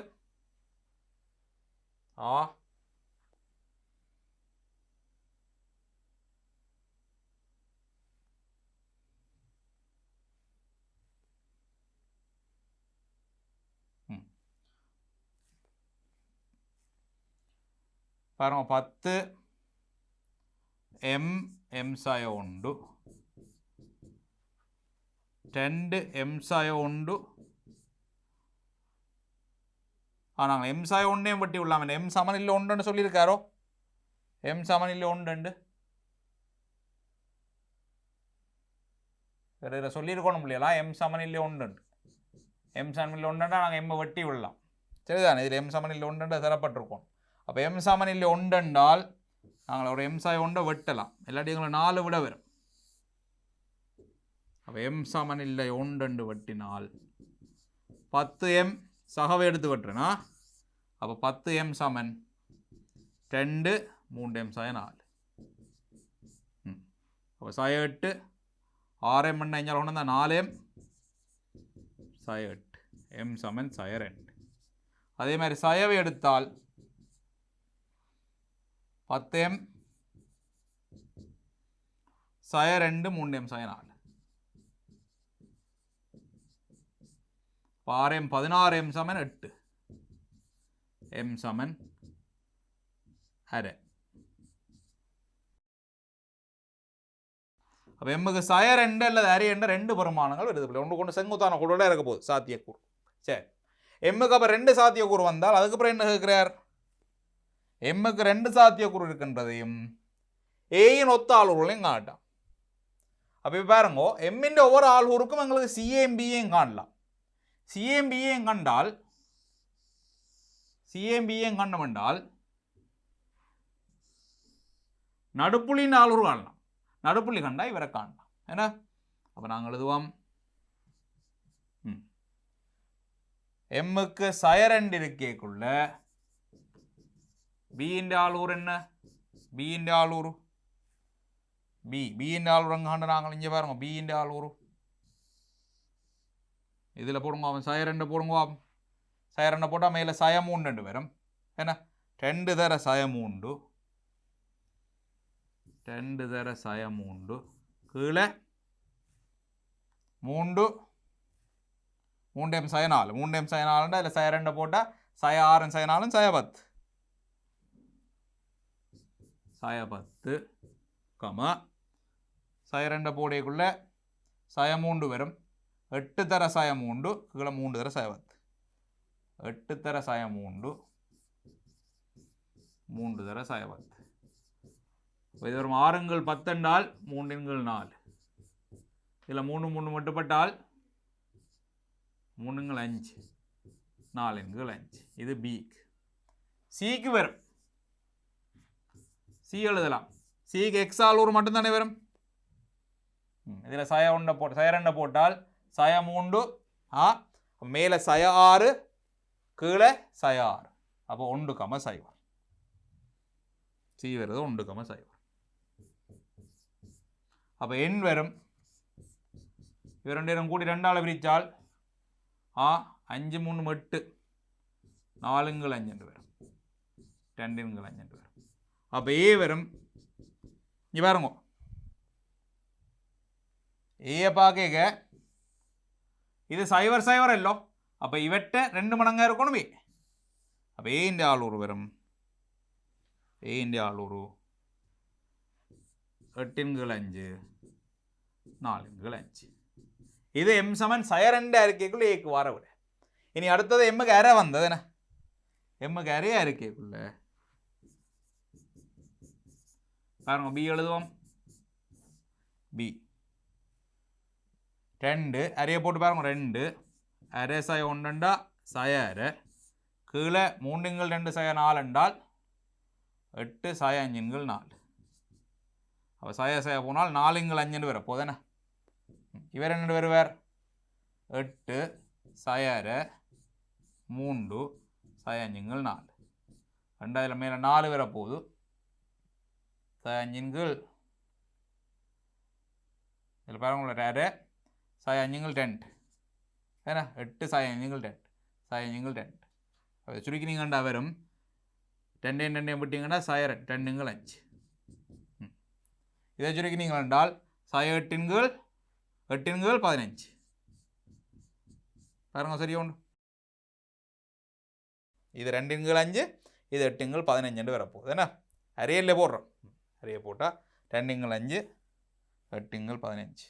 பாருங்க, 10 எம் சாய 1 2 எம் சாய 1. நாங்கள் எம் சாய 1 வட்டி விடலாம். எம் சமன் இல்லை 1 சொல்லியிருக்காரோ, எம் சமன் இல்லை 1 வேறு சொல்லியிருக்கணும் இல்லையா? எம் சமன் இல்லை 1, எம் சமன் இல்லை 1 நாங்கள் எம்மை வெட்டி விடலாம். சரிதானே? இதில் எம் சமன் இல்லை 1 தரப்பட்டிருக்கோம். அப்போ எம் சமன் இல்லை 1 என்றால் நாங்கள் ஒரு எம் சாய் 1 வெட்டலாம், இல்லாட்டி எங்களை 4 விட வரும். அப்போ எம் சமன் இல்லை 1 வெட்டினால் 10 எம் சகவை எடுத்து வெட்டுறேனா. அப்போ 10 எம் சமன் 2 3 எம் சாய 4. அப்போ சாய 8 6 எம் என்ன இங்கே ஒன்று 4 எம் சாய 8 எம் சமன் சாய 2. அதே மாதிரி சாயவை எடுத்தால் 10 எம் சாய 2 3 எம் சாய 4. 6 எம் 16 எம் சமன் 8 எம் சமன் அரை. அப்போ எம்முக்கு சாய 2 அல்லது அரை என்ற 2 பெருமானங்கள் வருது. ஒன்று கொண்டு செங்குத்தான கூடோட இருக்க போகுது சாத்தியக்கூறு. சரி, எம்முக்கு அப்போ 2 சாத்தியக்கூறு வந்தால் அதுக்கப்புறம் என்ன கேட்கிறார்? எம்முக்கு 2 சாத்தியக்கூறு இருக்கின்றதையும் ஏயின் ஒத்த ஆளுகளையும் காட்டாம். அப்போ பாருங்க, எம்மின் ஒவ்வொரு ஆளுகூருக்கும் எங்களுக்கு சிஏம்பியும் காணலாம். சிஏம்பியும் கண்டால் சிஏம்பியும் கண்டம் என்றால் நடுப்புள்ளின் ஆளுகூறு காணலாம். நடுப்புள்ளி கண்டா இவரை காணலாம் என்ன. அப்போ நாங்கள் எழுதுவோம், எம்முக்கு சாய 2 இருக்கேக்குள்ள பியின் ஆளுகூறு என்ன? பியின் ஆளுகூறு பியின் ஆளுகூறு எங்கே நாங்கள் இங்கே பாருங்க, பியின் ஆளுகூறு இதில் போடுங்க அவன் சய 2 போடுங்க சய 2 போட்டால் மேலே சய 3 வரும் என்ன 2 தர சய 3 2 தர சய 3 கீழே 3 3 சய 4 3 சய 4 அதில் சய 2 போட்டால் சய 6 சய 4 சய 10 சய 10 கமா சய 2 போடைக்குள்ள சய 3 வரும் 8 தர சய 3 கீழே 3 தர சய 10 8 தர சய 3 3 தர சய 10 இது வரும் 6 10 என்றால் 3 4 இதில் 3 3 மட்டுப்பட்டால் 3 5 4 5 இது பிக்கு சிக்கு வரும் சி எழுதலாம் சிக்கு எக்ஸால் ஒரு மட்டும்தானே வரும் இதில் சய 1 போட்டு சய 2 போட்டால் சய 3 மேலே சய 6 கீழே சய 6 அப்போ 1 கம சைவர் சி வருது 1 கம சைவர் அப்போ எண் வரும் இவர் 2 கூடி 2ஆல் பிரித்தால் 5 3 8 4 5 என்று வரும் 2 5 என்று வரும் அப்போ ஏ வரும் இங்கே பாருங்க ஏயை பார்க்க இது சைவர் சைவர் அல்லோ அப்போ இவற்றை 2 மடங்காக இருக்கணுமே அப்போ ஏ ஆளூர் வரும் ஏ ஆளூர் 8 5 4 5 இது எம் சமன் சய 2 அறிக்கைக்குள்ள ஏக்கு வர விட இனி அடுத்தது எம்முக்கு அரை வந்தது என்ன எம்முக்கு அரையா அறிக்கைக்குள்ள பாருங்க பி எழுதுவோம் பி 2 அரையை போட்டு பாருங்க 2 அரை சய 1 சய அரை கீழே 3 2 சய 4 என்றால் 8 சய 5 4 அப்போ சய சய போனால் 4 5 வர போதேண்ணே இவர் என்ன வருவார் 8 சய அரை 3 சய 5 4 ரெண்டாயிரம் மேலே 4 வர போகுது சய 5 இதில் பாருங்கள அரை சய 5 10 ஏன்னா 8 சய 5 10 சய 5 10 அதை சுருக்கினீங்கண்டா வரும் 2 2 விட்டீங்கன்னா சய 2 5 இதை சுருக்கினீங்க என்றால் சய 8 15 பாருங்க சரியா உண்டு இது 2 5 இது 8 15 வரப்போகுது என்ன அரையில் போடுறோம் அரையை போட்டால் 2 5 8 15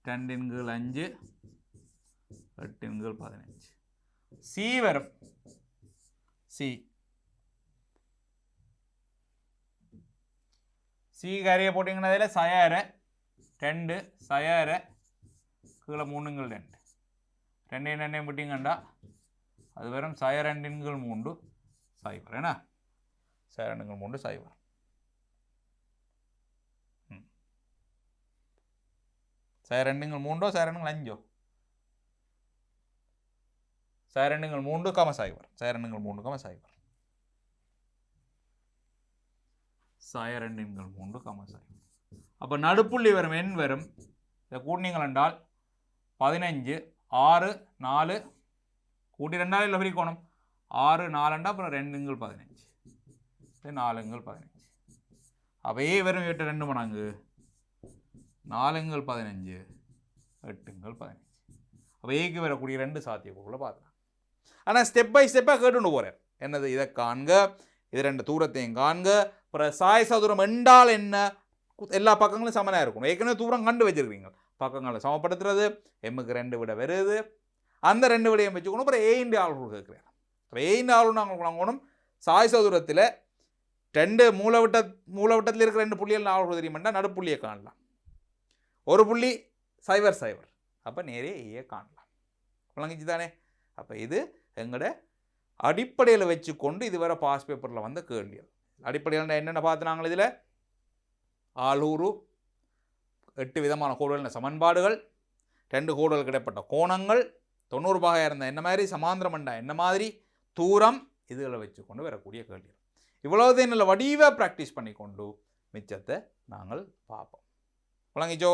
2 5 8 15 சி வரும் சி சி அரையை போட்டிங்கன்னா அதில் சய அரை 2 சய அரை கீழே 3 2 2 2 விட்டிங்கண்டா அது வரும் சய 2 3 சைவர் என்ன சய 2 3 சைவர் சய 2 3 சய 2 5 சய 2 3 கம சைவர் சய 2 3 கம சைவர் சய 2 3 கம சைவர் அப்போ நடுப்புள்ளி வரும் எண் வரும் இதை கூட்டினீங்கள் என்றால் 15 6 4 கூட்டி 2 இல்லை பிரிக்கணும் 6 4 அப்புறம் 2 15 4 15 அப்போ ஏ வரும் 8 2 மடங்கு 4 15 8 15 அப்போ ஏக்கு வரக்கூடிய 2 சாத்தியக்குள்ள பார்க்கலாம் ஆனால் ஸ்டெப் பை ஸ்டெப்பாக கேட்டுன்னு போகிறேன் என்னது இதை காண்க இது 2 தூரத்தையும் காண்க அப்புறம் சாய சதுரம் என்றால் என்ன எல்லா பக்கங்களும் சமனாக இருக்கணும் ஏற்கனவே தூரம் கண்டு வச்சிருக்கீங்க பக்கங்களை சமப்படுத்துறது எம்முக்கு 2 விட வருது அந்த 2 விடையும் வச்சுக்கணும் அப்புறம் ஏ ஆளுநர் கேட்குறேன் அப்போ ஏ ஆளுநர் நாங்கள் வாங்கணும் சாய சதுரத்தில் 2 மூலவட்டத்தில் இருக்கிற 2 புள்ளிகள் ஆளுநர் தெரியுமெண்டா நடுப்புள்ளியை காணலாம் ஒரு புள்ளி சைவர் சைவர் அப்போ நேரே ஏ காணலாம் விளங்கிச்சு தானே அப்போ இது எங்களோட அடிப்படையில் வச்சுக்கொண்டு இதுவரை பாஸ் பேப்பரில் வந்த கேள்விகள் அடிப்படையில் என்னென்ன பார்த்துனாங்க இதில் ஆளூறு 8 விதமான கோடுகள் சமன்பாடுகள் 2 கோடுகள் கிடைப்பட்ட கோணங்கள் 90 பாகையாக இருந்த என்ன மாதிரி சமாந்திரம் என்றா என்ன மாதிரி தூரம் இதுகளை வச்சுக்கொண்டு வரக்கூடிய கேள்விகள் இவ்வளோதையும் நல்ல வடிவாக ப்ராக்டிஸ் பண்ணிக்கொண்டு மிச்சத்தை நாங்கள் பார்ப்போம் விளங்கிச்சோ